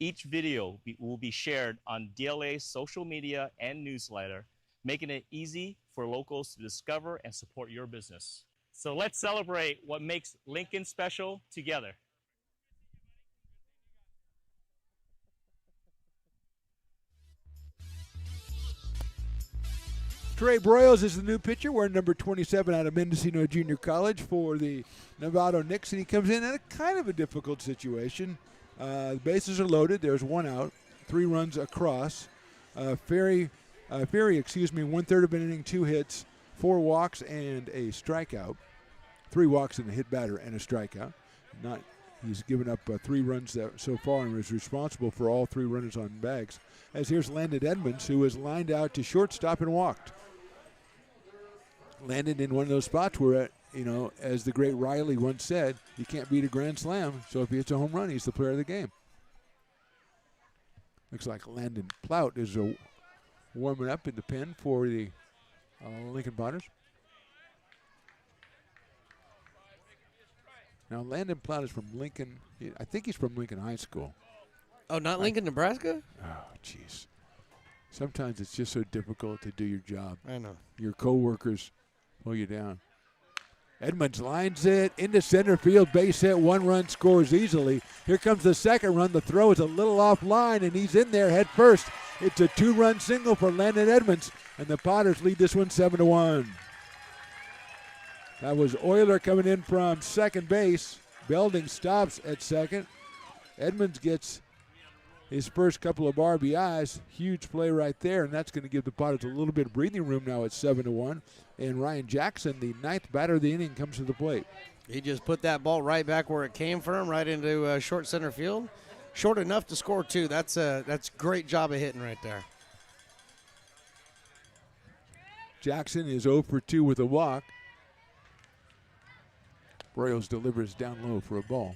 Speaker 19: Each video will be shared on DLA's social media and newsletter, making it easy for locals to discover and support your business. So let's celebrate what makes Lincoln special together.
Speaker 2: Trey Broyles is the new pitcher, wearing number 27 out of Mendocino Junior College for the Novato Knicks, and he comes in at a kind of a difficult situation. The bases are loaded. There's 1 out, 3 runs across. Ferry, 1/3 of an inning, 2 hits, 4 walks, and a strikeout. 3 walks and a hit batter and a strikeout. He's given up 3 runs so far and was responsible for all 3 runners on bags. As here's Landon Edmonds, who is lined out to shortstop and walked. Landon in one of those spots where, as the great Riley once said, you can't beat a grand slam, so if he hits a home run, he's the player of the game. Looks like Landon Plout is warming up in the pen for the Lincoln Potters. Now, Landon Plout is from Lincoln. I think he's from Lincoln High School.
Speaker 5: Oh, not Lincoln, Nebraska?
Speaker 2: Oh, jeez. Sometimes it's just so difficult to do your job.
Speaker 5: I know.
Speaker 2: Your coworkers pull you down. Edmonds lines it into center field, base hit, 1 run, scores easily. Here comes the second run. The throw is a little offline, and he's in there head first. It's a 2-run single for Landon Edmonds, and the Potters lead this one 7-1. That was Euler coming in from second base. Belding stops at second. Edmonds gets his first couple of RBIs. Huge play right there, and that's going to give the Potters a little bit of breathing room now at 7-1. And Ryan Jackson, the 9th batter of the inning, comes to the plate.
Speaker 5: He just put that ball right back where it came from, right into short center field. Short enough to score 2. That's great job of hitting right there.
Speaker 2: Jackson is 0 for 2 with a walk. Broyles delivers down low for a ball.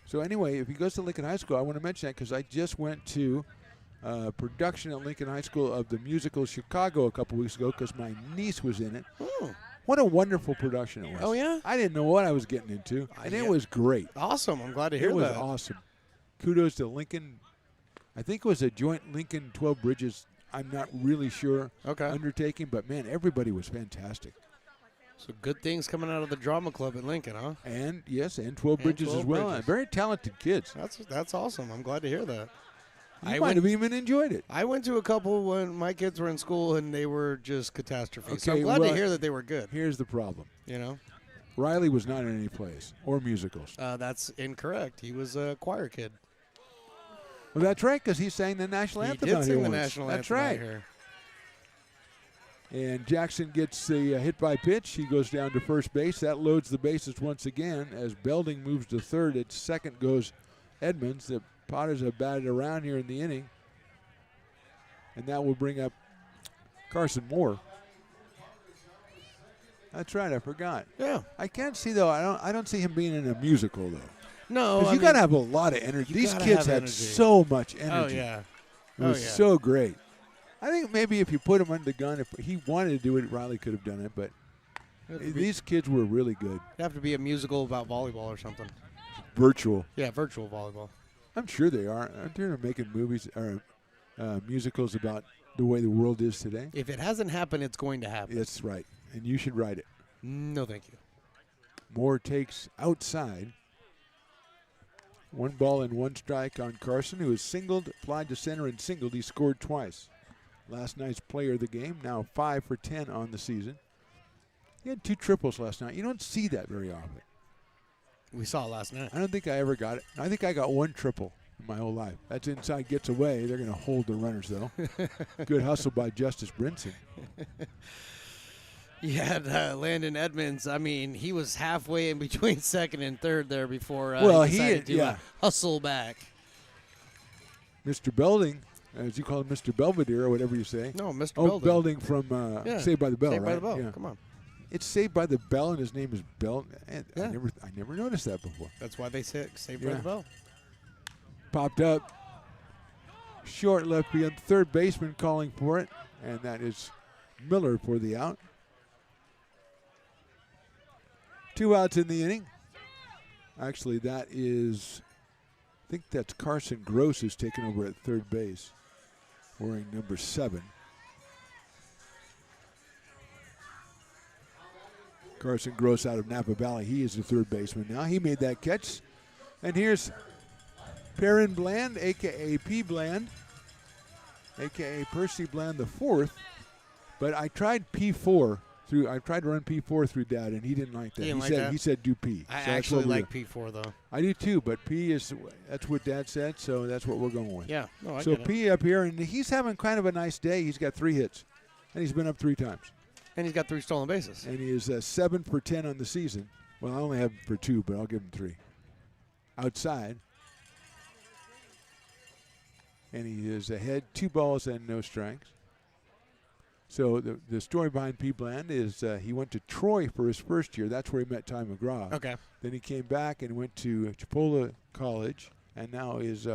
Speaker 2: So anyway, if he goes to Lincoln High School, I want to mention that because I just went to production at Lincoln High School of the musical Chicago a couple weeks ago because my niece was in it.
Speaker 5: Oh.
Speaker 2: What a wonderful production it was.
Speaker 5: Oh, yeah?
Speaker 2: I didn't know what I was getting into, and it was great.
Speaker 5: Awesome. I'm glad to hear that.
Speaker 2: It was awesome. Kudos to Lincoln. I think it was a joint Lincoln 12 Bridges, I'm not really sure, undertaking, but, man, everybody was fantastic.
Speaker 5: So good things coming out of the drama club at Lincoln, huh?
Speaker 2: And, yes, and 12 Bridges 12 as well. Bridges. Very talented kids.
Speaker 5: That's awesome. I'm glad to hear that.
Speaker 2: You might have even enjoyed it.
Speaker 5: I went to a couple when my kids were in school, and they were just catastrophes. Okay, so I'm glad to hear that they were good.
Speaker 2: Here's the problem. Riley was not in any plays or musicals.
Speaker 5: That's incorrect. He was a choir kid.
Speaker 2: Well, that's right, because he sang the national anthem.
Speaker 5: He did sing
Speaker 2: the
Speaker 5: national
Speaker 2: anthem. That's
Speaker 5: right.
Speaker 2: Here. And Jackson gets the hit by pitch. He goes down to first base. That loads the bases once again as Belding moves to third. At second goes Edmonds. The Potters have batted around here in the inning. And that will bring up Carson Moore. That's right, I forgot.
Speaker 5: Yeah.
Speaker 2: I can't see, though, I don't see him being in a musical, though.
Speaker 5: No.
Speaker 2: Because you got to have a lot of energy. These kids had so much energy.
Speaker 5: Oh, yeah.
Speaker 2: It was so great. I think maybe if you put him under the gun, if he wanted to do it, Riley could have done it. But these kids were really good.
Speaker 5: It'd have to be a musical about volleyball or something.
Speaker 2: Virtual.
Speaker 5: Yeah, virtual volleyball.
Speaker 2: I'm sure they are. Aren't they making movies or musicals about the way the world is today?
Speaker 5: If it hasn't happened, it's going to happen.
Speaker 2: That's right. And you should write it.
Speaker 5: No, thank you.
Speaker 2: Moore takes outside. 1 ball and 1 strike on Carson, who is singled, flied to center and singled. He scored twice. Last night's player of the game, now 5 for 10 on the season. He had 2 triples last night. You don't see that very often.
Speaker 5: We saw it last night.
Speaker 2: I don't think I ever got it. I think I got 1 triple in my whole life. That's inside, gets away. They're going to hold the runners, though. Good hustle by Justice Brinson.
Speaker 5: You had Landon Edmonds. I mean, he was halfway in between second and third there before he decided to hustle back.
Speaker 2: Mr. Belding, as you call him, Mr. Belvedere or whatever you say.
Speaker 5: No, Mr.
Speaker 2: Oh,
Speaker 5: Belding.
Speaker 2: Belding from Saved by the Bell,
Speaker 5: Saved
Speaker 2: right?
Speaker 5: by the Bell.
Speaker 2: Yeah.
Speaker 5: Come on.
Speaker 2: It's Saved by the Bell, and his name is Bell. I never noticed that before.
Speaker 5: That's why they say Saved by the Bell.
Speaker 2: Popped up. Short left field. Third baseman calling for it, and that is Miller for the out. 2 outs in the inning. Actually, that is, I think that's Carson Gross who's taken over at third base, wearing number 7. Carson Gross out of Napa Valley. He is the third baseman now. He made that catch. And here's Perrin Bland, a.k.a. P. Bland, a.k.a. Percy Bland the 4th. But I tried P4 I tried to run P4 through Dad, and he didn't like that. He said do P.
Speaker 5: I
Speaker 2: so
Speaker 5: actually like P4 though.
Speaker 2: I do too, but P that's what Dad said, so that's what we're going with.
Speaker 5: Yeah, no, I
Speaker 2: so
Speaker 5: get
Speaker 2: P up here, and he's having kind of a nice day. He's got 3 hits, and he's been up 3 times.
Speaker 5: And he's got 3 stolen bases.
Speaker 2: And he is 7 for 10 on the season. Well, I only have him for 2, but I'll give him 3. Outside. And he is ahead 2 balls and no strikes. So the story behind P. Bland is he went to Troy for his first year. That's where he met Ty McGraw.
Speaker 5: Okay.
Speaker 2: Then he came back and went to Chipola College, and now is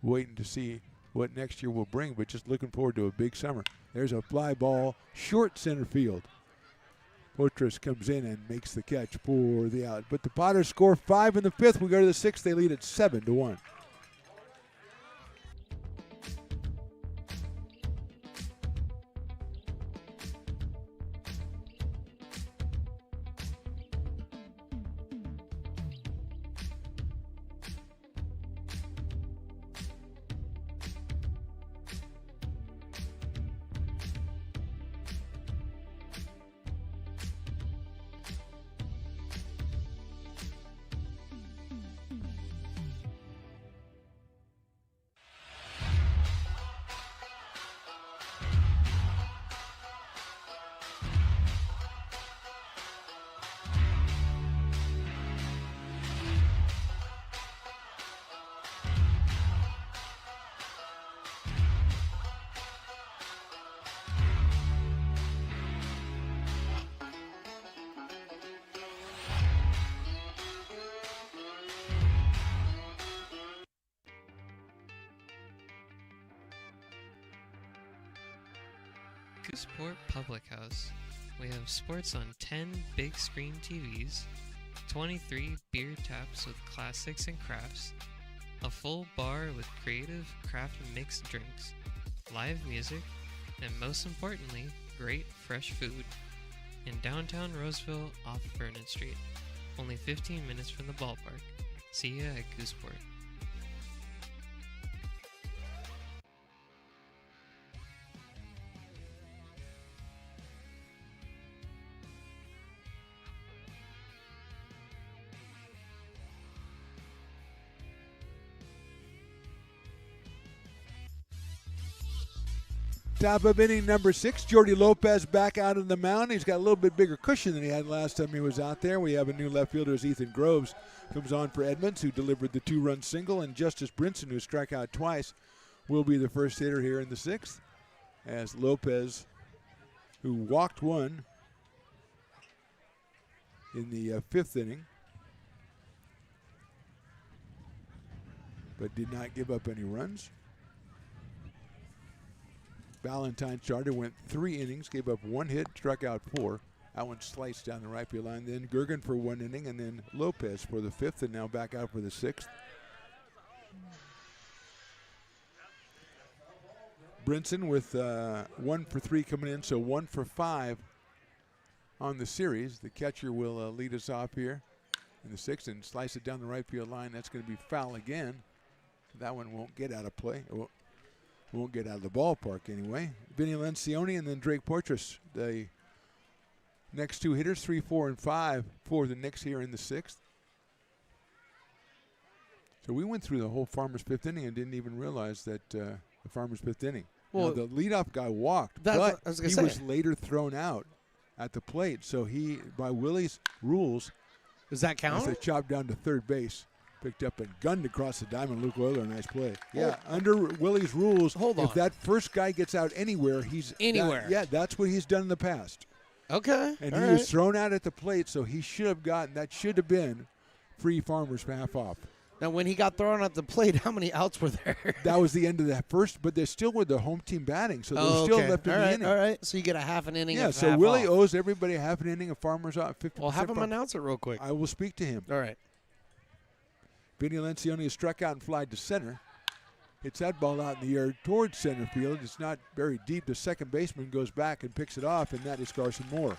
Speaker 2: waiting to see what next year will bring, but just looking forward to a big summer. There's a fly ball, short center field. Poitras comes in and makes the catch for the out. But the Potters score 5 in the 5th. We go to the 6th. They lead at 7-1.
Speaker 3: Gooseport Public House. We have sports on 10 big screen TVs, 23 beer taps with classics and crafts, a full bar with creative craft mixed drinks, live music, and most importantly, great fresh food. In downtown Roseville off Vernon Street. Only 15 minutes from the ballpark. See ya at Gooseport.
Speaker 2: Top of inning number 6, Jordy Lopez back out on the mound. He's got a little bit bigger cushion than he had last time he was out there. We have a new left fielder as Ethan Groves comes on for Edmonds, who delivered the 2-run single, and Justice Brinson, who struck out twice, will be the first hitter here in the 6th, as Lopez, who walked 1 in the 5th inning, but did not give up any runs. Valentine started, went 3 innings, gave up 1 hit, struck out 4. That one sliced down the right field line. Then Gergen for 1 inning, and then Lopez for the 5th, and now back out for the 6th. Brinson with 1 for 3 coming in, so 1 for 5 on the series. The catcher will lead us off here in the 6th and slice it down the right field line. That's going to be foul again. That one won't get out of play. Won't get out of the ballpark anyway. Vinny Lencioni and then Drake Poitras, the next two hitters, 3, 4, and 5 for the Knicks here in the 6th. So we went through the whole Farmers 5th inning and didn't even realize that the Farmers 5th inning.
Speaker 5: Well,
Speaker 2: now, the leadoff guy walked,
Speaker 5: that's
Speaker 2: but
Speaker 5: what I was gonna
Speaker 2: he
Speaker 5: say.
Speaker 2: was later thrown out at the plate. So he, by Willie's rules,
Speaker 5: does that count?
Speaker 2: As they chopped down to third base, picked up and gunned across the diamond. Luke Euler, nice play. Yeah, under Willie's rules, if that first guy gets out anywhere, he's
Speaker 5: anywhere.
Speaker 2: That's what he's done in the past.
Speaker 5: Okay,
Speaker 2: and
Speaker 5: all
Speaker 2: he
Speaker 5: right.
Speaker 2: was thrown out at the plate, so he should have gotten that. Should have been free Farmers half off.
Speaker 5: Now, when he got thrown at the plate, how many outs were there?
Speaker 2: That was the end of that first, but they still were the home team batting, so they were still left in the inning.
Speaker 5: All right, so you get a half an inning.
Speaker 2: Yeah,
Speaker 5: of
Speaker 2: so
Speaker 5: half
Speaker 2: Willie
Speaker 5: off.
Speaker 2: owes everybody a half an inning of Farmers off. 50%.
Speaker 5: Well, have him announce it real quick.
Speaker 2: I will speak to him.
Speaker 5: All right.
Speaker 2: Vinny Lencioni is struck out and flied to center. Hits that ball out in the air towards center field. It's not very deep. The second baseman goes back and picks it off, and that is Carson Moore.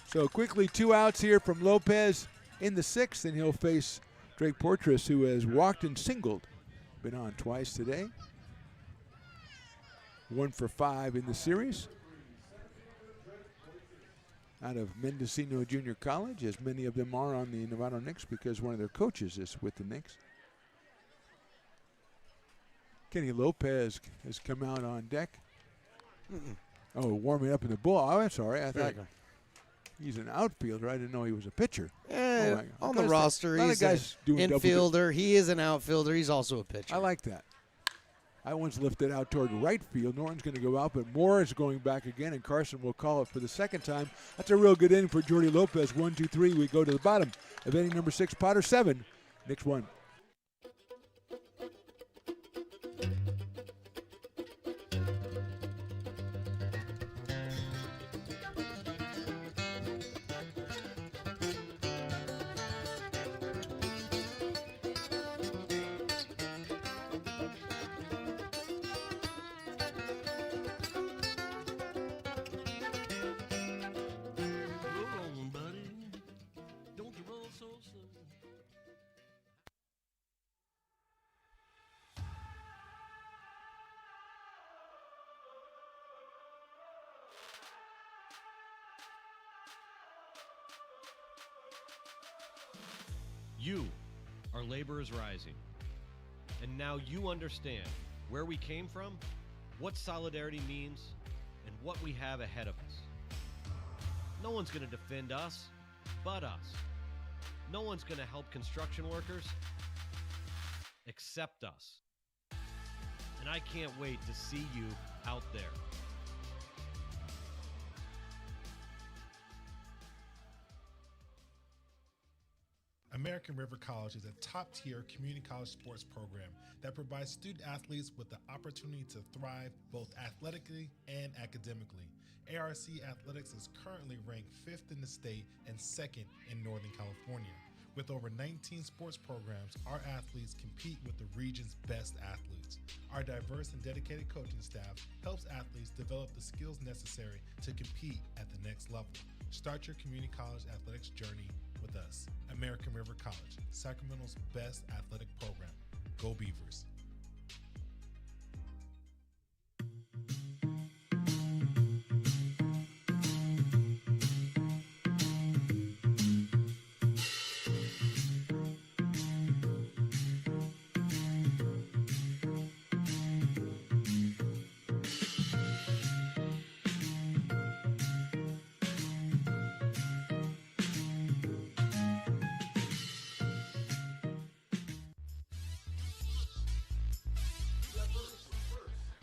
Speaker 2: So quickly, 2 outs here from Lopez in the 6th, and he'll face Drake Portress, who has walked and singled. Been on twice today. 1 for 5 in the series. Out of Mendocino Junior College, as many of them are on the Novato Knicks because one of their coaches is with the Knicks. Kenny Lopez has come out on deck. Oh, warming up in the bull. Oh, I'm sorry. I thought he's an outfielder. I didn't know he was a pitcher.
Speaker 5: Yeah,
Speaker 2: Oh,
Speaker 5: on the roster, he's an infielder. He is an outfielder. He's also a pitcher.
Speaker 2: I like that. That one's lifted out toward right field. Norton's going to go out, but Moore is going back again, and Carson will call it for the second time. That's a real good inning for Jordy Lopez. 1, 2, 3. We go to the bottom of inning number 6. Potter 7, Knicks 1.
Speaker 18: You, our labor is rising. And now you understand where we came from, what solidarity means, and what we have ahead of us. No one's going to defend us but us. No one's going to help construction workers except us. And I can't wait to see you out there.
Speaker 17: American River College is a top-tier community college sports program that provides student athletes with the opportunity to thrive both athletically and academically. ARC Athletics is currently ranked 5th in the state and 2nd in Northern California. With over 19 sports programs, our athletes compete with the region's best athletes. Our diverse and dedicated coaching staff helps athletes develop the skills necessary to compete at the next level. Start your community college athletics journey with us. American River College, Sacramento's best athletic program. Go Beavers.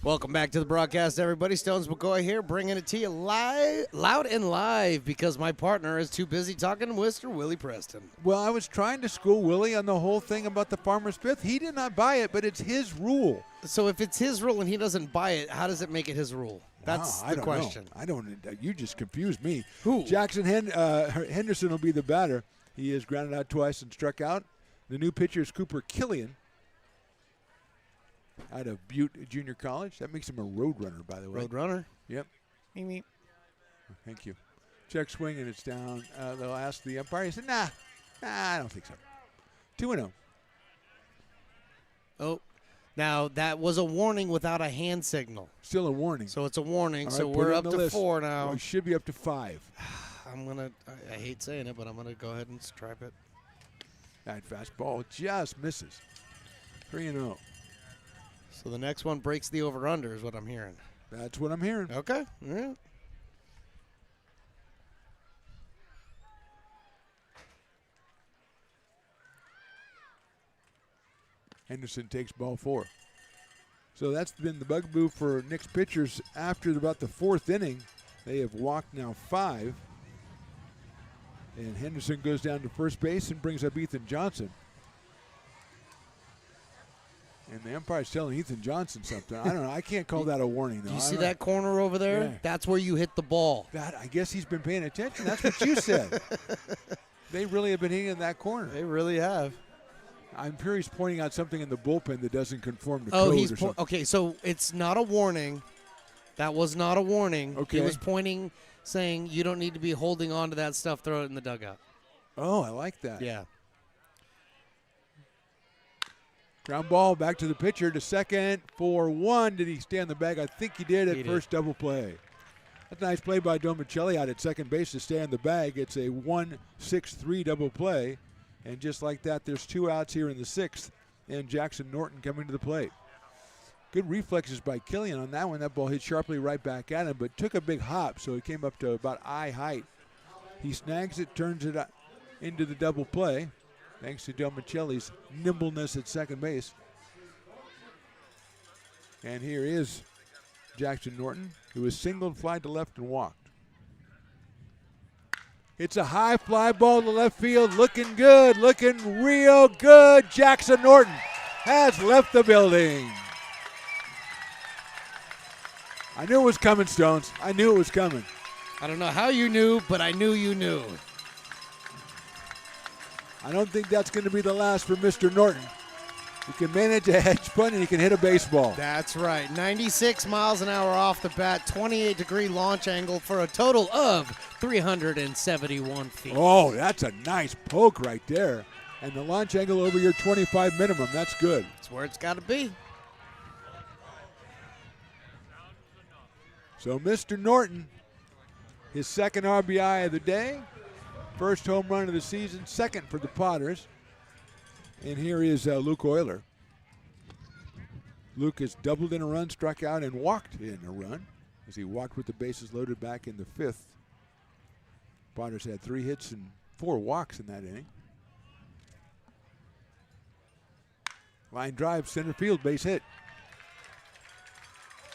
Speaker 5: Welcome back to the broadcast, everybody. Stones McCoy here, bringing it to you live, loud and live, because my partner is too busy talking to Mr. Willie Preston.
Speaker 2: Well, I was trying to school Willie on the whole thing about the Farmers 5th. He did not buy it, but it's his rule.
Speaker 5: So if it's his rule and he doesn't buy it, how does it make it his rule? That's
Speaker 2: I
Speaker 5: the
Speaker 2: don't
Speaker 5: question.
Speaker 2: know. I don't. You just confused me.
Speaker 5: Who?
Speaker 2: Jackson Henderson will be the batter. He is grounded out twice and struck out. The new pitcher is Cooper Killian out of Butte Junior College. That makes him a road runner, by the way.
Speaker 5: Road runner?
Speaker 2: Yep.
Speaker 5: Meep, meep.
Speaker 2: Thank you. Check swing, and it's down. They'll ask the umpire. He said, nah, I don't think so. 2-0.
Speaker 5: Oh, Now, that was a warning without a hand signal.
Speaker 2: Still a warning.
Speaker 5: So it's a warning.
Speaker 2: All
Speaker 5: So
Speaker 2: right, put
Speaker 5: we're
Speaker 2: it
Speaker 5: up
Speaker 2: on the
Speaker 5: to
Speaker 2: list.
Speaker 5: 4 now.
Speaker 2: Well, it should be up to 5.
Speaker 5: I hate saying it, but I'm going to go ahead and stripe it.
Speaker 2: That fastball just misses. 3-0.
Speaker 5: So the next one breaks the over-under is what I'm hearing.
Speaker 2: That's what I'm hearing.
Speaker 5: Okay. All right.
Speaker 2: Henderson takes ball 4. So that's been the bugaboo for Knicks pitchers after about the 4th inning. They have walked now 5. And Henderson goes down to first base and brings up Ethan Johnson. And the umpire's telling Ethan Johnson something. I don't know. I can't call that a warning, though.
Speaker 5: Do you see that corner over there?
Speaker 2: Yeah.
Speaker 5: That's where you hit the ball.
Speaker 2: I guess he's been paying attention. That's what you said. They really have been hitting in that corner.
Speaker 5: They really have.
Speaker 2: I'm sure he's pointing out something in the bullpen that doesn't conform to
Speaker 5: Oh,
Speaker 2: code
Speaker 5: he's
Speaker 2: or something.
Speaker 5: okay. So it's not a warning. That was not a warning.
Speaker 2: Okay.
Speaker 5: He was pointing, saying you don't need to be holding on to that stuff. Throw it in the dugout.
Speaker 2: Oh, I like that.
Speaker 5: Yeah.
Speaker 2: Ground ball back to the pitcher to second for 1. Did he stay on the bag? I think he did at first double play. That's a nice play by Domicelli out at second base to stay on the bag. It's a 1-6-3 double play. And just like that, there's 2 outs here in the 6th. And Jackson Norton coming to the plate. Good reflexes by Killian on that one. That ball hit sharply right back at him, but took a big hop, so it came up to about eye height. He snags it, turns it into the double play, thanks to Domicelli's nimbleness at second base. And here is Jackson Norton, who is singled, fly to left, and walked. It's a high fly ball to left field, looking good, looking real good. Jackson Norton has left the building. I knew it was coming, Stones. I knew it was coming.
Speaker 5: I don't know how you knew, but I knew you knew.
Speaker 2: I don't think that's going to be the last for Mr. Norton. He can manage a hedge punt and he can hit a baseball.
Speaker 5: That's right. 96 miles an hour off the bat, 28-degree launch angle for a total of 371 feet.
Speaker 2: Oh, that's a nice poke right there. And the launch angle over your 25 minimum. That's good.
Speaker 5: That's where it's got to be.
Speaker 2: So Mr. Norton, his second RBI of the day, first home run of the season, second for the Potters. And here is Luke Euler. Luke has doubled in a run, struck out, and walked in a run as he walked with the bases loaded back in the 5th. Potters had 3 hits and 4 walks in that inning. Line drive, center field, base hit.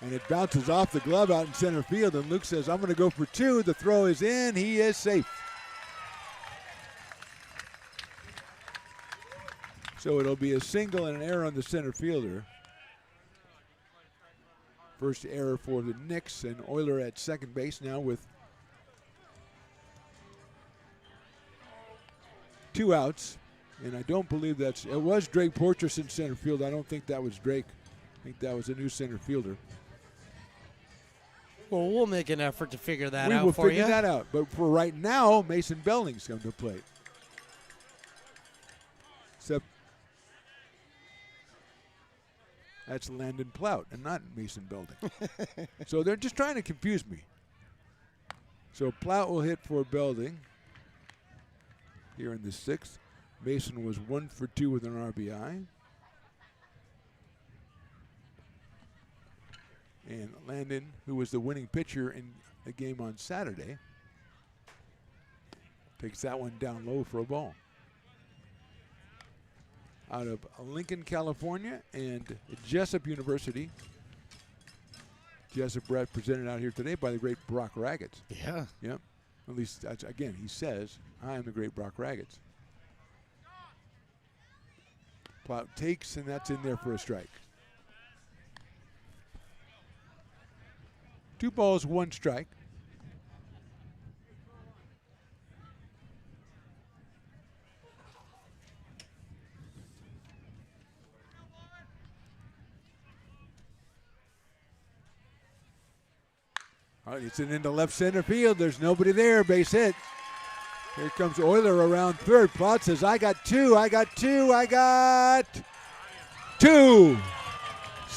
Speaker 2: And it bounces off the glove out in center field, and Luke says, I'm going to go for 2. The throw is in. He is safe. So it'll be a single and an error on the center fielder. First error for the Knicks, and Euler at second base now with 2 outs. And I don't believe it was Drake Portress in center field. I don't think that was Drake. I think that was a new center fielder.
Speaker 5: Well, we'll make an effort to figure that out
Speaker 2: We will
Speaker 5: for
Speaker 2: figure
Speaker 5: you.
Speaker 2: that out. But for right now, Mason Belding's come to plate. Except that's Landon Plout and not Mason Belding. So they're just trying to confuse me. So Plout will hit for Belding here in the 6th. Mason was 1 for 2 with an RBI. And Landon, who was the winning pitcher in the game on Saturday, takes that one down low for a ball. Out of Lincoln, California, and Jessup University. Jessup represented out here today by the great Brock Raggets.
Speaker 5: Yeah.
Speaker 2: Yep. At least, that's, again, he says, I am the great Brock Raggets. Plout takes, and that's in there for a strike. 2 balls, 1 strike. All right, it's into left center field. There's nobody there. Base hit. Here comes Euler around third. Plout says, I got 2. I got 2. I got 2.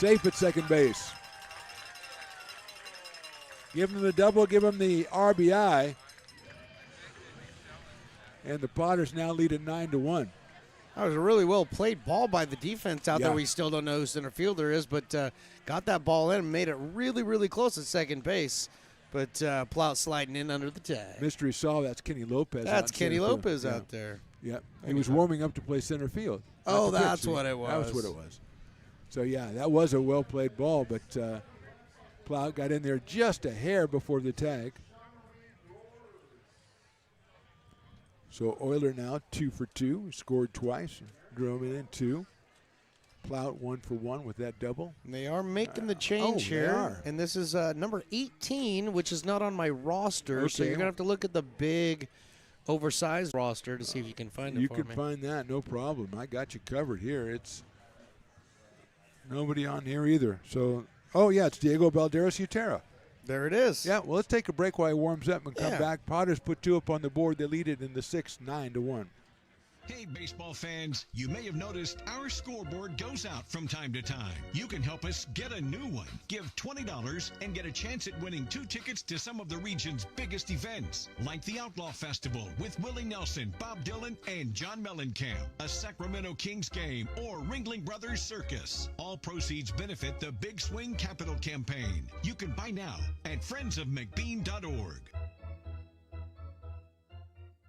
Speaker 2: safe at second base. Give him the double, give him the RBI. And the Potters now lead at 9-1.
Speaker 5: That was a really well played ball by the defense out there.
Speaker 2: Yeah.
Speaker 5: We still don't know who center fielder is, but got that ball in and made it really, really close at second base. But Plout sliding in under the tag.
Speaker 2: Mystery saw that's Kenny Lopez.
Speaker 5: That's Kenny Lopez out there.
Speaker 2: Yep. He was warming up to play center field.
Speaker 5: Oh,
Speaker 2: Not to pitch.
Speaker 5: that's what it was.
Speaker 2: That was what it was. So, yeah, that was a well-played ball, but Plout got in there just a hair before the tag. So Euler now 2 for 2, scored twice, drove it in 2. Plout 1 for 1 with that double.
Speaker 5: And they are making the change
Speaker 2: they
Speaker 5: here.
Speaker 2: are.
Speaker 5: And this is number 18, which is not on my roster. So
Speaker 2: Okay.
Speaker 5: you're going to have to look at the big, oversized roster to see if you can find it
Speaker 2: You
Speaker 5: for
Speaker 2: can
Speaker 5: me.
Speaker 2: find that, no problem. I got you covered here. It's nobody on here either. So, it's Diego Balderas Utera.
Speaker 5: There it is.
Speaker 2: Yeah, well, let's take a break while he warms up and come
Speaker 7: Yeah.
Speaker 2: back. Potters put 2 up on the board. They lead it in the 6th, 9-1.
Speaker 7: Hey, baseball fans, you may have noticed our scoreboard goes out from time to time. You can help us get a new one. Give $20 and get a chance at winning 2 tickets to some of the region's biggest events, like the Outlaw Festival with Willie Nelson, Bob Dylan, and John Mellencamp, a Sacramento Kings game, or Ringling Brothers Circus. All proceeds benefit the Big Swing Capital Campaign. You can buy now at friendsofmcbean.org.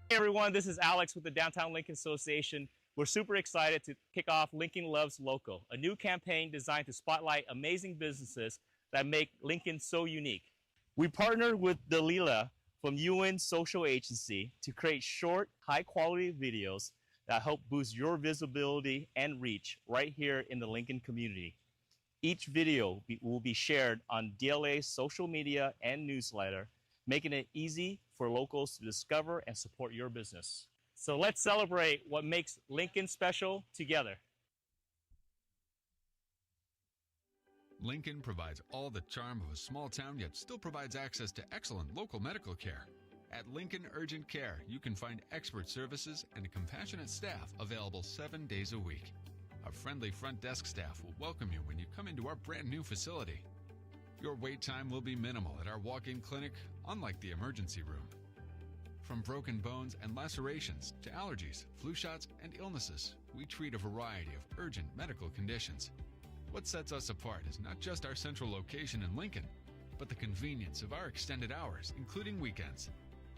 Speaker 19: Hey everyone, this is Alex with the Downtown Lincoln Association. We're super excited to kick off Lincoln Loves Local, a new campaign designed to spotlight amazing businesses that make Lincoln so unique. We partnered with Dalila from UN Social Agency to create short, high-quality videos that help boost your visibility and reach right here in the Lincoln community. Each video will be shared on DLA's social media and newsletter, making it easy for locals to discover and support your business. So let's celebrate what makes Lincoln special together.
Speaker 20: Lincoln provides all the charm of a small town, yet still provides access to excellent local medical care. At Lincoln Urgent Care, you can find expert services and a compassionate staff available 7 days a week. A friendly front desk staff will welcome you when you come into our brand new facility. Your wait time will be minimal at our walk-in clinic, unlike the emergency room. From broken bones and lacerations to allergies, flu shots, and illnesses, we treat a variety of urgent medical conditions. What sets us apart is not just our central location in Lincoln, but the convenience of our extended hours, including weekends.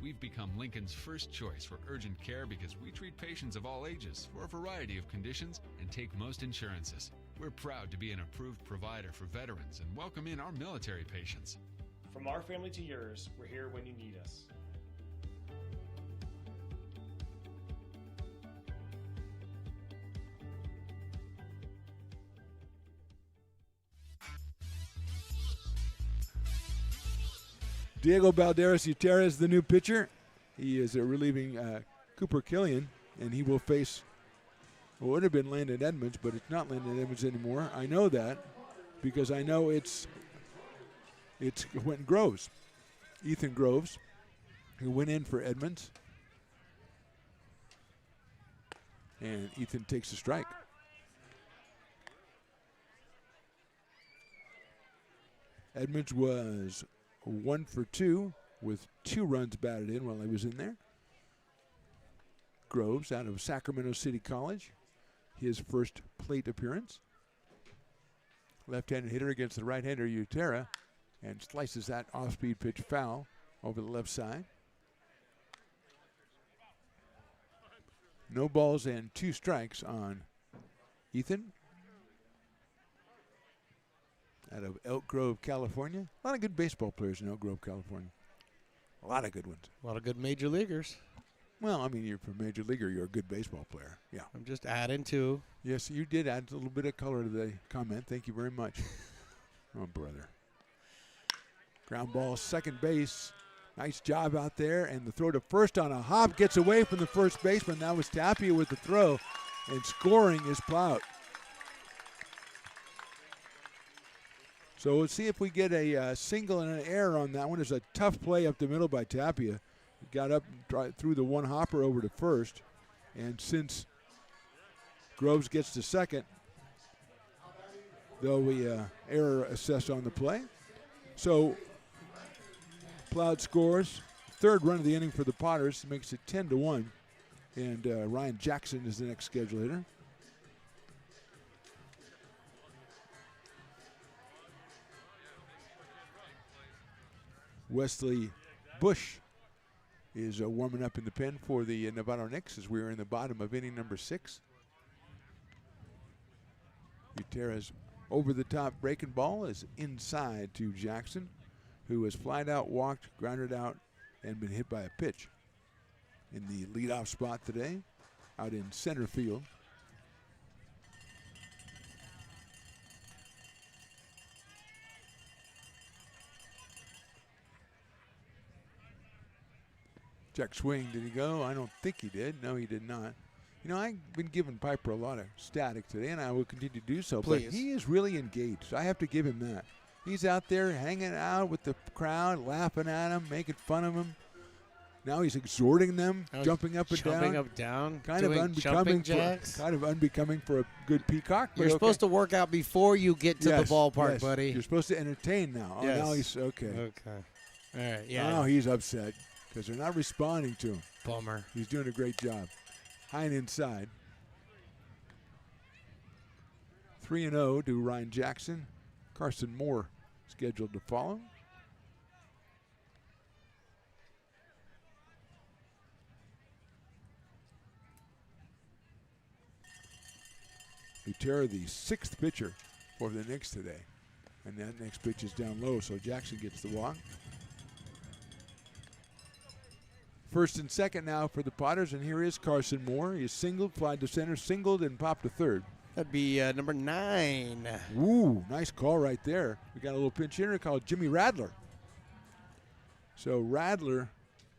Speaker 20: We've become Lincoln's first choice for urgent care because we treat patients of all ages for a variety of conditions and take most insurances. We're proud to be an approved provider for veterans and welcome in our military patients.
Speaker 21: From our family to yours, we're here when you need us.
Speaker 2: Diego Balderas Utera is the new pitcher. He is relieving Cooper Killian, and he will face, well, it would have been Landon Edmonds, but it's not Landon Edmonds anymore. I know that because I know it's Quentin Groves, Ethan Groves, who went in for Edmonds. And Ethan takes a strike. Edmonds was 1 for 2 with 2 runs batted in while he was in there. Groves out of Sacramento City College, his first plate appearance. Left-handed hitter against the right-hander Utera, and slices that off-speed pitch foul over the left side. No balls and 2 strikes on Ethan out of Elk Grove, California. A lot of good baseball players in Elk Grove, California. A lot of good ones.
Speaker 5: A lot of good major leaguers.
Speaker 2: Well, I mean, you're a major leaguer. You're a good baseball player. Yeah.
Speaker 5: I'm just adding to.
Speaker 2: Yes, you did add a little bit of color to the comment. Thank you very much. Oh, brother. Ground ball, second base. Nice job out there. And the throw to first on a hop gets away from the first baseman. That was Tapia with the throw. And scoring is Plout. So we'll see if we get a single and an error on that one. It's a tough play up the middle by Tapia. He got up and threw the one hopper over to first. And since Groves gets to second, though we error assess on the play. So Plowd scores. Third run of the inning for the Potters makes it 10-1. And Ryan Jackson is the next scheduled hitter. Wesley Bush is warming up in the pen for the Novato Knicks as we're in the bottom of inning number 6. Gutierrez over the top breaking ball is inside to Jackson, who has flied out, walked, grounded out, and been hit by a pitch in the leadoff spot today out in center field. Check swing, did he go? I don't think he did. No, he did not. You know, I've been giving Piper a lot of static today, and I will continue to do so.
Speaker 5: Please.
Speaker 2: But he is really engaged. I have to give him that. He's out there hanging out with the crowd, laughing at him, making fun of him. Now he's exhorting them, jumping up and down.
Speaker 5: Jumping up, down,
Speaker 2: kind of unbecoming for a good peacock.
Speaker 5: You're supposed to work out before you get to the ballpark, buddy.
Speaker 2: You're supposed to entertain now.
Speaker 5: Yes.
Speaker 2: Oh, now he's okay.
Speaker 5: Okay. All right. Yeah.
Speaker 2: Now he's upset because they're not responding to him.
Speaker 5: Bummer.
Speaker 2: He's doing a great job. High and inside. 3-0 to Ryan Jackson. Carson Moore scheduled to follow. Butera, the 6th pitcher for the Knicks today. And that next pitch is down low, so Jackson gets the walk. First and second now for the Potters, and here is Carson Moore. He is singled, flied to center, singled, and popped to third.
Speaker 5: That'd be number 9.
Speaker 2: Ooh, nice call right there. We got a little pinch hitter called Jimmy Radler. So Radler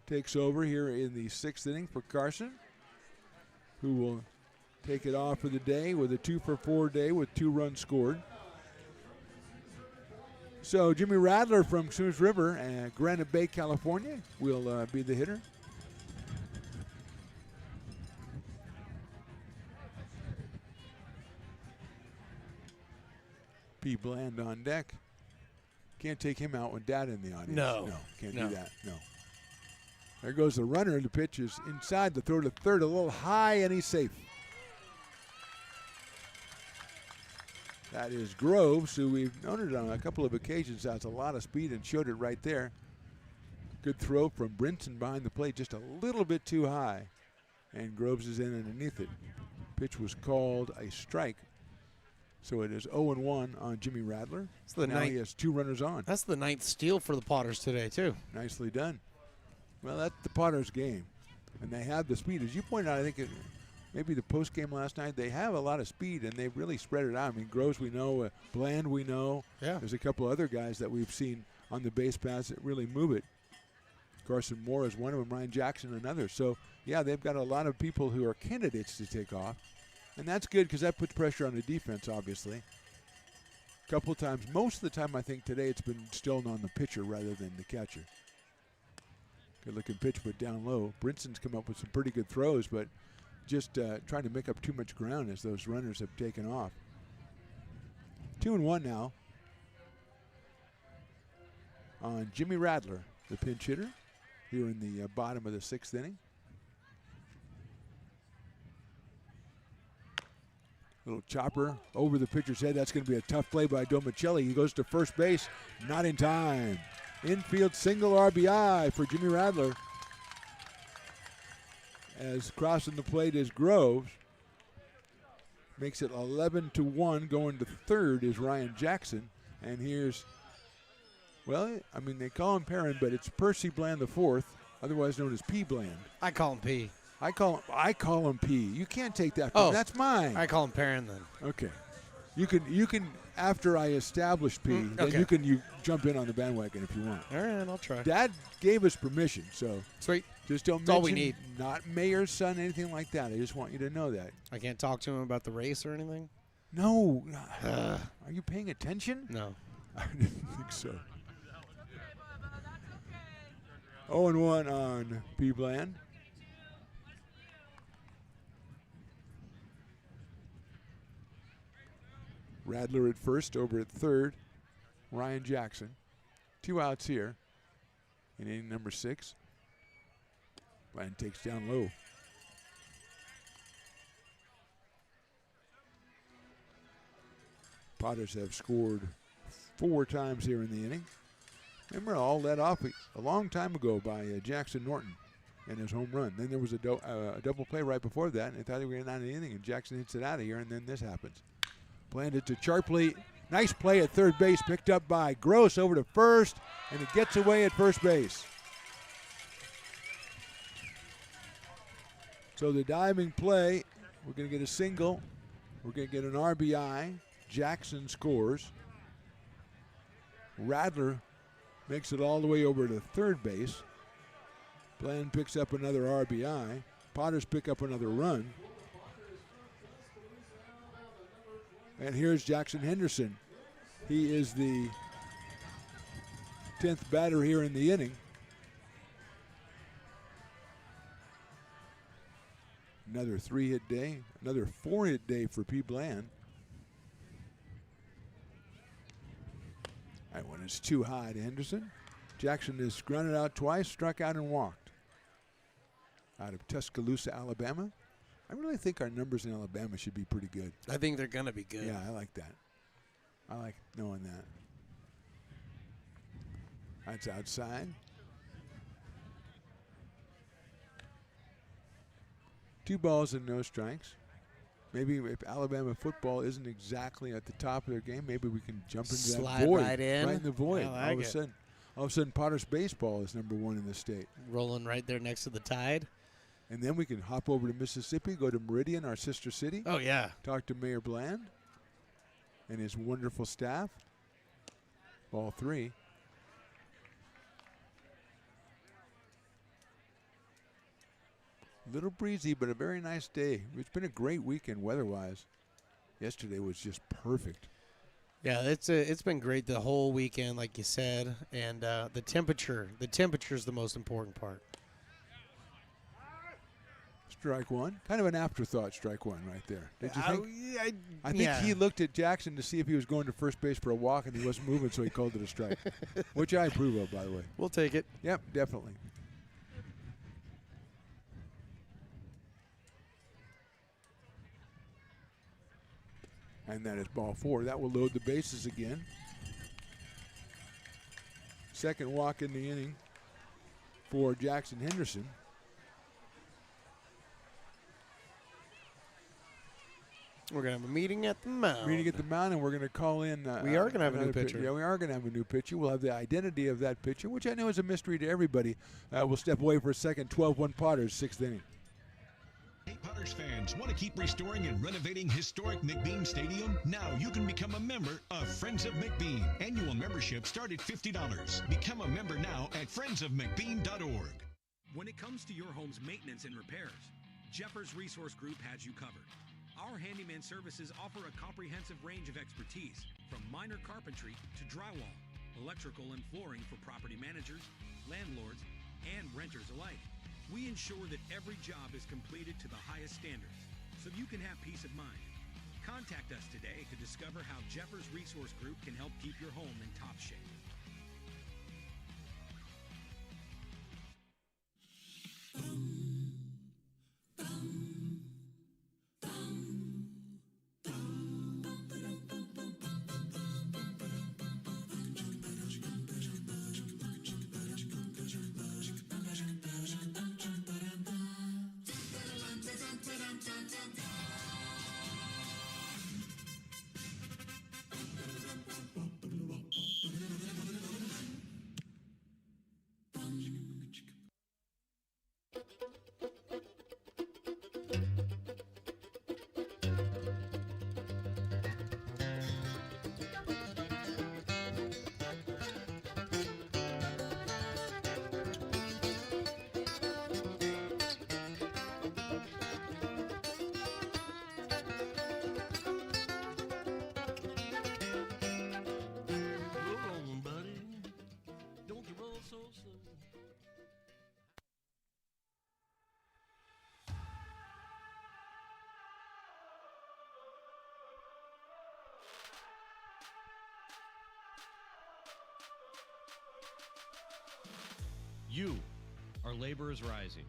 Speaker 2: takes over here in the 6th inning for Carson, who will take it off for the day with a 2-for-4 day with 2 runs scored. So Jimmy Radler from Soos River and Granite Bay, California will be the hitter. P. Bland on deck. Can't take him out with Dad in the audience.
Speaker 5: No,
Speaker 2: can't do that. No. There goes the runner. The pitch is inside. The throw to third, a little high, and he's safe. That is Groves, who we've noted on a couple of occasions has a lot of speed and showed it right there. Good throw from Brinson behind the plate, just a little bit too high. And Groves is in underneath it. Pitch was called a strike. So it is 0-1 on Jimmy Radler. Now he has 2 runners on.
Speaker 5: That's the 9th steal for the Potters today, too.
Speaker 2: Nicely done. Well, that's the Potters' game. And they have the speed. As you pointed out, I think maybe the post game last night, they have a lot of speed, and they've really spread it out. I mean, Groves we know, Bland we know.
Speaker 5: Yeah.
Speaker 2: There's a couple other guys that we've seen on the base paths that really move it. Carson Moore is one of them, Ryan Jackson another. So, yeah, they've got a lot of people who are candidates to take off. And that's good because that puts pressure on the defense, obviously. A couple of times, most of the time I think today it's been still on the pitcher rather than the catcher. Good-looking pitch, but down low. Brinson's come up with some pretty good throws, but just trying to make up too much ground as those runners have taken off. 2-1 now on Jimmy Radler, the pinch hitter, here in the bottom of the 6th inning. Little chopper over the pitcher's head. That's going to be a tough play by Domicelli. He goes to first base, not in time. Infield single RBI for Jimmy Radler. As crossing the plate is Groves. Makes it 11-1. Going to third is Ryan Jackson. And here's, well, I mean, they call him Perrin, but it's Percy Bland IV, otherwise known as P. Bland.
Speaker 5: I call him P.
Speaker 2: I call him P. You can't take that from me. That's mine.
Speaker 5: I call him Perrin then.
Speaker 2: Okay. You can after I establish P, then
Speaker 5: okay.
Speaker 2: you jump in on the bandwagon if you want.
Speaker 5: All right, I'll try.
Speaker 2: Dad gave us permission, so
Speaker 5: sweet.
Speaker 2: Just don't
Speaker 5: That's
Speaker 2: mention
Speaker 5: all we need.
Speaker 2: Not mayor's son, anything like that. I just want you to know that.
Speaker 5: I can't talk to him about the race or anything?
Speaker 2: No. Are you paying attention?
Speaker 5: No.
Speaker 2: I didn't think so. 0-1 on P. Bland. Radler at first, over at third. Ryan Jackson. 2 outs here in inning number 6. Bland takes down low. Potters have scored 4 times here in the inning. Remember, all led off a long time ago by Jackson Norton and his home run. Then there was a double play right before that, and they thought they were going to end the inning, and Jackson hits it out of here, and then this happens. Planted to Sharpley. Nice play at third base, picked up by Gross over to first, and it gets away at first base. So the diving play, we're going to get a single. We're going to get an RBI. Jackson scores. Radler makes it all the way over to third base. Bland picks up another RBI. Potters pick up another run. And here's Jackson Henderson. He is the 10th batter here in the inning. Another 3-hit day, another 4-hit day for P. Bland. That one is too high to Henderson. Jackson has grounded out twice, struck out and walked. Out of Tuscaloosa, Alabama. I really think our numbers in Alabama should be pretty good.
Speaker 5: I think they're going to be good.
Speaker 2: Yeah, I like that. I like knowing that. That's outside. 2 balls and no strikes. Maybe if Alabama football isn't exactly at the top of their game, maybe we can jump into
Speaker 5: Slide
Speaker 2: that void.
Speaker 5: right in
Speaker 2: the void.
Speaker 5: I like
Speaker 2: all of a sudden, Potter's baseball is number 1 in the state.
Speaker 5: Rolling right there next to the Tide.
Speaker 2: And then we can hop over to Mississippi, go to Meridian, our sister city.
Speaker 5: Oh, yeah.
Speaker 2: Talk to Mayor Bland and his wonderful staff. Ball 3. Little breezy, but a very nice day. It's been a great weekend weather-wise. Yesterday was just perfect.
Speaker 5: Yeah, it's been great the whole weekend, like you said, and the temperature is the most important part.
Speaker 2: Strike 1. Kind of an afterthought, strike 1 right there. Did you think? I think
Speaker 5: yeah.
Speaker 2: he looked at Jackson to see if he was going to first base for a walk, and he wasn't moving, so he called it a strike, which I approve of, by the way.
Speaker 5: We'll take it.
Speaker 2: Yep, definitely. And that is ball 4. That will load the bases again. Second walk in the inning for Jackson Henderson.
Speaker 5: We're going to have a meeting at the mound.
Speaker 2: Meeting at the mound, and we're going to call in.
Speaker 5: We are going to have a new pitcher.
Speaker 2: Yeah, we are going to have a new pitcher. We'll have the identity of that pitcher, which I know is a mystery to everybody. We'll step away for a second. 12-1 Potters, 6th inning.
Speaker 7: Hey, Potters fans, want to keep restoring and renovating historic McBean Stadium? Now you can become a member of Friends of McBean. Annual membership start at $50. Become a member now at friendsofmcbean.org.
Speaker 16: When it comes to your home's maintenance and repairs, Jeffers Resource Group has you covered. Our handyman services offer a comprehensive range of expertise, from minor carpentry to drywall, electrical and flooring for property managers, landlords, and renters alike. We ensure that every job is completed to the highest standards, so you can have peace of mind. Contact us today to discover how Jeffers Resource Group can help keep your home in top shape.
Speaker 18: You are laborers rising.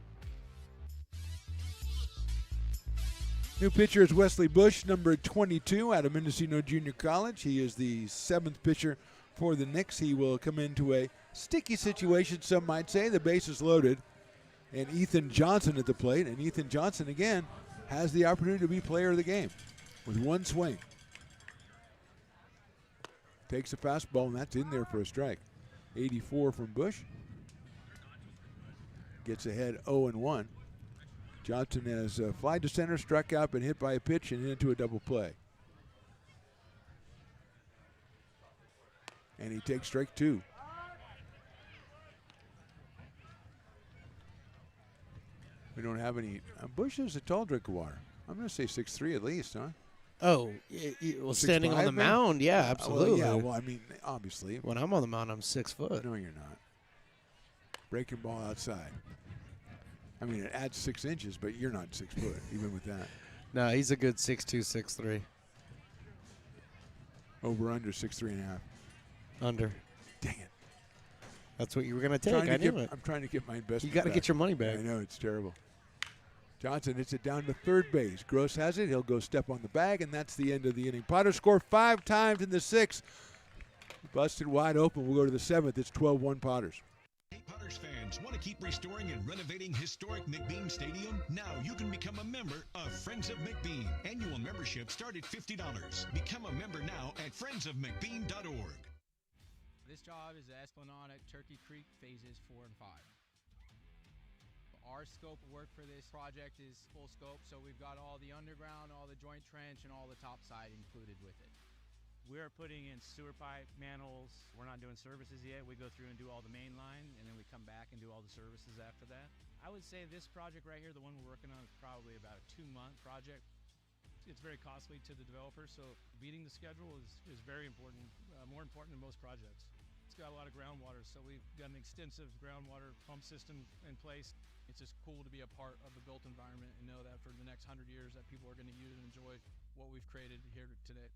Speaker 2: New pitcher is Wesley Bush, number 22 out of Mendocino Junior College. He is the 7th pitcher for the Knicks. He will come into a sticky situation, some might say. The base is loaded. And Ethan Johnson at the plate. And Ethan Johnson, again, has the opportunity to be player of the game with one swing. Takes a fastball, and that's in there for a strike. 84 from Bush. Gets ahead 0-1. Johnson has fly to center, struck out, been hit by a pitch, and into a double play. And he takes strike 2. We don't have any. Bush is a tall drink of water. I'm going to say 6'3" at least, huh?
Speaker 5: Oh, well, standing on the mound, yeah, absolutely.
Speaker 2: Well, yeah, well, I mean, obviously.
Speaker 5: When I'm on the mound, I'm 6 foot.
Speaker 2: No, you're not. Breaking ball outside. I mean, it adds 6 inches, but you're not 6 foot, even with that.
Speaker 5: No, he's a good 6'2", 6'3".
Speaker 2: Over under 63.5.
Speaker 5: Under.
Speaker 2: Dang it.
Speaker 5: That's what you were going to take. I knew it.
Speaker 2: I'm trying to get my investment.
Speaker 5: You got to get your money back.
Speaker 2: I know, it's terrible. Johnson hits it down to third base. Gross has it. He'll go step on the bag, and that's the end of the inning. Potters score 5 times in the 6th. Busted wide open. We'll go to the 7th. It's 12-1 Potters.
Speaker 7: Hey, Potters fans, want to keep restoring and renovating historic McBean Stadium? Now you can become a member of Friends of McBean. Annual membership start at $50. Become a member now at friendsofmcbean.org.
Speaker 22: This job is the Esplanade at Turkey Creek phases 4 and 5. Our scope of work for this project is full scope, so we've got all the underground, all the joint trench, and all the top side included with it. We're putting in sewer pipe, manholes. We're not doing services yet. We go through and do all the main line, and then we come back and do all the services after that. I would say this project right here, the one we're working on, is probably about a 2-month project. It's very costly to the developer, so beating the schedule is very important, more important than most projects. It's got a lot of groundwater, so we've got an extensive groundwater pump system in place. It's just cool to be a part of the built environment and know that for the next 100 years that people are going to use and enjoy what we've created here today.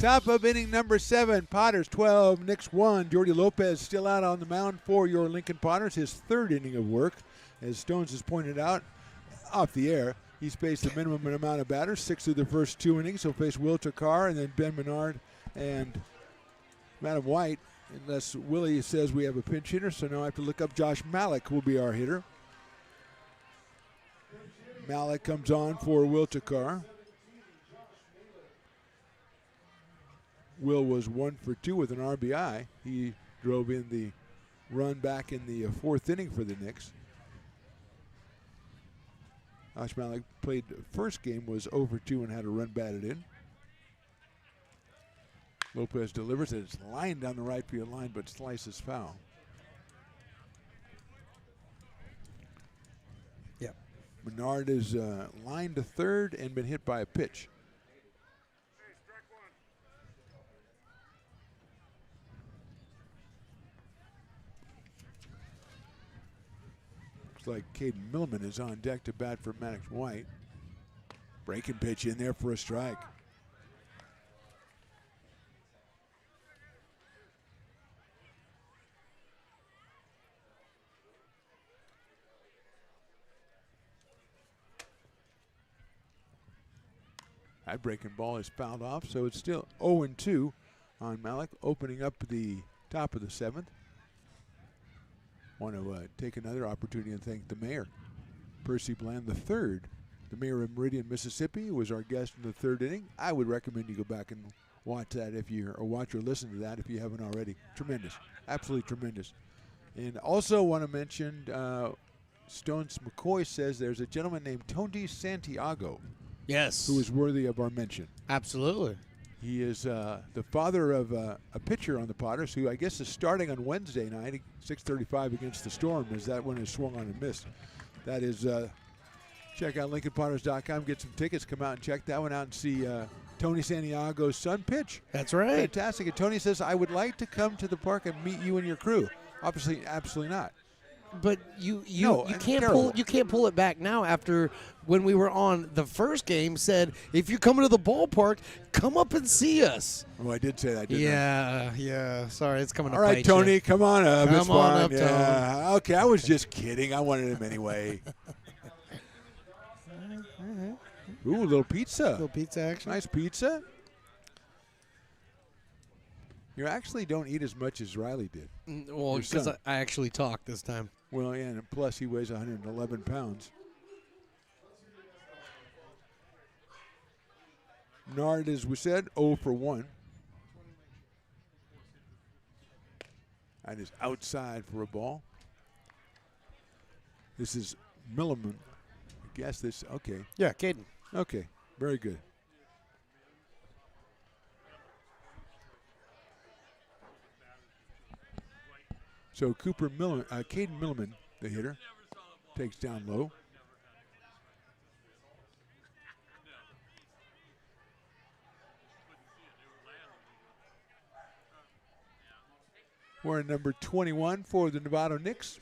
Speaker 2: Top of inning number 7, Potters 12, Knicks 1. Jordy Lopez still out on the mound for your Lincoln Potters, his 3rd inning of work. As Stones has pointed out off the air, he's faced the minimum amount of batters, 6 through the first 2 innings. He'll face Will Takar and then Ben Menard and Madam White, unless Willie says we have a pinch hitter. So now I have to look up Josh Malik, who will be our hitter. Malik comes on for Will Takar. Will was 1 for 2 with an RBI. He drove in the run back in the 4th inning for the Knicks. Josh Malik played first game, was 0 for 2 and had a run batted in. Lopez delivers it. It's lined down the right field line, but slices foul.
Speaker 5: Yep.
Speaker 2: Menard is lined to third and been hit by a pitch. Looks like Caden Millman is on deck to bat for Maddox White. Breaking pitch in there for a strike. That breaking ball is fouled off, so it's still 0-2 on Malik, opening up the top of the 7th. Want to take another opportunity and thank the mayor, Percy Bland III, the mayor of Meridian, Mississippi, who was our guest in the 3rd inning. I would recommend you go back and watch that watch or listen to that if you haven't already. Tremendous, absolutely tremendous. And also want to mention, Stones McCoy says there's a gentleman named Tony Santiago.
Speaker 5: Yes.
Speaker 2: Who is worthy of our mention.
Speaker 5: Absolutely.
Speaker 2: He is the father of a pitcher on the Potters who I guess is starting on Wednesday night, 6:35 against the Storm, as that one is swung on and missed. That is, check out LincolnPotters.com, get some tickets, come out and check that one out and see Tony Santiago's son pitch.
Speaker 5: That's right.
Speaker 2: Fantastic. And Tony says, I would like to come to the park and meet you and your crew. Obviously, absolutely not.
Speaker 5: But you can't pull it back now after when we were on the first game said if you're coming to the ballpark, come up and see us.
Speaker 2: Oh, I did say that, didn't I?
Speaker 5: Yeah. Sorry, it's coming up.
Speaker 2: All right, Tony, come on up.
Speaker 5: Come
Speaker 2: it's
Speaker 5: on
Speaker 2: fine.
Speaker 5: up,
Speaker 2: yeah.
Speaker 5: Tony.
Speaker 2: Okay, I was just kidding. I wanted him anyway. Ooh, a little pizza.
Speaker 5: Little pizza action.
Speaker 2: Nice pizza. You actually don't eat as much as Riley did.
Speaker 5: Well, because I actually talked this time.
Speaker 2: Well, yeah, and plus he weighs 111 pounds. Nard, as we said, 0 for 1. That is outside for a ball. This is Milliman. I guess this, okay.
Speaker 5: Yeah, Caden.
Speaker 2: Okay, very good. So Caden Milliman, the hitter, takes down low. We're in number 21 for the Novato Knicks.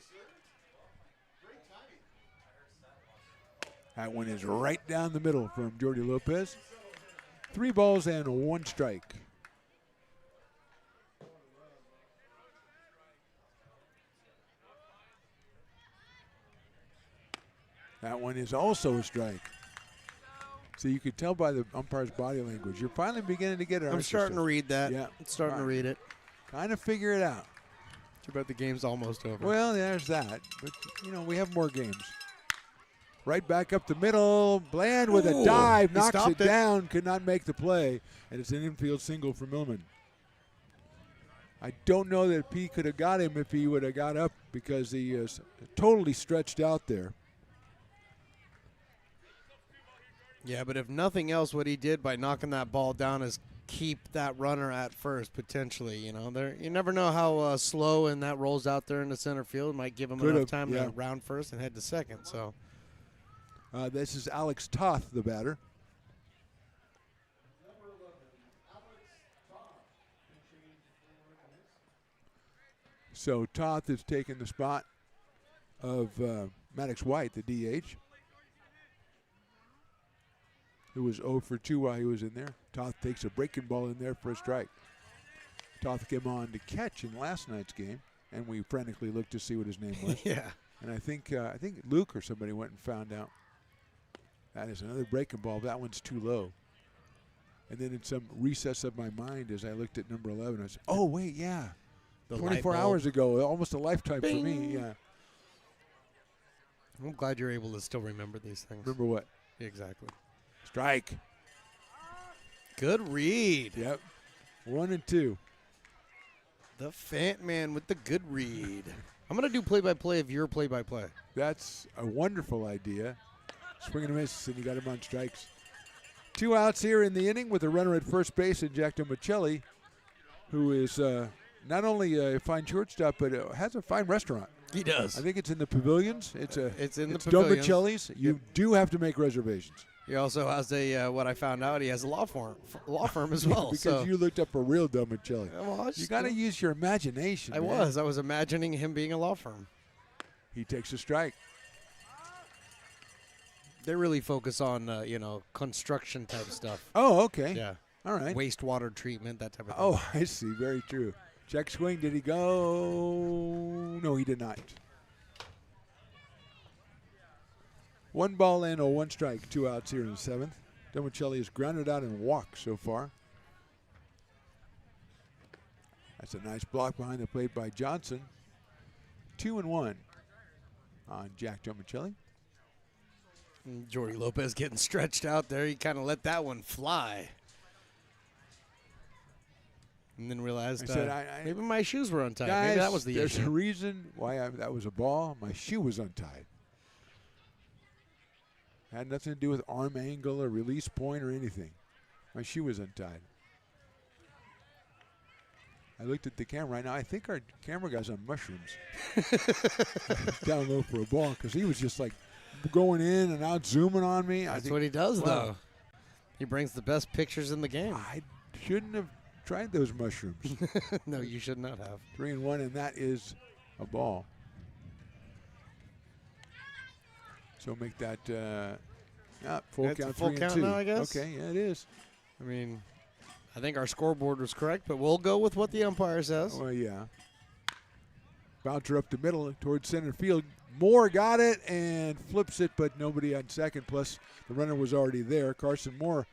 Speaker 2: That one is right down the middle from Jordy Lopez. 3 balls and 1 strike. That one is also a strike. So you could tell by the umpire's body language. You're finally beginning to get it.
Speaker 5: I'm starting to read that.
Speaker 2: Yeah.
Speaker 5: I'm starting to read it.
Speaker 2: Trying to figure it out.
Speaker 5: Too bad the game's almost over.
Speaker 2: Well, there's that. But, we have more games. Right back up the middle. Bland with a dive. Knocks it down. Could not make the play. And it's an infield single for Millman. I don't know that P could have got him if he would have got up because he is totally stretched out there.
Speaker 5: Yeah, but if nothing else, what he did by knocking that ball down is keep that runner at first, potentially. You never know how slow and that rolls out there in the center field. Might give him enough time to round first and head to second. So
Speaker 2: this is Alex Toth, the batter. So Toth is taking the spot of Maddox White, the DH. Who was 0 for 2 while he was in there. Toth takes a breaking ball in there for a strike. Toth came on to catch in last night's game, and we frantically looked to see what his name was.
Speaker 5: Yeah.
Speaker 2: And I think Luke or somebody went and found out. That is another breaking ball. That one's too low. And then in some recess of my mind, as I looked at number 11, I said, oh, wait, yeah.
Speaker 5: The
Speaker 2: 24 hours ago, almost a lifetime for me. Yeah.
Speaker 5: I'm glad you're able to still remember these things.
Speaker 2: Remember what?
Speaker 5: Exactly.
Speaker 2: Strike.
Speaker 5: Good read.
Speaker 2: Yep. 1 and 2.
Speaker 5: The Fant Man with the good read. I'm going to do play-by-play of your play-by-play.
Speaker 2: That's a wonderful idea. Swing and a miss, and you got him on strikes. 2 outs here in the inning with a runner at first base and Jack Domicelli, who is not only a fine shortstop, but has a fine restaurant.
Speaker 5: He does.
Speaker 2: I think it's in the pavilions. It's
Speaker 5: in the pavilions.
Speaker 2: Domicelli's. You do have to make reservations.
Speaker 5: He also has what I found out, he has a law firm as well.
Speaker 2: Because you looked up a real Domicelli.
Speaker 5: Well,
Speaker 2: you got to use your imagination.
Speaker 5: I was imagining him being a law firm.
Speaker 2: He takes a strike.
Speaker 5: They really focus on, construction type stuff.
Speaker 2: Oh, okay.
Speaker 5: Yeah.
Speaker 2: All right.
Speaker 5: Wastewater treatment, that type of thing.
Speaker 2: Oh, I see. Very true. Check swing. Did he go? No, he did not. 1 ball in, 1 strike, 2 outs here in the 7th. Domicelli has grounded out and walked so far. That's a nice block behind the plate by Johnson. 2-1 on Jack Domicelli.
Speaker 5: Jordy Lopez getting stretched out there. He kind of let that one fly. And then realized maybe my shoes were untied.
Speaker 2: Guys,
Speaker 5: maybe that was the
Speaker 2: there's
Speaker 5: issue.
Speaker 2: a reason why that was a ball. My shoe was untied. Had nothing to do with arm angle or release point or anything. My shoe was untied. I looked at the camera right now. I think our camera guy's on mushrooms. Down low for a ball because he was just like going in and out, zooming on me.
Speaker 5: That's what he does,
Speaker 2: wow.
Speaker 5: though. He brings the best pictures in the game.
Speaker 2: I shouldn't have tried those mushrooms.
Speaker 5: No, you should not have.
Speaker 2: 3-1, and that is a ball. So make that full
Speaker 5: That's
Speaker 2: count.
Speaker 5: a full
Speaker 2: 3-2
Speaker 5: count now, I guess.
Speaker 2: Okay, yeah, it is.
Speaker 5: I mean, I think our scoreboard was correct, but we'll go with what the umpire says.
Speaker 2: Well, yeah. Bouncer up the middle towards center field. Moore got it and flips it, but nobody on second. Plus, the runner was already there. Carson Moore,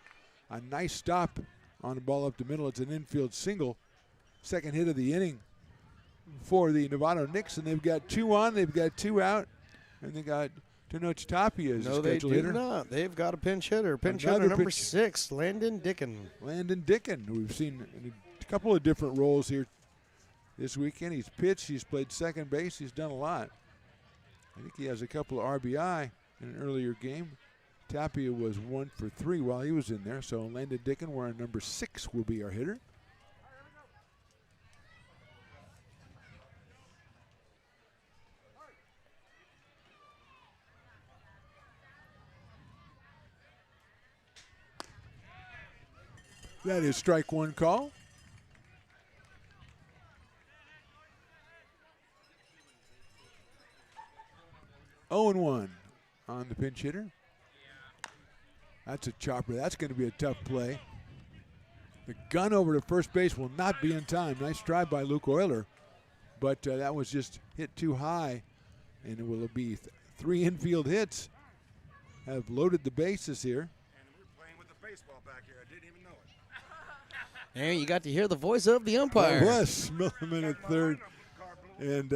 Speaker 2: a nice stop on the ball up the middle. It's an infield single. Second hit of the inning for the Novato Knicks, and they've got 2 on. They've got 2 out, and they got Tenoch Tapia as
Speaker 5: No,
Speaker 2: a
Speaker 5: they
Speaker 2: scheduled
Speaker 5: do
Speaker 2: hitter.
Speaker 5: not. They've got a pinch hitter. Pinch
Speaker 2: Another
Speaker 5: hitter number
Speaker 2: pinch-
Speaker 5: 6, Landon Dickin.
Speaker 2: Landon Dickin, who we've seen in a couple of different roles here this weekend. He's pitched, he's played second base, he's done a lot. I think he has a couple of RBI in an earlier game. Tapia was 1 for 3 while he was in there. So Landon Dickin, wearing number 6, will be our hitter. That is strike 1 call. Oh and 1 on the pinch hitter. That's a chopper. That's going to be a tough play. The gun over to first base will not be in time. Nice drive by Luke Euler, but that was just hit too high, and it will be 3 infield hits. Have loaded the bases here.
Speaker 5: And you got to hear the voice of the umpire.
Speaker 2: Wes Milliman at third, and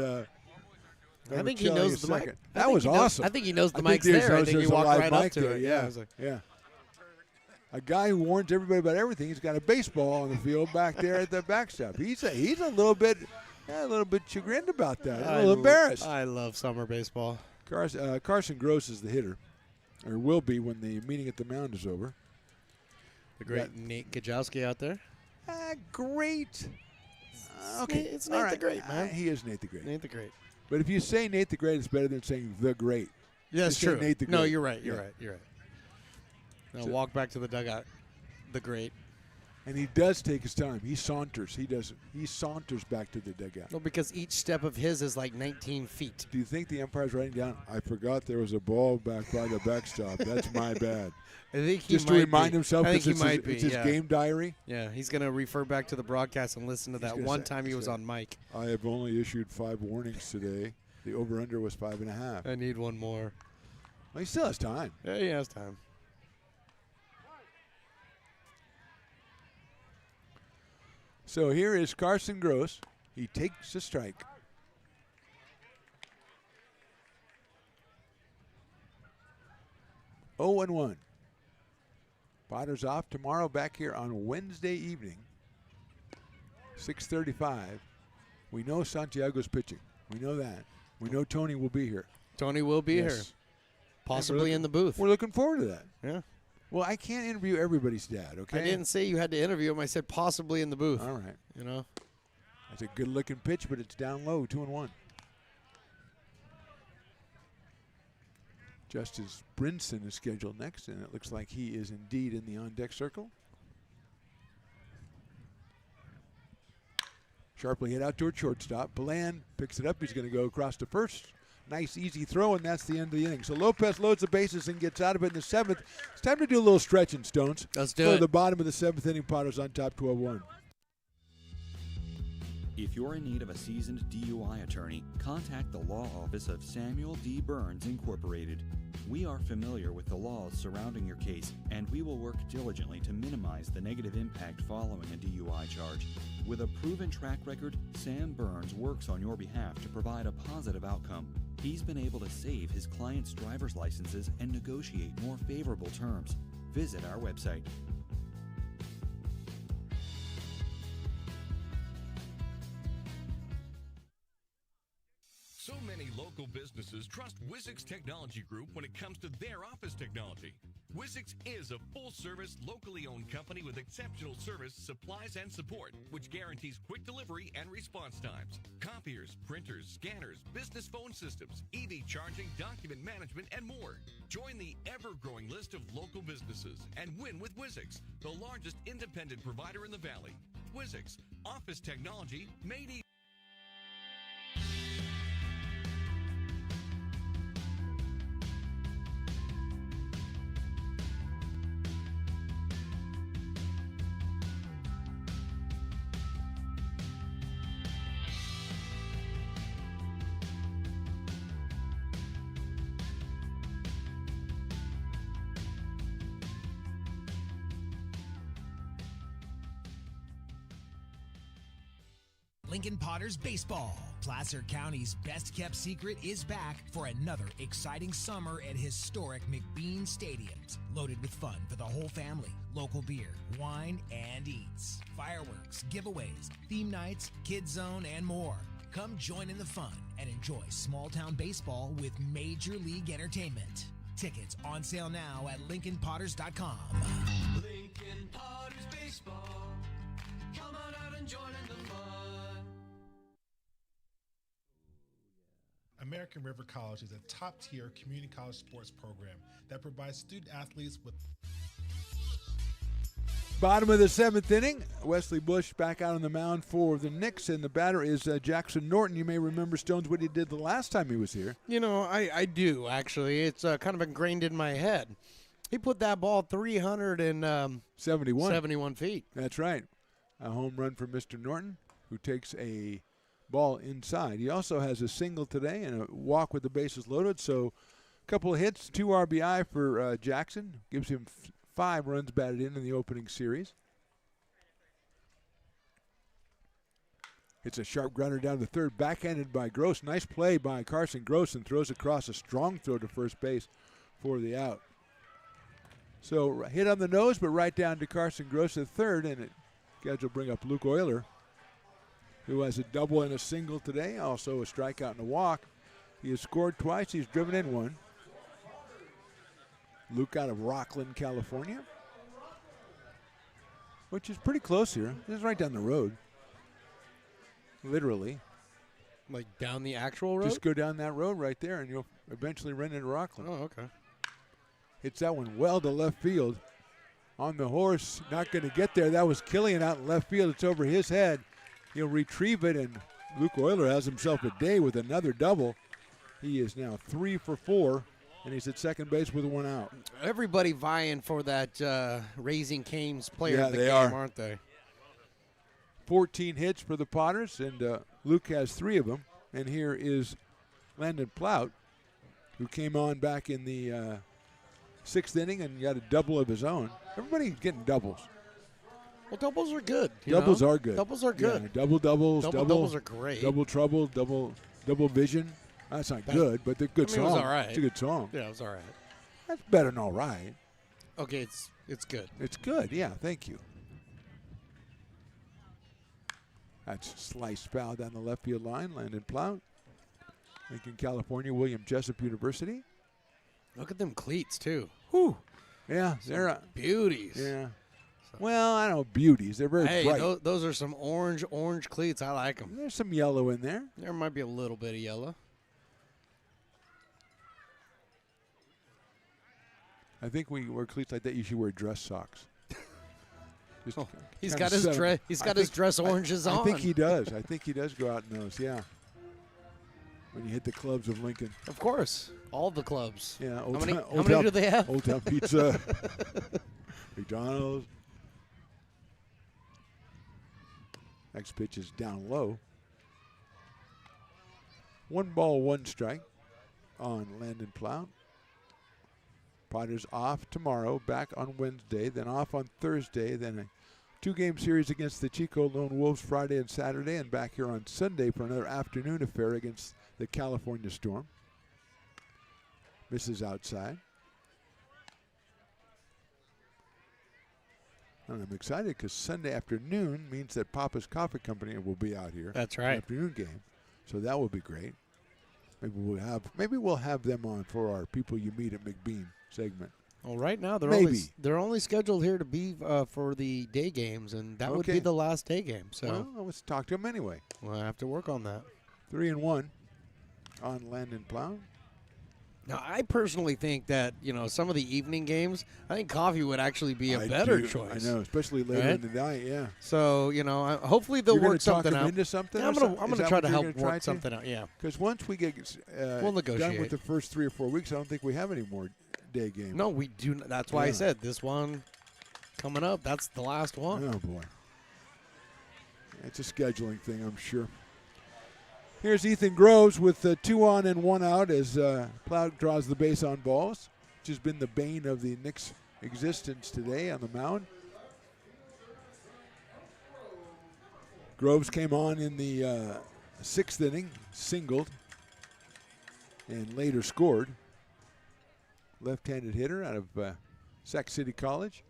Speaker 5: I think he knows the mic.
Speaker 2: That was awesome.
Speaker 5: I think he knows the
Speaker 2: I think
Speaker 5: mic's there. I
Speaker 2: there's
Speaker 5: think he
Speaker 2: a
Speaker 5: walked
Speaker 2: live
Speaker 5: right up
Speaker 2: mic
Speaker 5: to
Speaker 2: there,
Speaker 5: it.
Speaker 2: Yeah,
Speaker 5: I was like,
Speaker 2: yeah. A guy who warns everybody about everything. He's got a baseball on the field back there at the backstop. He's a little bit chagrined about that. A little embarrassed.
Speaker 5: I love summer baseball.
Speaker 2: Carson Gross is the hitter, or will be when the meeting at the mound is over.
Speaker 5: The great Nate Gajowski out there.
Speaker 2: Great. Okay,
Speaker 5: It's Nate
Speaker 2: all right.
Speaker 5: the Great, man.
Speaker 2: He is Nate the Great.
Speaker 5: Nate the Great.
Speaker 2: But if you say Nate the Great, it's better than saying the Great.
Speaker 5: Yeah, that's
Speaker 2: Just say
Speaker 5: true.
Speaker 2: Nate the
Speaker 5: No,
Speaker 2: Great.
Speaker 5: you're right. You're
Speaker 2: Yeah.
Speaker 5: right. You're right. Now walk back to the dugout. The Great.
Speaker 2: And he does take his time. He saunters. He saunters back to the dugout.
Speaker 5: Well, because each step of his is like 19 feet.
Speaker 2: Do you think the umpire's writing down, I forgot there was a ball back by the backstop. That's my bad.
Speaker 5: I think he
Speaker 2: Just
Speaker 5: might
Speaker 2: to remind
Speaker 5: be.
Speaker 2: himself
Speaker 5: I think
Speaker 2: because
Speaker 5: he might be.
Speaker 2: it's his
Speaker 5: Yeah.
Speaker 2: game diary.
Speaker 5: Yeah, he's going to refer back to the broadcast and listen to that
Speaker 2: He's
Speaker 5: one
Speaker 2: gonna
Speaker 5: time he was
Speaker 2: say,
Speaker 5: on mic.
Speaker 2: I have only issued 5 warnings today. The over-under was 5.5.
Speaker 5: I need one more.
Speaker 2: Well, he still has time.
Speaker 5: Yeah, he has time.
Speaker 2: So here is Carson Gross. He takes a strike. Oh and 1. Potter's off tomorrow, back here on Wednesday evening, 6:35. We know Santiago's pitching. We know that. We know Tony will be here.
Speaker 5: Tony will be here. Possibly in the booth.
Speaker 2: We're looking forward to that.
Speaker 5: Yeah.
Speaker 2: Well, I can't interview everybody's dad, okay?
Speaker 5: I didn't say you had to interview him. I said possibly in the booth.
Speaker 2: All right.
Speaker 5: You know?
Speaker 2: That's a good-looking pitch, but it's down low, 2 and 1. Justice Brinson is scheduled next, and it looks like he is indeed in the on-deck circle. Sharply hit out toward shortstop. Balan picks it up. He's going to go across to first. nice, easy throw, and that's the end of the inning. So Lopez loads the bases and gets out of it in the 7th. It's time to do a little stretching, Stones.
Speaker 5: Let's do
Speaker 2: For
Speaker 5: it.
Speaker 2: the bottom of the 7th inning, Potters on top 12-1.
Speaker 6: If you're in need of a seasoned DUI attorney, contact the law office of Samuel D. Burns Incorporated. We are familiar with the laws surrounding your case, and we will work diligently to minimize the negative impact following a DUI charge. With a proven track record, Sam Burns works on your behalf to provide a positive outcome. He's been able to save his clients' driver's licenses and negotiate more favorable terms. Visit our website.
Speaker 7: So many local businesses trust Wizix Technology Group when it comes to their office technology. Wizix is a full-service, locally owned company with exceptional service, supplies, and support, which guarantees quick delivery and response times. Copiers, printers, scanners, business phone systems, EV charging, document management, and more. Join the ever-growing list of local businesses and win with Wizix, the largest independent provider in the Valley. Wizix, office technology made easy.
Speaker 4: Lincoln Potters Baseball. Placer County's best-kept secret is back for another exciting summer at historic McBean Stadiums. Loaded with fun for the whole family, local beer, wine, and eats. Fireworks, giveaways, theme nights, kids zone, and more. Come join in the fun and enjoy small-town baseball with Major League Entertainment. Tickets on sale now at LincolnPotters.com.
Speaker 9: Lincoln Potters Baseball. Come on out and join in the fun.
Speaker 17: American River College is a top-tier community college sports program that provides student athletes with...
Speaker 2: Bottom of the 7th inning, Wesley Bush back out on the mound for the Knicks, and the batter is Jackson Norton. You may remember, Stones, what he did the last time he was here.
Speaker 5: You know, I do, actually. It's kind of ingrained in my head. He put that ball 371 feet.
Speaker 2: That's right. A home run for Mr. Norton, who takes a ball inside. He also has a single today and a walk with the bases loaded. So a couple of hits, 2 RBI for Jackson. Gives him 5 runs batted in the opening series. It's a sharp grounder down to third, backhanded by Gross. Nice play by Carson Gross, and throws across a strong throw to first base for the out. So hit on the nose, but right down to Carson Gross at third, and Gedge will bring up Luke Euler, who has a double and a single today, also a strikeout and a walk. He has scored twice. He's driven in one. Luke out of Rockland, California, which is pretty close here. This is right down the road, literally.
Speaker 5: Like down the actual road?
Speaker 2: Just go down that road right there, and you'll eventually run into Rockland.
Speaker 5: Oh, okay.
Speaker 2: Hits that one well to left field. On the horse, not going to get there. That was Killian out in left field. It's over his head. He'll retrieve it, and Luke Euler has himself a day with another double. He is now 3 for 4, and he's at second base with 1 out.
Speaker 5: Everybody vying for that Raising Cane's player of the game, aren't they?
Speaker 2: 14 hits for the Potters, and Luke has 3 of them. And here is Landon Plout, who came on back in the 6th inning and got a double of his own. Everybody's getting doubles.
Speaker 5: Well, doubles are good.
Speaker 2: Doubles are good.
Speaker 5: Doubles are good.
Speaker 2: Yeah, doubles.
Speaker 5: Doubles are great.
Speaker 2: Double trouble, double vision. That's not good, but they're good song.
Speaker 5: It was all right.
Speaker 2: It's a good song.
Speaker 5: Yeah, it was all right.
Speaker 2: That's better than all right.
Speaker 5: Okay, it's good.
Speaker 2: It's good, yeah, thank you. That's sliced foul down the left field line. Landon Plout. Lincoln, California, William Jessup University.
Speaker 5: Look at them cleats, too.
Speaker 2: Whew. Yeah, they're
Speaker 5: beauties.
Speaker 2: Yeah. Well, I don't know beauties. They're very bright.
Speaker 5: Those are some orange cleats. I like them.
Speaker 2: There's some yellow in there.
Speaker 5: There might be a little bit of yellow.
Speaker 2: I think when you wear cleats like that, you should wear dress socks.
Speaker 5: He's got his dress. He's got his dress oranges on.
Speaker 2: I think he does. I think he does go out in those. Yeah. when you hit the clubs of Lincoln.
Speaker 5: Of course, all the clubs.
Speaker 2: Yeah.
Speaker 5: How many do they have?
Speaker 2: Old Town Pizza, McDonald's. Next pitch is down low. 1 ball, 1 strike on Landon Plout. Potters off tomorrow, back on Wednesday, then off on Thursday, then a 2-game series against the Chico Lone Wolves Friday and Saturday, and back here on Sunday for another afternoon affair against the California Storm. Misses outside. And I'm excited because Sunday afternoon means that Papa's Coffee Company will be out here.
Speaker 5: That's right.
Speaker 2: Afternoon game, so that will be great. Maybe we'll have them on for our People You Meet at McBean segment.
Speaker 5: Well, right now they're only scheduled here to be for the day games, and that would be the last day game. So
Speaker 2: let's talk to them anyway.
Speaker 5: We'll have to work on that.
Speaker 2: 3-1 on Landon Plout.
Speaker 5: Now, I personally think that, some of the evening games, I think coffee would actually be a better choice.
Speaker 2: I know, especially later in the night, yeah.
Speaker 5: So, hopefully they'll work something out.
Speaker 2: You're going to talk them into something?
Speaker 5: Yeah, I'm going to try to help work something out, yeah.
Speaker 2: Because once we get
Speaker 5: we'll negotiate.
Speaker 2: done with the first 3 or 4 weeks, I don't think we have any more day games.
Speaker 5: No, we do. That's why I said this one coming up, that's the last one.
Speaker 2: Oh, boy. It's a scheduling thing, I'm sure. Here's Ethan Groves with 2 on and 1 out as Plout draws the base on balls, which has been the bane of the Knicks' existence today on the mound. Groves came on in the 6th inning, singled, and later scored. Left-handed hitter out of Sac City College.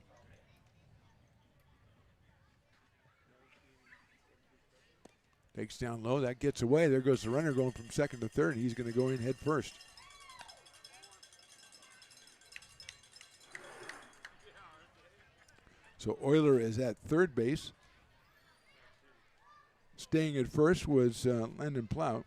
Speaker 2: Takes down low. That gets away. There goes the runner going from second to third. He's going to go in head first. So Euler is at third base. Staying at first was Landon Plout.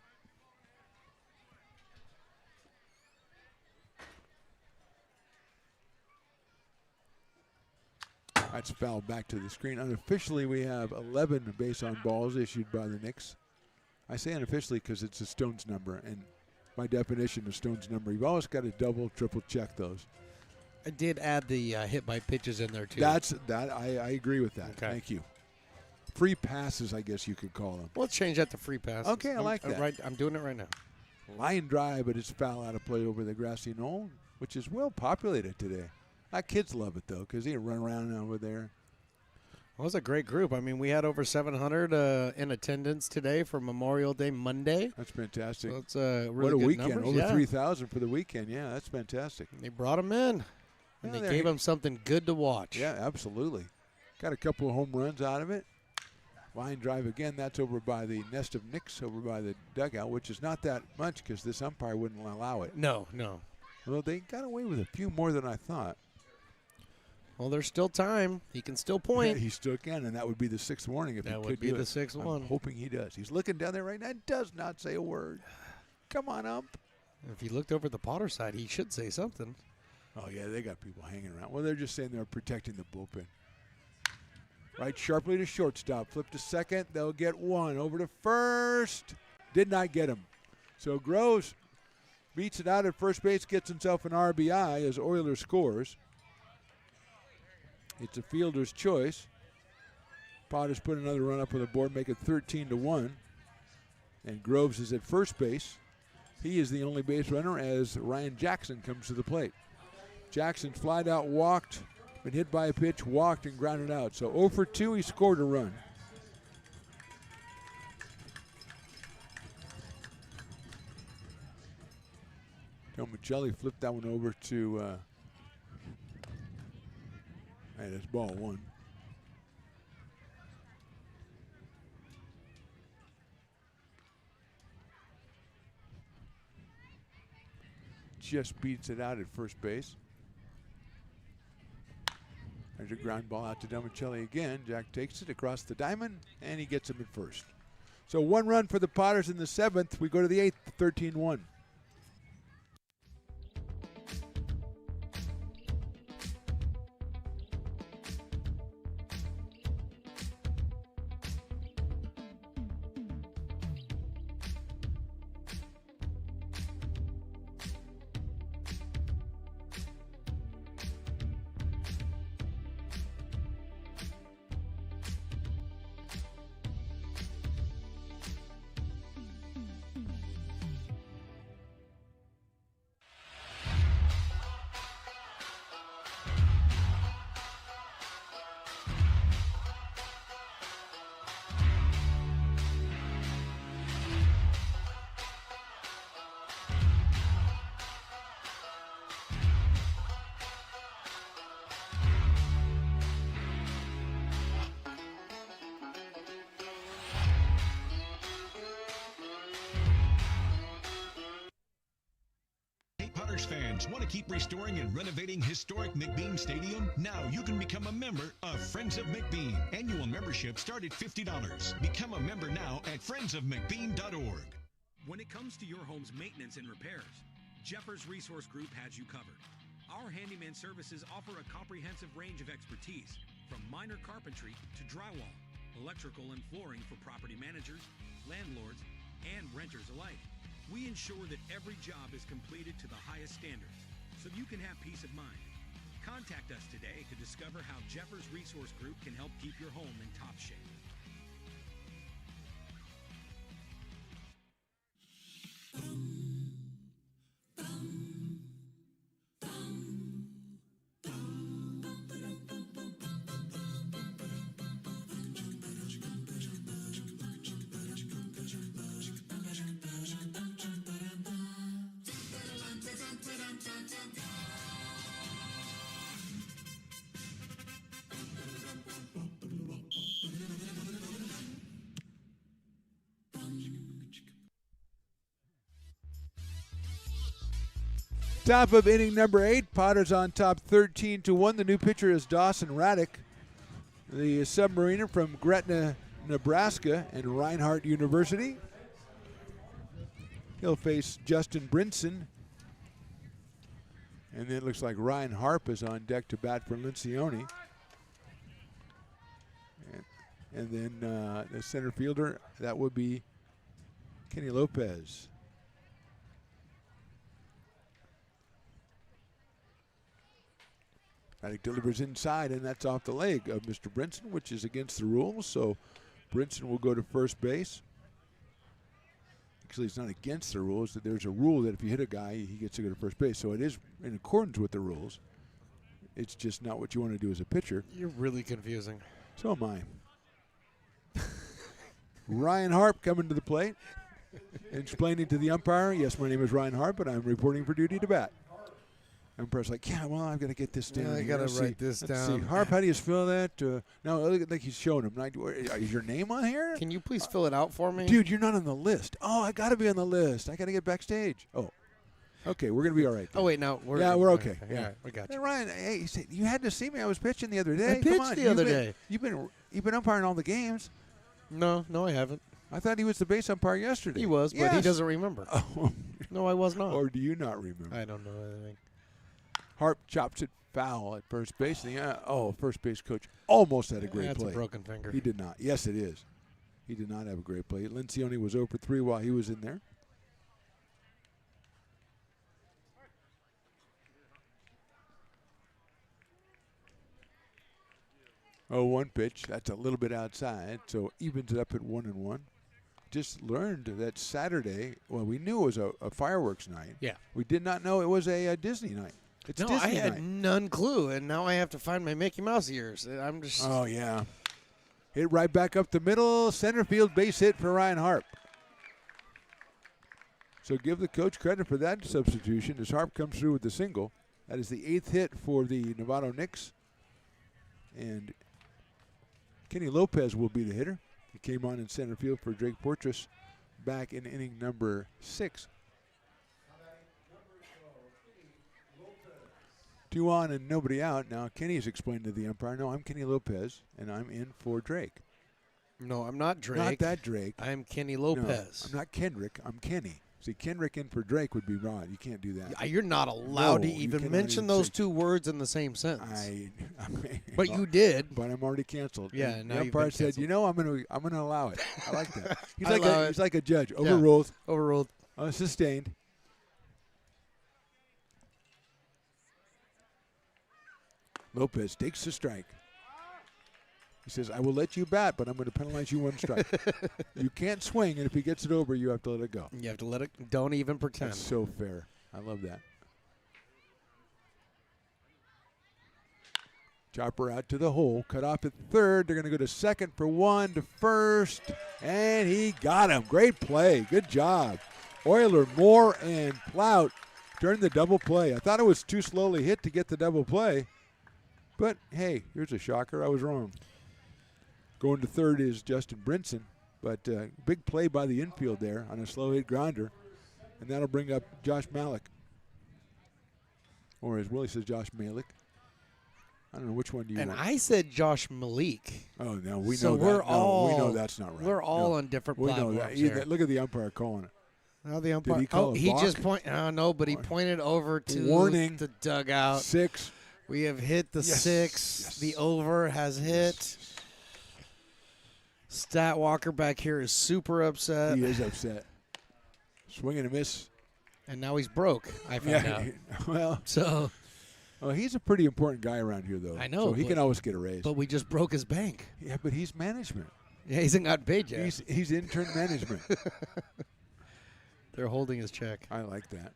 Speaker 2: That's fouled back to the screen. Unofficially, we have 11 base on balls issued by the Knicks. I say unofficially because it's a Stones number, and by definition, a Stones number, you've always got to double, triple check those.
Speaker 5: I did add the hit by pitches in there too.
Speaker 2: I agree with that. Okay. Thank you. Free passes, I guess you could call them.
Speaker 5: Let's change that to free passes.
Speaker 2: Okay, I like that.
Speaker 5: I'm doing it right now.
Speaker 2: Line drive, but it's foul out of play over the grassy knoll, which is well populated today. Our kids love it, though, because they run around over there.
Speaker 5: Well, it was a great group. I mean, we had over 700 in attendance today for Memorial Day Monday.
Speaker 2: That's fantastic.
Speaker 5: So it's really
Speaker 2: what a
Speaker 5: good
Speaker 2: weekend.
Speaker 5: numbers.
Speaker 2: Over 3,000 for the weekend. Yeah, that's fantastic.
Speaker 5: They brought them in, and they gave them something good to watch.
Speaker 2: Yeah, absolutely. Got a couple of home runs out of it. Line drive again. That's over by the nest of Knicks, over by the dugout, which is not that much because this umpire wouldn't allow it.
Speaker 5: No.
Speaker 2: Well, they got away with a few more than I thought.
Speaker 5: Well, there's still time. He can still point.
Speaker 2: Yeah, he still can, and that would be the 6th warning if he could do it.
Speaker 5: That would be the 6th one.
Speaker 2: I'm hoping he does. He's looking down there right now. Does not say a word. Come on, ump.
Speaker 5: If he looked over at the Potter side, he should say something.
Speaker 2: Oh, yeah, they got people hanging around. Well, they're just saying they're protecting the bullpen. Right sharply to shortstop. Flip to second. They'll get 1. Over to first. Did not get him. So Groves beats it out at first base, gets himself an RBI as Euler scores. It's a fielder's choice. Potters put another run up on the board, make it 13-1. And Groves is at first base. He is the only base runner as Ryan Jackson comes to the plate. Jackson flied out, walked, been hit by a pitch, walked, and grounded out. So 0 for 2, he scored a run. Tomicelli flipped that one over to and it's ball 1. Just beats it out at first base. There's a ground ball out to Tomicelli again. Jack takes it across the diamond, and he gets him at first. So 1 run for the Potters in the 7th. We go to the 8th, 13-1.
Speaker 7: Oilers fans, want to keep restoring and renovating historic McBean Stadium? Now you can become a member of Friends of McBean. Annual membership start at $50. Become a member now at friendsofmcbean.org.
Speaker 16: When it comes to your home's maintenance and repairs, Jeffers Resource Group has you covered. Our handyman services offer a comprehensive range of expertise, from minor carpentry to drywall, electrical and flooring for property managers, landlords, and renters alike. We ensure that every job is completed to the highest standards, so you can have peace of mind. Contact us today to discover how Jeffers Resource Group can help keep your home in top shape.
Speaker 2: Top of inning number 8, Potters on top 13-1. The new pitcher is Dawson Raddick, the submariner from Gretna, Nebraska, and Reinhardt University. He'll face Justin Brinson. And then it looks like Ryan Harp is on deck to bat for Lencioni. And then the center fielder, that would be Kenny Lopez. Raddick delivers inside, and that's off the leg of Mr. Brinson, which is against the rules. So Brinson will go to first base. Actually, it's not against the rules. That there's a rule that if you hit a guy, he gets to go to first base. So it is in accordance with the rules. It's just not what you want to do as a pitcher.
Speaker 5: You're really confusing.
Speaker 2: So am I. Ryan Harp coming to the plate, explaining to the umpire, yes, my name is Ryan Harp, and I'm reporting for duty to bat. Umpire's like, yeah, well, I've got to get this down.
Speaker 5: I got to write this down.
Speaker 2: See. Harp, how do you spell that? No, look like he's showing him. Is your name on here?
Speaker 5: Can you please fill it out for me?
Speaker 2: Dude, you're not on the list. Oh, I got to be on the list. I got to get backstage. Oh, okay, we're going to be all right.
Speaker 5: Oh, wait, no.
Speaker 2: We're okay. Yeah,
Speaker 5: right, we got you.
Speaker 2: Hey, Ryan, hey, you had to see me. I was pitching the other day.
Speaker 5: I pitched the other day.
Speaker 2: You've been umpiring all the games.
Speaker 5: No, I haven't.
Speaker 2: I thought he was the base umpire yesterday.
Speaker 5: He was, but he doesn't remember.
Speaker 2: Oh.
Speaker 5: No, I was not.
Speaker 2: Or do you not remember?
Speaker 5: I don't know anything.
Speaker 2: Harp chops it foul at first base. First base coach almost had a great play.
Speaker 5: That's a broken finger.
Speaker 2: He did not. Yes, it is. He did not have a great play. Lencioni was 0 for 3 while he was in there. Oh, one pitch. That's a little bit outside, so evens it up at 1-1. Just learned that Saturday, well, we knew it was a fireworks night.
Speaker 5: Yeah.
Speaker 2: We did not know it was a Disney night. It's Disney
Speaker 5: I had
Speaker 2: night.
Speaker 5: none clue, and now I have to find my Mickey Mouse ears. I'm just.
Speaker 2: Oh, yeah. Hit right back up the middle. Center field base hit for Ryan Harp. So give the coach credit for that substitution as Harp comes through with the single. That is the 8th hit for the Novato Knicks. And Kenny Lopez will be the hitter. He came on in center field for Drake Fortress back in inning number 6. 2 on and nobody out. Now Kenny's explained to the umpire, no, I'm Kenny Lopez, and I'm in for Drake.
Speaker 5: No, I'm not Drake.
Speaker 2: Not that Drake.
Speaker 5: I'm Kenny Lopez.
Speaker 2: No, I'm not Kendrick. I'm Kenny. See, Kendrick in for Drake would be wrong. You can't do that.
Speaker 5: You're not allowed to even mention those two words in the same sentence. But you did.
Speaker 2: But I'm already canceled.
Speaker 5: Yeah,
Speaker 2: and
Speaker 5: now
Speaker 2: the
Speaker 5: you've
Speaker 2: umpire
Speaker 5: been
Speaker 2: said,
Speaker 5: canceled.
Speaker 2: I'm gonna allow it. I like that. He's like a judge.
Speaker 5: Yeah.
Speaker 2: Overruled.
Speaker 5: Overruled.
Speaker 2: Sustained. Lopez takes the strike. He says, I will let you bat, but I'm going to penalize you 1 strike. You can't swing, and if he gets it over, you have to let it go.
Speaker 5: You have to let it. Don't even pretend.
Speaker 2: That's so fair. I love that. Chopper out to the hole, cut off at third. They're going to go to second for 1 to first, and he got him. Great play. Good job. Euler, Moore, and Plout turned the double play. I thought it was too slowly hit to get the double play, but hey, here's a shocker. I was wrong. Going to third is Justin Brinson, but big play by the infield there on a slow hit grounder, and that'll bring up Josh Malik. Or as Willie says, Josh Malik. I don't know which one do you
Speaker 5: And
Speaker 2: want.
Speaker 5: I said Josh Malik.
Speaker 2: Oh, no, we
Speaker 5: So
Speaker 2: know that.
Speaker 5: we're
Speaker 2: No,
Speaker 5: all,
Speaker 2: we know that's not right.
Speaker 5: We're all
Speaker 2: No.
Speaker 5: on different
Speaker 2: We know
Speaker 5: platforms
Speaker 2: that.
Speaker 5: here.
Speaker 2: Look at the umpire calling it.
Speaker 5: Now the umpire.
Speaker 2: Did he call it
Speaker 5: he
Speaker 2: balk?
Speaker 5: just pointed. Oh, no, but he pointed over to
Speaker 2: Warning.
Speaker 5: the dugout.
Speaker 2: 6.
Speaker 5: We have hit the
Speaker 2: Yes.
Speaker 5: 6.
Speaker 2: Yes.
Speaker 5: The over has hit. Stat Walker back here is super upset.
Speaker 2: He is upset. Swing and a miss.
Speaker 5: And now he's broke, I found out.
Speaker 2: Well,
Speaker 5: So,
Speaker 2: well, he's a pretty important guy around here, though.
Speaker 5: I know.
Speaker 2: So he
Speaker 5: but-
Speaker 2: can always get a raise.
Speaker 5: But we just broke his bank.
Speaker 2: Yeah, but he's management.
Speaker 5: Yeah, he hasn't got paid yet.
Speaker 2: He's intern management.
Speaker 5: They're holding his check.
Speaker 2: I like that.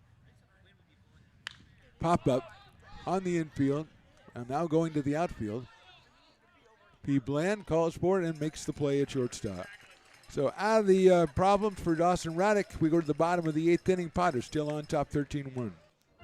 Speaker 2: Pop up on the infield. And now going to the outfield. P. Bland calls for it and makes the play at shortstop. So out of the problems for Dawson Raddick, we go to the bottom of the 8th inning. Potters still on top 13-1.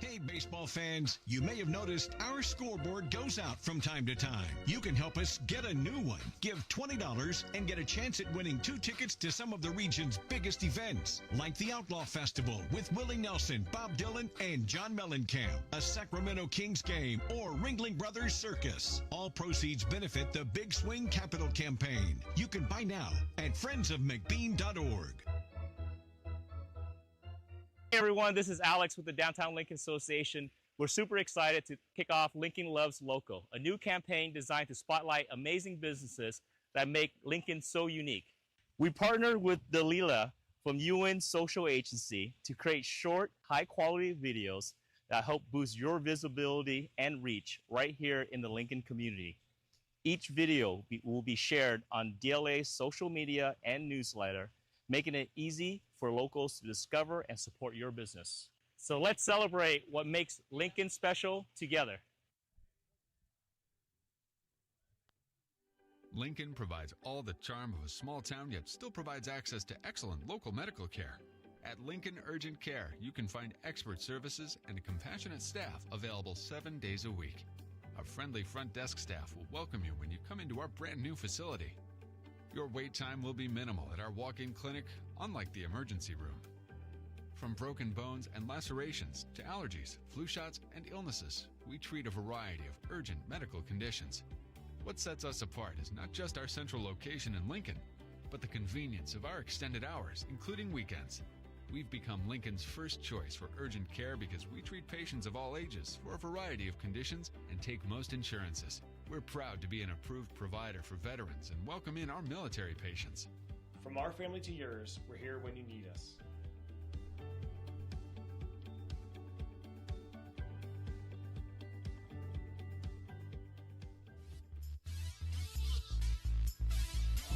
Speaker 7: Hey, baseball fans, you may have noticed our scoreboard goes out from time to time. You can help us get a new one. Give $20 and get a chance at winning 2 tickets to some of the region's biggest events, like the Outlaw Festival with Willie Nelson, Bob Dylan, and John Mellencamp, a Sacramento Kings game, or Ringling Brothers Circus. All proceeds benefit the Big Swing Capital Campaign. You can buy now at friendsofmcbean.org.
Speaker 19: Hey everyone, this is Alex with the Downtown Lincoln Association. We're super excited to kick off Lincoln Loves Local, a new campaign designed to spotlight amazing businesses that make Lincoln so unique. We partnered with Dalila from UN Social Agency to create short, high-quality videos that help boost your visibility and reach right here in the Lincoln community. Each video will be shared on DLA's social media and newsletter, making it easy for locals to discover and support your business. So let's celebrate what makes Lincoln special together.
Speaker 20: Lincoln provides all the charm of a small town, yet still provides access to excellent local medical care. At Lincoln Urgent Care, you can find expert services and a compassionate staff available 7 days a week. A friendly front desk staff will welcome you when you come into our brand new facility. Your wait time will be minimal at our walk-in clinic, unlike the emergency room. From broken bones and lacerations to allergies, flu shots, and illnesses, we treat a variety of urgent medical conditions. What sets us apart is not just our central location in Lincoln, but the convenience of our extended hours, including weekends. We've become Lincoln's first choice for urgent care because we treat patients of all ages for a variety of conditions and take most insurances. We're proud to be an approved provider for veterans and welcome in our military patients.
Speaker 21: From our family to yours, we're here when you need us.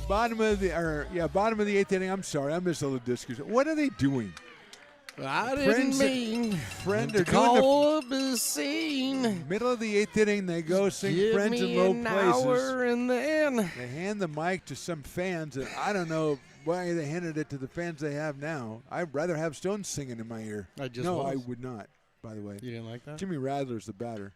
Speaker 2: Bottom of the 8th inning. I'm sorry, I missed all the discussion. What are they doing?
Speaker 5: I didn't mean
Speaker 2: friend
Speaker 5: to
Speaker 2: are
Speaker 5: call up the scene.
Speaker 2: Middle of the 8th inning, they go sing
Speaker 5: Give
Speaker 2: Friends
Speaker 5: me
Speaker 2: in Low
Speaker 5: an
Speaker 2: Places.
Speaker 5: hour and then
Speaker 2: They hand the mic to some fans, and I don't know why they handed it to the fans they have now. I'd rather have Stones singing in my ear. I would not, by the way.
Speaker 5: You didn't like that?
Speaker 2: Jimmy Radler's the batter.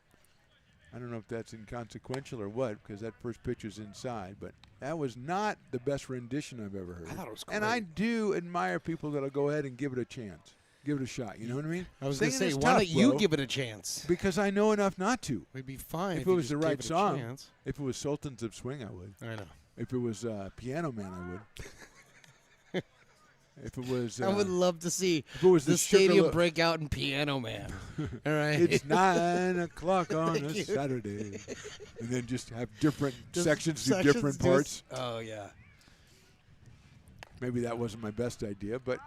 Speaker 2: I don't know if that's inconsequential or what, because that first pitch was inside, but that was not the best rendition I've ever heard.
Speaker 5: I thought it was
Speaker 2: And
Speaker 5: great.
Speaker 2: I do admire people that'll go ahead and give it a chance. Give it a shot. You know what I mean?
Speaker 5: I was going to say,
Speaker 2: Singing is
Speaker 5: why
Speaker 2: tough,
Speaker 5: don't you
Speaker 2: bro,
Speaker 5: give it a chance?
Speaker 2: Because I know enough not to.
Speaker 5: We'd be fine
Speaker 2: If
Speaker 5: you
Speaker 2: it was
Speaker 5: just
Speaker 2: the
Speaker 5: gave
Speaker 2: right
Speaker 5: it a
Speaker 2: song,
Speaker 5: chance.
Speaker 2: if it was Sultans of Swing, I would.
Speaker 5: I know.
Speaker 2: If it was Piano Man, I would. If it was,
Speaker 5: I would love to see
Speaker 2: if it was
Speaker 5: the
Speaker 2: the Sugar
Speaker 5: stadium
Speaker 2: Lo-
Speaker 5: break out in Piano Man. All right.
Speaker 2: It's 9 o'clock on
Speaker 5: Thank
Speaker 2: a
Speaker 5: you.
Speaker 2: Saturday, and then just have different
Speaker 5: Just
Speaker 2: sections do
Speaker 5: sections
Speaker 2: different
Speaker 5: just-
Speaker 2: parts.
Speaker 5: Oh, yeah.
Speaker 2: Maybe that wasn't my best idea, but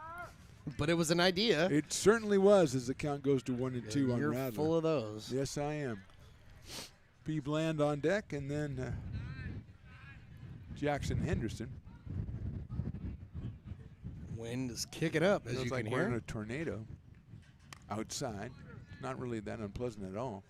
Speaker 5: it was an idea.
Speaker 2: It certainly was. As the count goes to 1 and 2 on
Speaker 5: You're
Speaker 2: Radler.
Speaker 5: full of those.
Speaker 2: Yes, I am. P. Bland on deck, and then Jackson Henderson.
Speaker 5: Wind is kicking up, as
Speaker 2: Feels
Speaker 5: you
Speaker 2: like
Speaker 5: can
Speaker 2: we're in
Speaker 5: hear.
Speaker 2: a tornado outside. It's not really that unpleasant at all.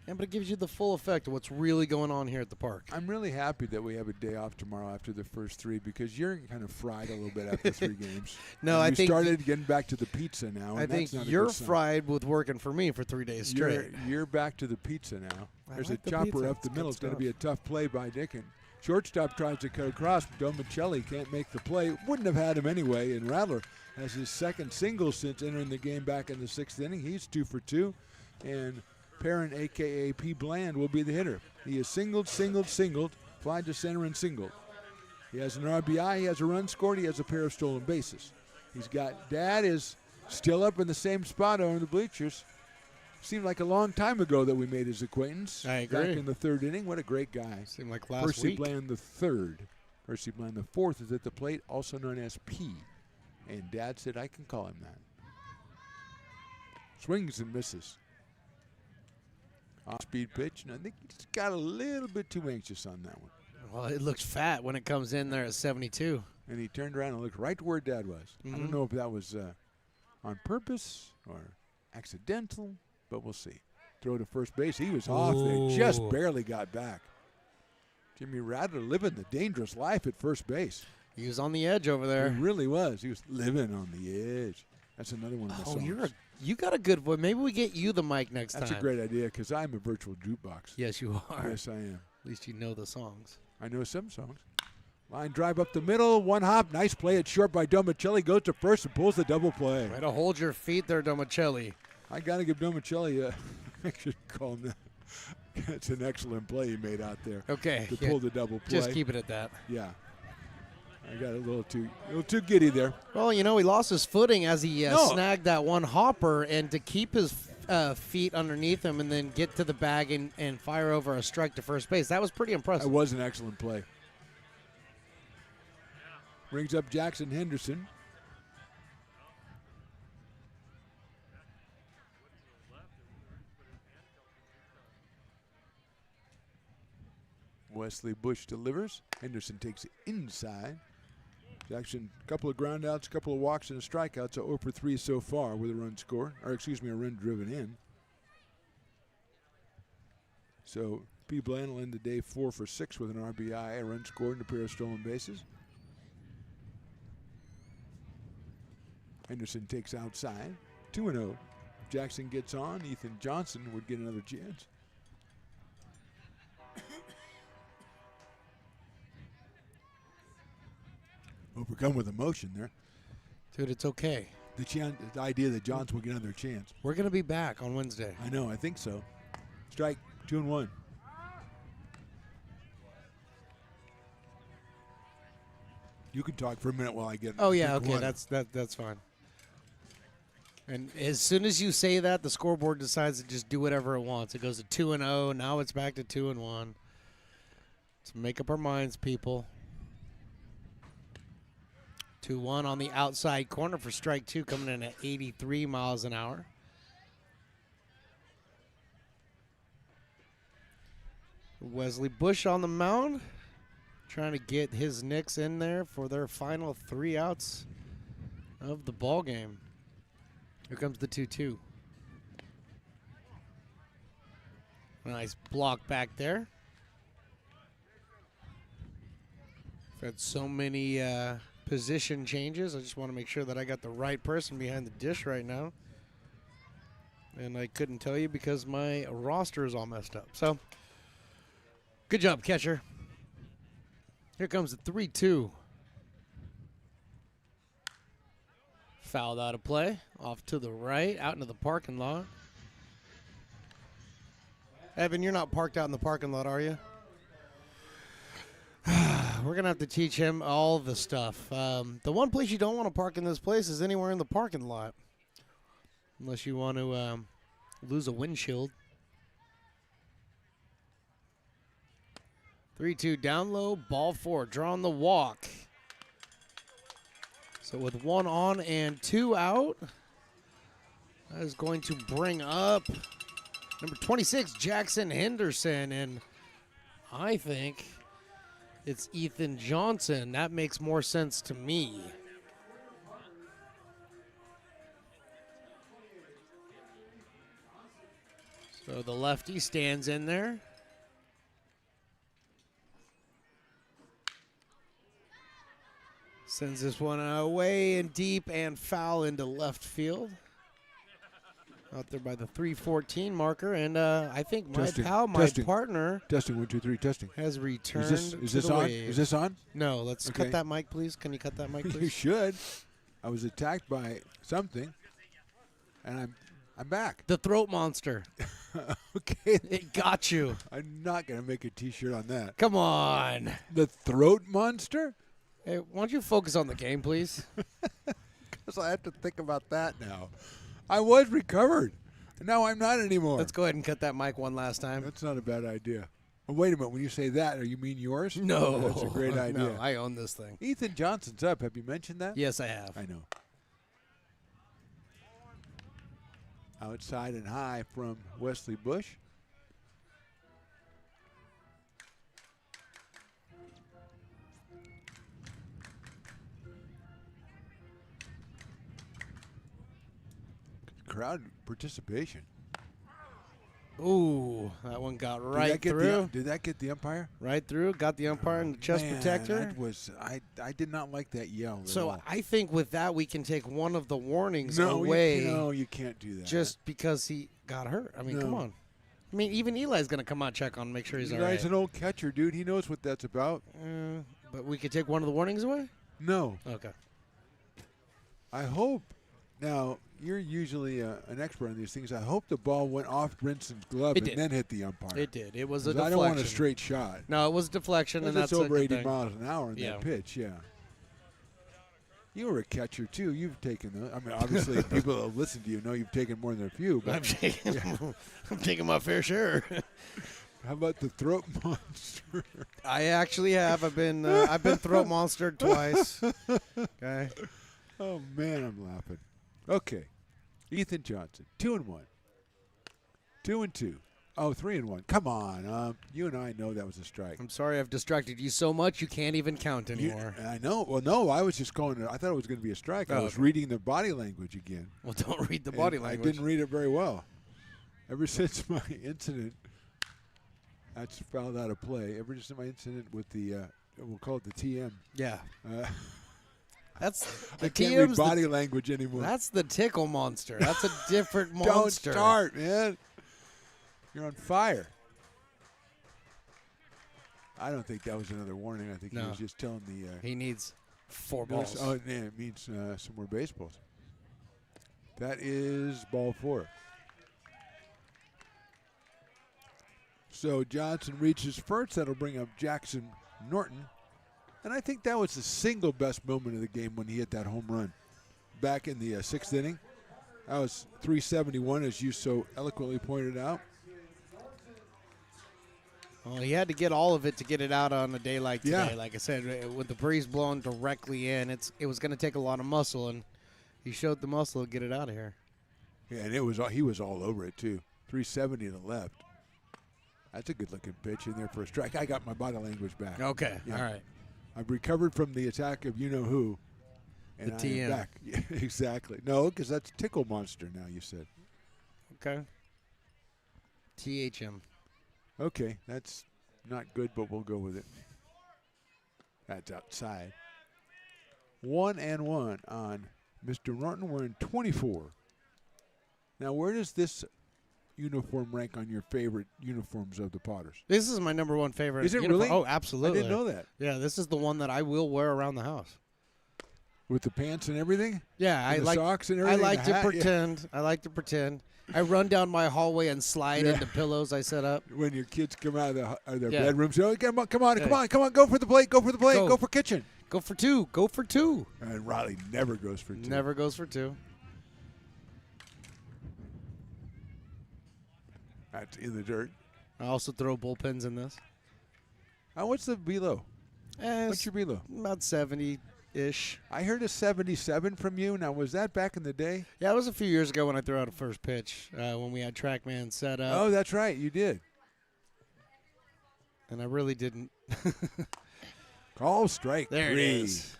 Speaker 5: Yeah, but it gives you the full effect of what's really going on here at the park.
Speaker 2: I'm really happy that we have a day off tomorrow after the first 3 because you're kind of fried a little bit after 3 games.
Speaker 5: No,
Speaker 2: And
Speaker 5: I
Speaker 2: we
Speaker 5: think
Speaker 2: started getting back to the pizza now.
Speaker 5: I
Speaker 2: and
Speaker 5: think
Speaker 2: that's not a
Speaker 5: you're
Speaker 2: good sign.
Speaker 5: fried with working for me for 3 days straight.
Speaker 2: You're back to the pizza now.
Speaker 5: I
Speaker 2: There's
Speaker 5: like
Speaker 2: a
Speaker 5: the
Speaker 2: chopper
Speaker 5: pizza.
Speaker 2: up the
Speaker 5: It's
Speaker 2: middle.
Speaker 5: good
Speaker 2: It's going to be a tough play by Dickon. Shortstop tries to cut across. Domicelli can't make the play. Wouldn't have had him anyway. And Rattler has his second single since entering the game back in the 6th inning. He's 2 for 2. And Perrin, a.k.a. P. Bland, will be the hitter. He is singled, fly to center and singled. He has an RBI. He has a run scored. He has a pair of stolen bases. He's got Dad is still up in the same spot over the bleachers. Seemed like a long time ago that we made his acquaintance.
Speaker 5: I agree.
Speaker 2: Back in the 3rd inning. What a great guy.
Speaker 5: Seemed like last
Speaker 2: Percy
Speaker 5: week.
Speaker 2: Bland the 3rd. Percy Bland the 4th is at the plate, also known as P. And Dad said I can call him that. Swings and misses. Off-speed pitch, and I think he just got a little bit too anxious on that one.
Speaker 5: Well, it looks fat when it comes in there at 72.
Speaker 2: And he turned around and looked right to where Dad was. I don't know if that was on purpose or accidental, but we'll see. Throw to first base. He was off there. Just barely got back. Jimmy Rattler living the dangerous life at first base.
Speaker 5: He was on the edge over there.
Speaker 2: He really was. He was living on the edge. That's another one of the songs.
Speaker 5: You got a good voice. Maybe we get you the mic next time.
Speaker 2: That's a great idea because I'm a virtual jukebox.
Speaker 5: Yes, you are.
Speaker 2: Yes, I am.
Speaker 5: At least you know the songs.
Speaker 2: I know some songs. Line drive up the middle, one hop, nice play at short by Domicelli, goes to first and pulls the double play.
Speaker 5: Way to hold your feet there, Domicelli.
Speaker 2: I got to give Domicelli I should call him that. It's an excellent play he made out there.
Speaker 5: Okay.
Speaker 2: To pull the double play.
Speaker 5: Just keep it at that.
Speaker 2: Yeah. I got a little too giddy there.
Speaker 5: Well, he lost his footing as he snagged that one hopper, and to keep his feet underneath him and then get to the bag and fire over a strike to first base, that was pretty impressive.
Speaker 2: That was an excellent play. Brings up Jackson Henderson. Wesley Bush delivers. Henderson takes it inside. Jackson, a couple of groundouts, a couple of walks, and a strikeout, so 0 for 3 so far with a run scored, or excuse me, a run driven in. So P. Bland will end the day 4 for 6 with an RBI, a run scored, and a pair of stolen bases. Henderson takes outside, 2-0. Jackson gets on. Ethan Johnson would get another chance. Overcome with emotion there.
Speaker 5: Dude, it's okay.
Speaker 2: The idea that Johnson will get another chance.
Speaker 5: We're going to be back on Wednesday.
Speaker 2: I know, I think so. Strike, 2-1. You can talk for a minute while I get.
Speaker 5: Oh yeah, okay, that's fine. And as soon as you say that, the scoreboard decides to just do whatever it wants. It goes to 2-0. Now it's back to 2-1. Let's make up our minds, people. 2-1 on the outside corner for strike 2, coming in at 83 miles an hour. Wesley Bush on the mound, trying to get his Knicks in there for their final 3 outs of the ball game. Here comes the 2-2. Nice block back there. We've had so many position changes. I just want to make sure that I got the right person behind the dish right now. And I couldn't tell you because my roster is all messed up. So, good job, catcher. Here comes the 3-2. Fouled out of play. Off to the right, out into the parking lot. Evan, you're not parked out in the parking lot, are you? We're going to have to teach him all the stuff. The one place you don't want to park in this place is anywhere in the parking lot. Unless you want to lose a windshield. 3-2 down low, ball 4, drawing the walk. So with 1 on and 2 out, that is going to bring up number 26, Jackson Henderson. And I think it's Ethan Johnson. That makes more sense to me. So the lefty stands in there. Sends this one away and deep and foul into left field. out there by the 3:14 marker, and I think my
Speaker 2: Testing,
Speaker 5: pal, my
Speaker 2: testing.
Speaker 5: partner,
Speaker 2: Testing 1 2 3 testing.
Speaker 5: has returned.
Speaker 2: Is this
Speaker 5: to the
Speaker 2: on?
Speaker 5: wave.
Speaker 2: Is this on?
Speaker 5: No. Let's
Speaker 2: Okay.
Speaker 5: cut that mic, please. Can you cut that mic, please?
Speaker 2: You should. I was attacked by something, and I'm back.
Speaker 5: The throat monster.
Speaker 2: Okay.
Speaker 5: It got you.
Speaker 2: I'm not gonna make a T-shirt on that.
Speaker 5: Come on.
Speaker 2: The throat monster?
Speaker 5: Hey, why don't you focus on the game, please?
Speaker 2: Because I have to think about that now. I was recovered. Now I'm not anymore.
Speaker 5: Let's go ahead and cut that mic one last time.
Speaker 2: That's not a bad idea. Oh, wait a minute. When you say that, you mean yours?
Speaker 5: No.
Speaker 2: Oh, that's a great idea.
Speaker 5: No, I own this thing.
Speaker 2: Ethan Johnson's up. Have you mentioned that?
Speaker 5: Yes, I have.
Speaker 2: I know. Outside and high from Wesley Bush. Crowd participation.
Speaker 5: Ooh, that one got right
Speaker 2: Did
Speaker 5: through.
Speaker 2: Did that get the umpire?
Speaker 5: Right through. Got the umpire and the chest
Speaker 2: Man,
Speaker 5: protector.
Speaker 2: that was I did not like that yell. at
Speaker 5: So
Speaker 2: all.
Speaker 5: I think with that we can take one of the warnings
Speaker 2: no,
Speaker 5: away.
Speaker 2: you can't do that.
Speaker 5: Just because he got hurt. I mean, come
Speaker 2: No.
Speaker 5: on. I mean, even Eli's going to come out check on, make sure he's all
Speaker 2: Eli's
Speaker 5: right.
Speaker 2: an old catcher, dude. He knows what that's about.
Speaker 5: But we could take one of the warnings away?
Speaker 2: No.
Speaker 5: Okay.
Speaker 2: I hope. Now, you're usually an expert on these things. I hope the ball went off Brinson's glove
Speaker 5: It
Speaker 2: and
Speaker 5: did.
Speaker 2: then hit the umpire.
Speaker 5: It did. It was a
Speaker 2: 'Cause
Speaker 5: deflection.
Speaker 2: I don't want a straight shot.
Speaker 5: No, it was a deflection, and that's
Speaker 2: it's over
Speaker 5: a good
Speaker 2: 80
Speaker 5: thing.
Speaker 2: miles an hour in
Speaker 5: Yeah.
Speaker 2: that pitch, yeah. You were a catcher, too. You've taken – I mean, obviously, people that listen to you know you've taken more than a few. But
Speaker 5: I'm taking my fair share.
Speaker 2: How about the throat monster?
Speaker 5: I actually have. I've been throat monstered twice. Okay.
Speaker 2: Oh, man, I'm laughing. Okay. Ethan Johnson, 2-1. 2-2. Oh, 3-1. Come on. You and I know that was a strike.
Speaker 5: I'm sorry I've distracted you so much you can't even count anymore.
Speaker 2: I know. Well, no, I was just going – I thought it was going to be a strike. I was reading the body language again.
Speaker 5: Well, don't read the body language.
Speaker 2: I didn't read it very well. Ever since my incident – that's fouled out of play. Ever since my incident with the, we'll call it the TM.
Speaker 5: Yeah. That's
Speaker 2: I
Speaker 5: the
Speaker 2: can't read
Speaker 5: TM's
Speaker 2: body language anymore.
Speaker 5: That's the tickle monster. That's a different monster.
Speaker 2: Don't start, man. You're on fire. I don't think that was another warning. I think he was just telling the.
Speaker 5: He needs 4 balls.
Speaker 2: Oh, yeah, it means some more baseballs. That is ball 4. So Johnson reaches first. That'll bring up Jackson Norton. And I think that was the single best moment of the game when he hit that home run back in the 6th inning. That was 371, as you so eloquently pointed out.
Speaker 5: Well, he had to get all of it to get it out on a day like today.
Speaker 2: Yeah.
Speaker 5: Like I said, with the breeze blowing directly in, it was going to take a lot of muscle, and he showed the muscle to get it out of here.
Speaker 2: Yeah, and he was all over it, too. 370 to the left. That's a good-looking pitch in there for a strike. I got my body language back.
Speaker 5: Okay,
Speaker 2: Yeah.
Speaker 5: all right.
Speaker 2: I've recovered from the attack of you-know-who. And
Speaker 5: The
Speaker 2: I
Speaker 5: TM.
Speaker 2: am back. Yeah, exactly. No, because that's Tickle Monster now, you said.
Speaker 5: Okay. THM.
Speaker 2: Okay, that's not good, but we'll go with it. That's outside. 1-1 on Mr. Norton. We're in 24. Now, where does this uniform rank on your favorite uniforms of the Potters?
Speaker 5: This is my number 1 favorite.
Speaker 2: Is it
Speaker 5: uniform.
Speaker 2: really?
Speaker 5: Oh, absolutely.
Speaker 2: I didn't know that.
Speaker 5: Yeah, this is the one that I will wear around the house.
Speaker 2: With the pants and everything?
Speaker 5: Yeah,
Speaker 2: And the socks and everything?
Speaker 5: I like
Speaker 2: the
Speaker 5: to
Speaker 2: hat? Yeah.
Speaker 5: pretend. I like to pretend. I run down my hallway and slide into pillows I set up.
Speaker 2: When your kids come out of their
Speaker 5: Yeah.
Speaker 2: bedrooms, oh, come on,
Speaker 5: Yeah.
Speaker 2: go for the plate, go for kitchen.
Speaker 5: Go for 2. Go for 2.
Speaker 2: And Riley never goes for 2.
Speaker 5: Never goes for 2.
Speaker 2: That's in the dirt.
Speaker 5: I also throw bullpens in this.
Speaker 2: What's the below? What's your below?
Speaker 5: About 70-ish.
Speaker 2: I heard a 77 from you. Now, was that back in the day?
Speaker 5: Yeah, it was a few years ago when I threw out a first pitch when we had TrackMan set up.
Speaker 2: Oh, that's right. You did.
Speaker 5: And I really didn't.
Speaker 2: Call strike
Speaker 5: There
Speaker 2: 3.
Speaker 5: it is.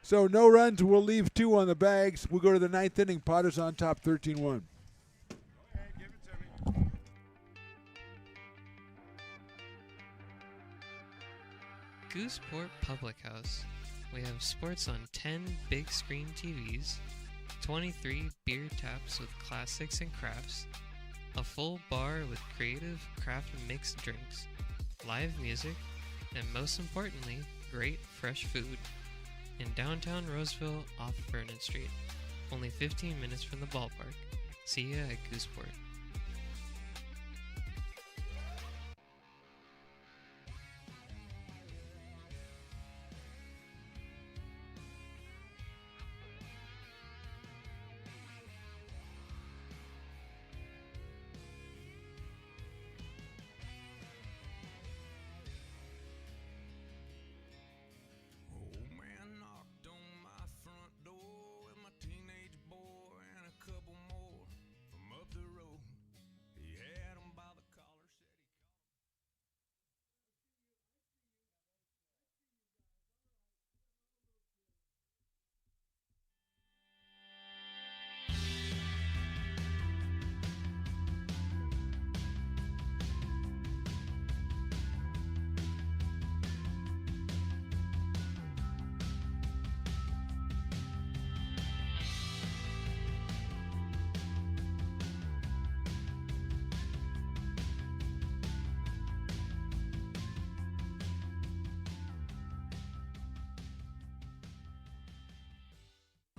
Speaker 2: So no runs. We'll leave 2 on the bags. We'll go to the 9th inning. Potters on top 13-1.
Speaker 3: Gooseport Public House. We have sports on 10 big screen TVs, 23 beer taps with classics and crafts, a full bar with creative craft mixed drinks, live music, and most importantly, great fresh food. In downtown Roseville off Vernon Street, only 15 minutes from the ballpark. See ya at Gooseport.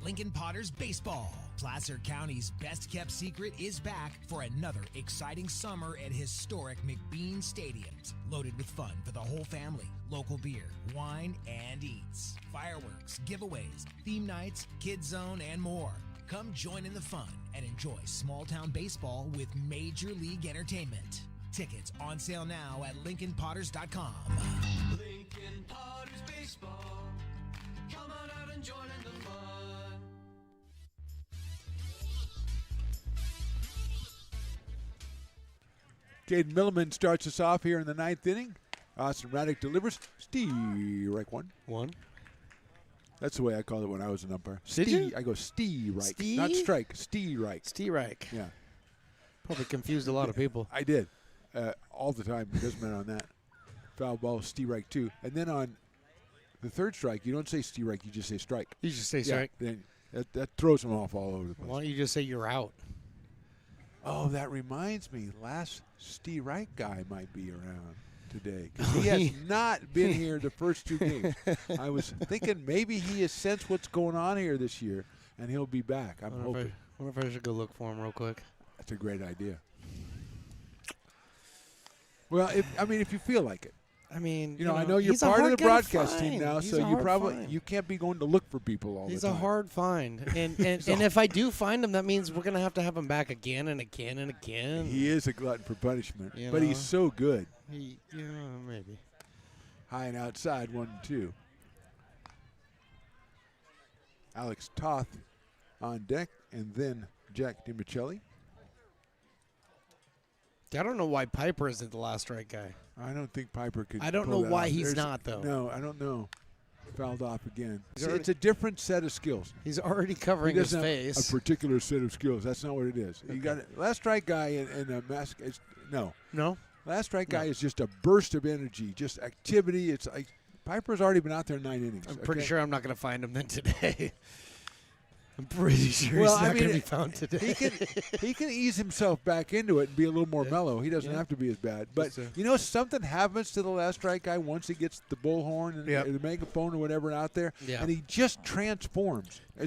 Speaker 4: Lincoln Potters Baseball. Placer County's best-kept secret is back for another exciting summer at historic McBean Stadiums. Loaded with fun for the whole family, local beer, wine, and eats. Fireworks, giveaways, theme nights, kids zone, and more. Come join in the fun and enjoy small-town baseball with Major League Entertainment. Tickets on sale now at LincolnPotters.com.
Speaker 9: Lincoln Potters Baseball. Come on out and join in the fun.
Speaker 2: Caden Milliman starts us off here in the ninth inning. Austin Raddick delivers. Strike one. That's the way I called it when I was an umpire.
Speaker 5: Did you?
Speaker 2: I go Strike,
Speaker 5: Stee?
Speaker 2: not strike. Strike.
Speaker 5: Strike.
Speaker 2: Yeah.
Speaker 5: Probably confused a lot of people.
Speaker 2: I did. All the time. It doesn't matter on that. Foul ball, strike two. And then on the third strike, you don't say strike, you just say strike.
Speaker 5: You just say strike.
Speaker 2: Then that throws them off all over the place.
Speaker 5: Why don't you just say you're out?
Speaker 2: Oh, that reminds me. Last strike guy might be around today. 'Cause he has not been here the first two games. I was thinking maybe he has sensed what's going on here this year, and he'll be back. I'm hoping.
Speaker 5: I wonder if I should go look for him real quick.
Speaker 2: That's a great idea. Well, if you feel like it.
Speaker 5: I mean,
Speaker 2: I know you're part of the broadcast team now,
Speaker 5: He's
Speaker 2: so
Speaker 5: a
Speaker 2: you
Speaker 5: hard find.
Speaker 2: you can't be going to look for people all
Speaker 5: He's
Speaker 2: the time.
Speaker 5: a hard find, and if I do find him, that means we're gonna have to have him back again and again and again.
Speaker 2: He is a glutton for punishment,
Speaker 5: You
Speaker 2: but
Speaker 5: know?
Speaker 2: he's so good.
Speaker 5: Maybe.
Speaker 2: High and outside, 1-2. Alex Toth on deck, and then Jack DiMichelli.
Speaker 5: I don't know why Piper isn't the last strike guy.
Speaker 2: I don't think Piper could.
Speaker 5: I don't
Speaker 2: pull
Speaker 5: know
Speaker 2: that
Speaker 5: why
Speaker 2: off.
Speaker 5: he's not, though.
Speaker 2: No, I don't know. Fouled off again.
Speaker 5: He's
Speaker 2: It's a different set of skills.
Speaker 5: He's already covering
Speaker 2: He
Speaker 5: his
Speaker 2: doesn't have
Speaker 5: face.
Speaker 2: a particular set of skills. That's not what it is. You got last strike guy in a mask. No. Last strike guy is just a burst of energy, just activity. It's like Piper's already been out there 9 innings.
Speaker 5: I'm pretty sure I'm not going to find him then today. I'm pretty sure he's not going to be found today.
Speaker 2: He can ease himself back into it and be a little more mellow. He doesn't have to be as bad. But, something happens to the last strike guy once he gets the bullhorn and the megaphone or whatever out there, and he just transforms. I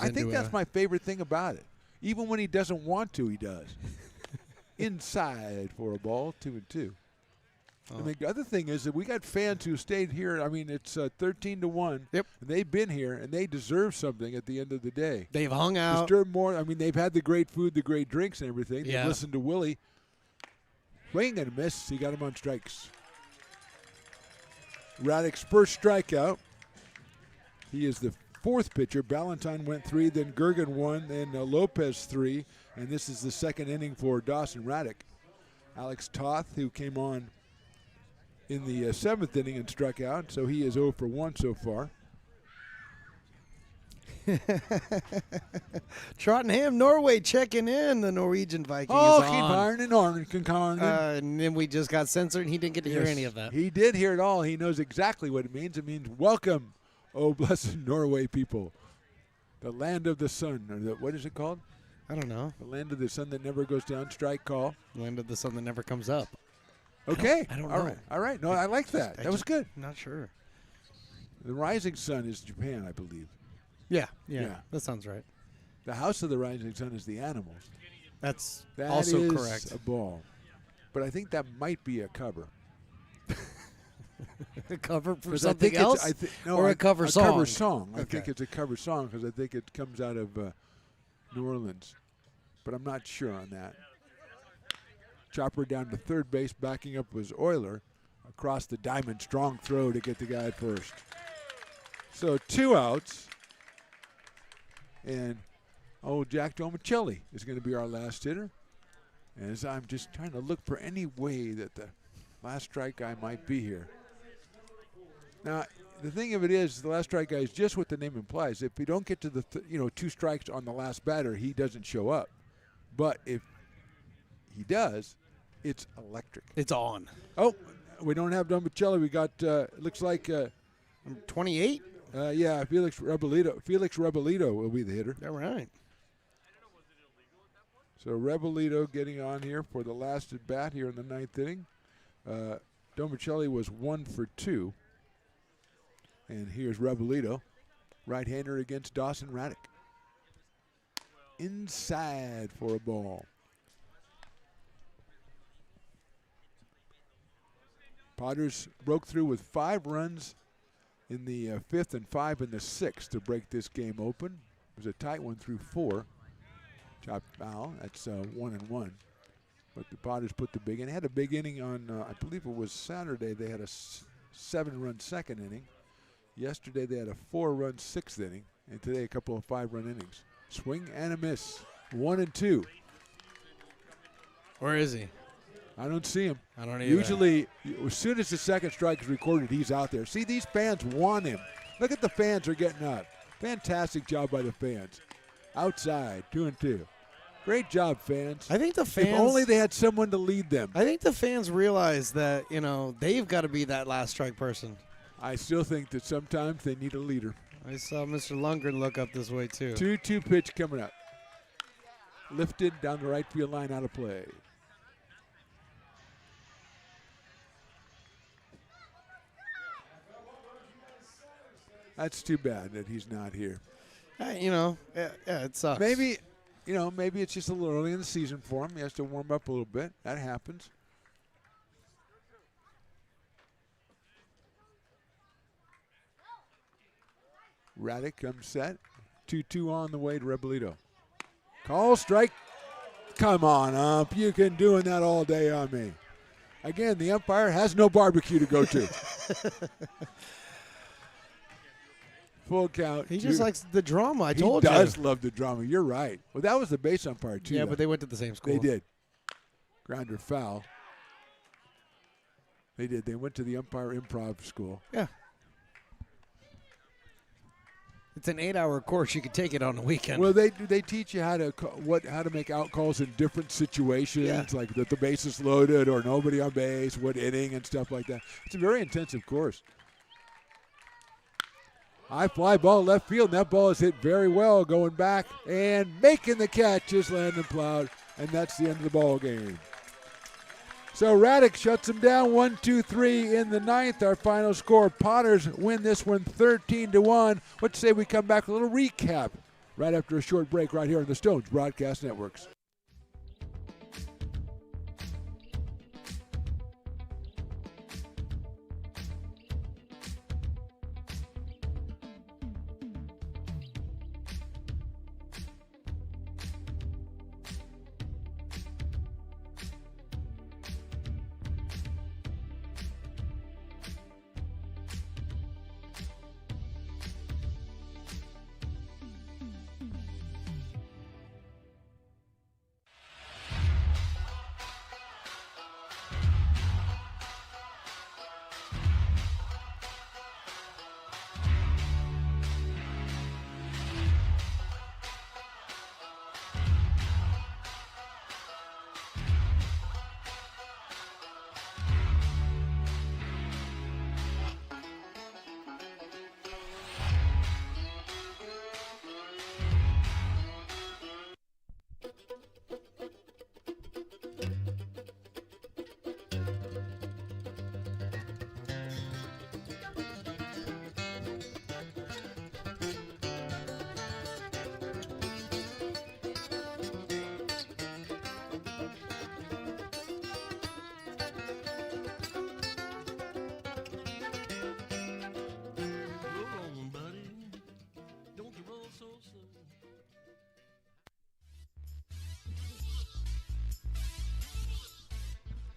Speaker 2: think that's my favorite thing about it. Even when he doesn't want to, he does. Inside for a ball, 2-2. And the other thing is that we got fans who stayed here. I mean, it's 13-1.
Speaker 5: Yep.
Speaker 2: And they've been here, and they deserve something at the end of the day.
Speaker 5: They've hung out.
Speaker 2: Disturbed more. I mean, they've had the great food, the great drinks, and everything. They've
Speaker 5: Yeah.
Speaker 2: listened to Willie. Swing and a miss. He got him on strikes. Raddick's first strikeout. He is the fourth pitcher. Ballantyne went 3, then Gergen 1, then Lopez 3. And this is the second inning for Dawson Raddick. Alex Toth, who came on in the 7th inning and struck out, so he is 0 for 1 so far.
Speaker 5: Trottenham, Norway checking in, the Norwegian Viking
Speaker 2: Oh,
Speaker 5: is
Speaker 2: keep
Speaker 5: on.
Speaker 2: iron and iron,
Speaker 5: and then we just got censored, and he didn't get to hear any of that.
Speaker 2: He did hear it all. He knows exactly what it means. It means welcome, oh blessed Norway people. The land of the sun, or what is it called?
Speaker 5: I don't know.
Speaker 2: The land of the sun that never goes down, strike call.
Speaker 5: Land of the sun that never comes up.
Speaker 2: Okay.
Speaker 5: I don't
Speaker 2: All
Speaker 5: know.
Speaker 2: right. All right. No, I like that. That was good.
Speaker 5: Not sure.
Speaker 2: The rising sun is Japan, I believe.
Speaker 5: Yeah. That sounds right.
Speaker 2: The house of the rising sun is the animals.
Speaker 5: That's
Speaker 2: That
Speaker 5: also
Speaker 2: is
Speaker 5: correct.
Speaker 2: a ball. But I think that might be a cover.
Speaker 5: A cover for
Speaker 2: 'Cause I
Speaker 5: something
Speaker 2: think
Speaker 5: else? Or a cover song?
Speaker 2: A cover song. I
Speaker 5: Okay.
Speaker 2: think it's a cover song because I think it comes out of New Orleans. But I'm not sure on that. Chopper down to third base. Backing up was Euler. Across the diamond. Strong throw to get the guy at first. So 2 outs. And old Jack Domicelli is going to be our last hitter. As I'm just trying to look for any way that the last strike guy might be here. Now, the thing of it is, the last strike guy is just what the name implies. If you don't get to the 2 strikes on the last batter, he doesn't show up. But if he does, it's electric.
Speaker 5: It's on.
Speaker 2: Oh, we don't have Domicelli. We got looks like
Speaker 5: 28.
Speaker 2: Yeah, Felix Rebolito. Felix Rebolito will be the hitter.
Speaker 5: All right.
Speaker 2: So Rebolito getting on here for the last at bat here in the 9th inning. Domicelli was 1 for 2. And here's Rebolito, right-hander against Dawson Raddick. Inside for a ball. Potters broke through with 5 runs in the 5th and 5 in the 6th to break this game open. It was a tight one through 4. Chopped foul. That's 1-1. But the Potters put the big in. They had a big inning on, I believe it was Saturday. They had a 7-run second inning. Yesterday they had a 4-run 6th inning. And today a couple of 5-run innings. Swing and a miss. 1-2.
Speaker 5: Where is he?
Speaker 2: I don't see him.
Speaker 5: I don't either.
Speaker 2: Usually, as soon as the second strike is recorded, he's out there. See, these fans want him. Look at the fans are getting up. Fantastic job by the fans. Outside, 2-2. Great job, fans.
Speaker 5: I think the fans.
Speaker 2: If only they had someone to lead them.
Speaker 5: I think the fans realize that, they've got to be that last strike person.
Speaker 2: I still think that sometimes they need a leader.
Speaker 5: I saw Mr. Lundgren look up this way, too.
Speaker 2: 2-2 pitch coming up. Lifted down the right field line, out of play. That's too bad that he's not here.
Speaker 5: Yeah, it sucks.
Speaker 2: Maybe it's just a little early in the season for him. He has to warm up a little bit. That happens. Raddick comes set. 2-2 on the way to Rebolito. Call strike. Come on, ump. You can doing that all day on me. Again, the umpire has no barbecue to go to. Full count.
Speaker 5: He just likes the drama. I told you.
Speaker 2: He does love the drama. You're right. Well, that was the base umpire, too.
Speaker 5: Yeah,
Speaker 2: though.
Speaker 5: but they went to the same school.
Speaker 2: They did. Grounder foul. They did. They went to the umpire improv school.
Speaker 5: Yeah. It's an 8-hour course. You could take it on the weekend.
Speaker 2: Well, they teach you how to make out calls in different situations, like that the base is loaded or nobody on base, what inning and stuff like that. It's a very intensive course. High fly ball left field, and that ball is hit very well going back and making the catch is Landon Plowd, and that's the end of the ball game. So Raddick shuts him down 1-2-3 in the 9th. Our final score, Potters win this one 13-1. Let's say we come back with a little recap right after a short break right here on the Stones Broadcast Networks.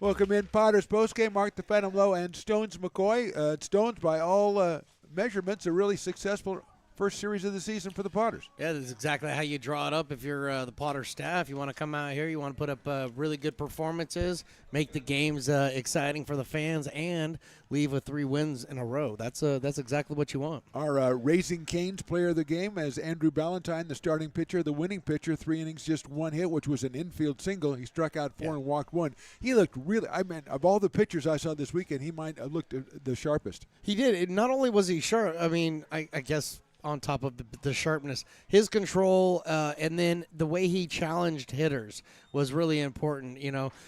Speaker 2: Welcome in Potters postgame. Mark the Phantom Low and Stones McCoy. Stones, by all measurements, a really successful first series of the season for the Potters.
Speaker 5: Yeah, that's exactly how you draw it up if you're the Potter staff. You want to come out here, you want to put up really good performances, make the games exciting for the fans, and leave with 3 wins in a row. That's exactly what you want.
Speaker 2: Our Raising Cane's player of the game as Andrew Ballantyne, the starting pitcher, the winning pitcher, 3 innings, just 1 hit, which was an infield single. He struck out 4 and walked 1. He looked really, of all the pitchers I saw this weekend, he might have looked the sharpest.
Speaker 5: He did. Not only was he sharp, I guess on top of the sharpness, his control, and then the way he challenged hitters was really important.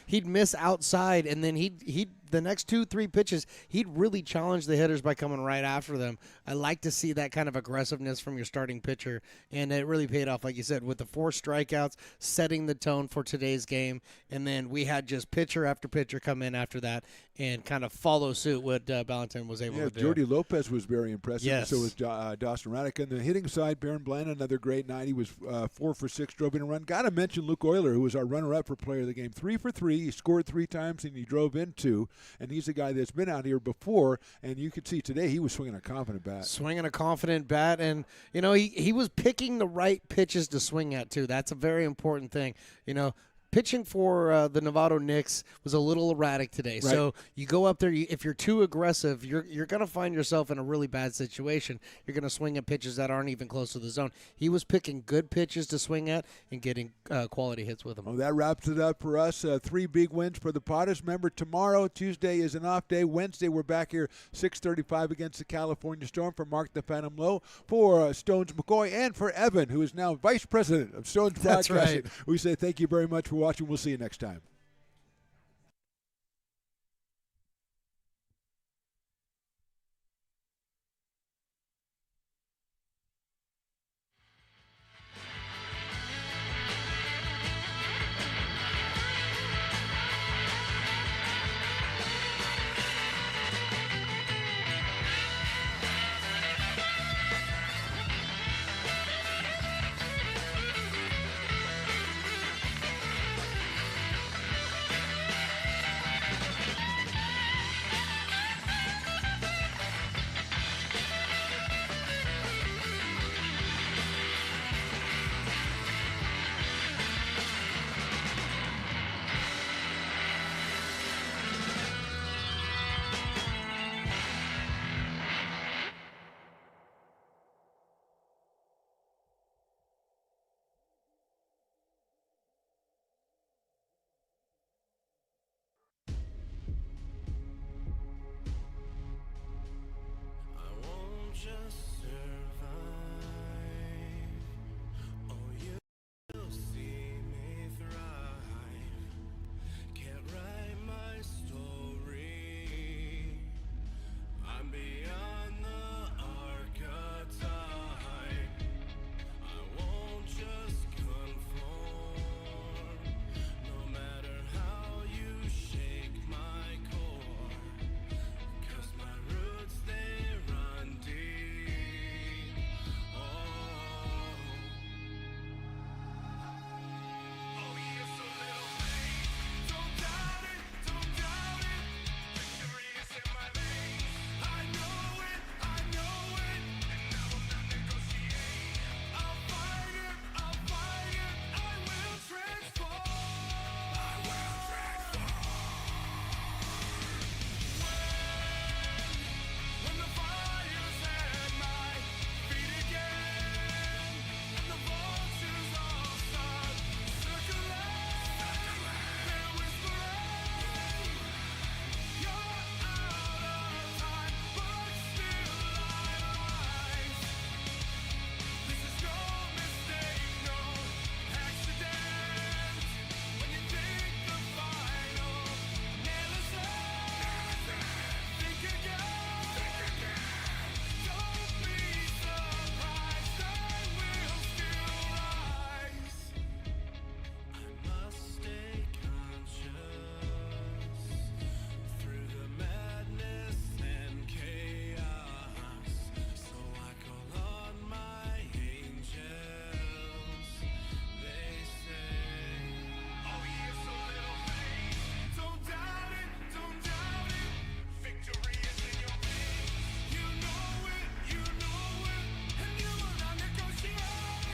Speaker 5: He'd miss outside, and then he'd the next 2-3 pitches, he'd really challenge the hitters by coming right after them. I like to see that kind of aggressiveness from your starting pitcher, and it really paid off, like you said, with the 4 strikeouts, setting the tone for today's game, and then we had just pitcher after pitcher come in after that and kind of follow suit what Ballantyne was able to do.
Speaker 2: Jordy Lopez was very impressive.
Speaker 5: Yes.
Speaker 2: So was Dawson Raddick. On the hitting side, Baron Bland, another great night. He was 4 for 6, drove in a run. Got to mention Luke Euler, who was our runner-up for player of the game. 3 for 3. He scored 3 times, and he drove in 2. And he's a guy that's been out here before, and you could see today he was swinging a confident bat.
Speaker 5: And, he was picking the right pitches to swing at, too. That's a very important thing. Pitching for the Novato Knicks was a little erratic today.
Speaker 2: Right.
Speaker 5: So you go up there, if you're too aggressive, you're going to find yourself in a really bad situation. You're going to swing at pitches that aren't even close to the zone. He was picking good pitches to swing at and getting quality hits with them.
Speaker 2: Well, that wraps it up for us. 3 big wins for the Potters. Remember, tomorrow, Tuesday, is an off day. Wednesday, we're back here 6:35 against the California Storm. For Mark the Phantom Low, for Stones McCoy, and for Evan, who is now Vice President of Stones Broadcasting.
Speaker 5: That's right.
Speaker 2: We say thank you very much for watching. We'll see you next time.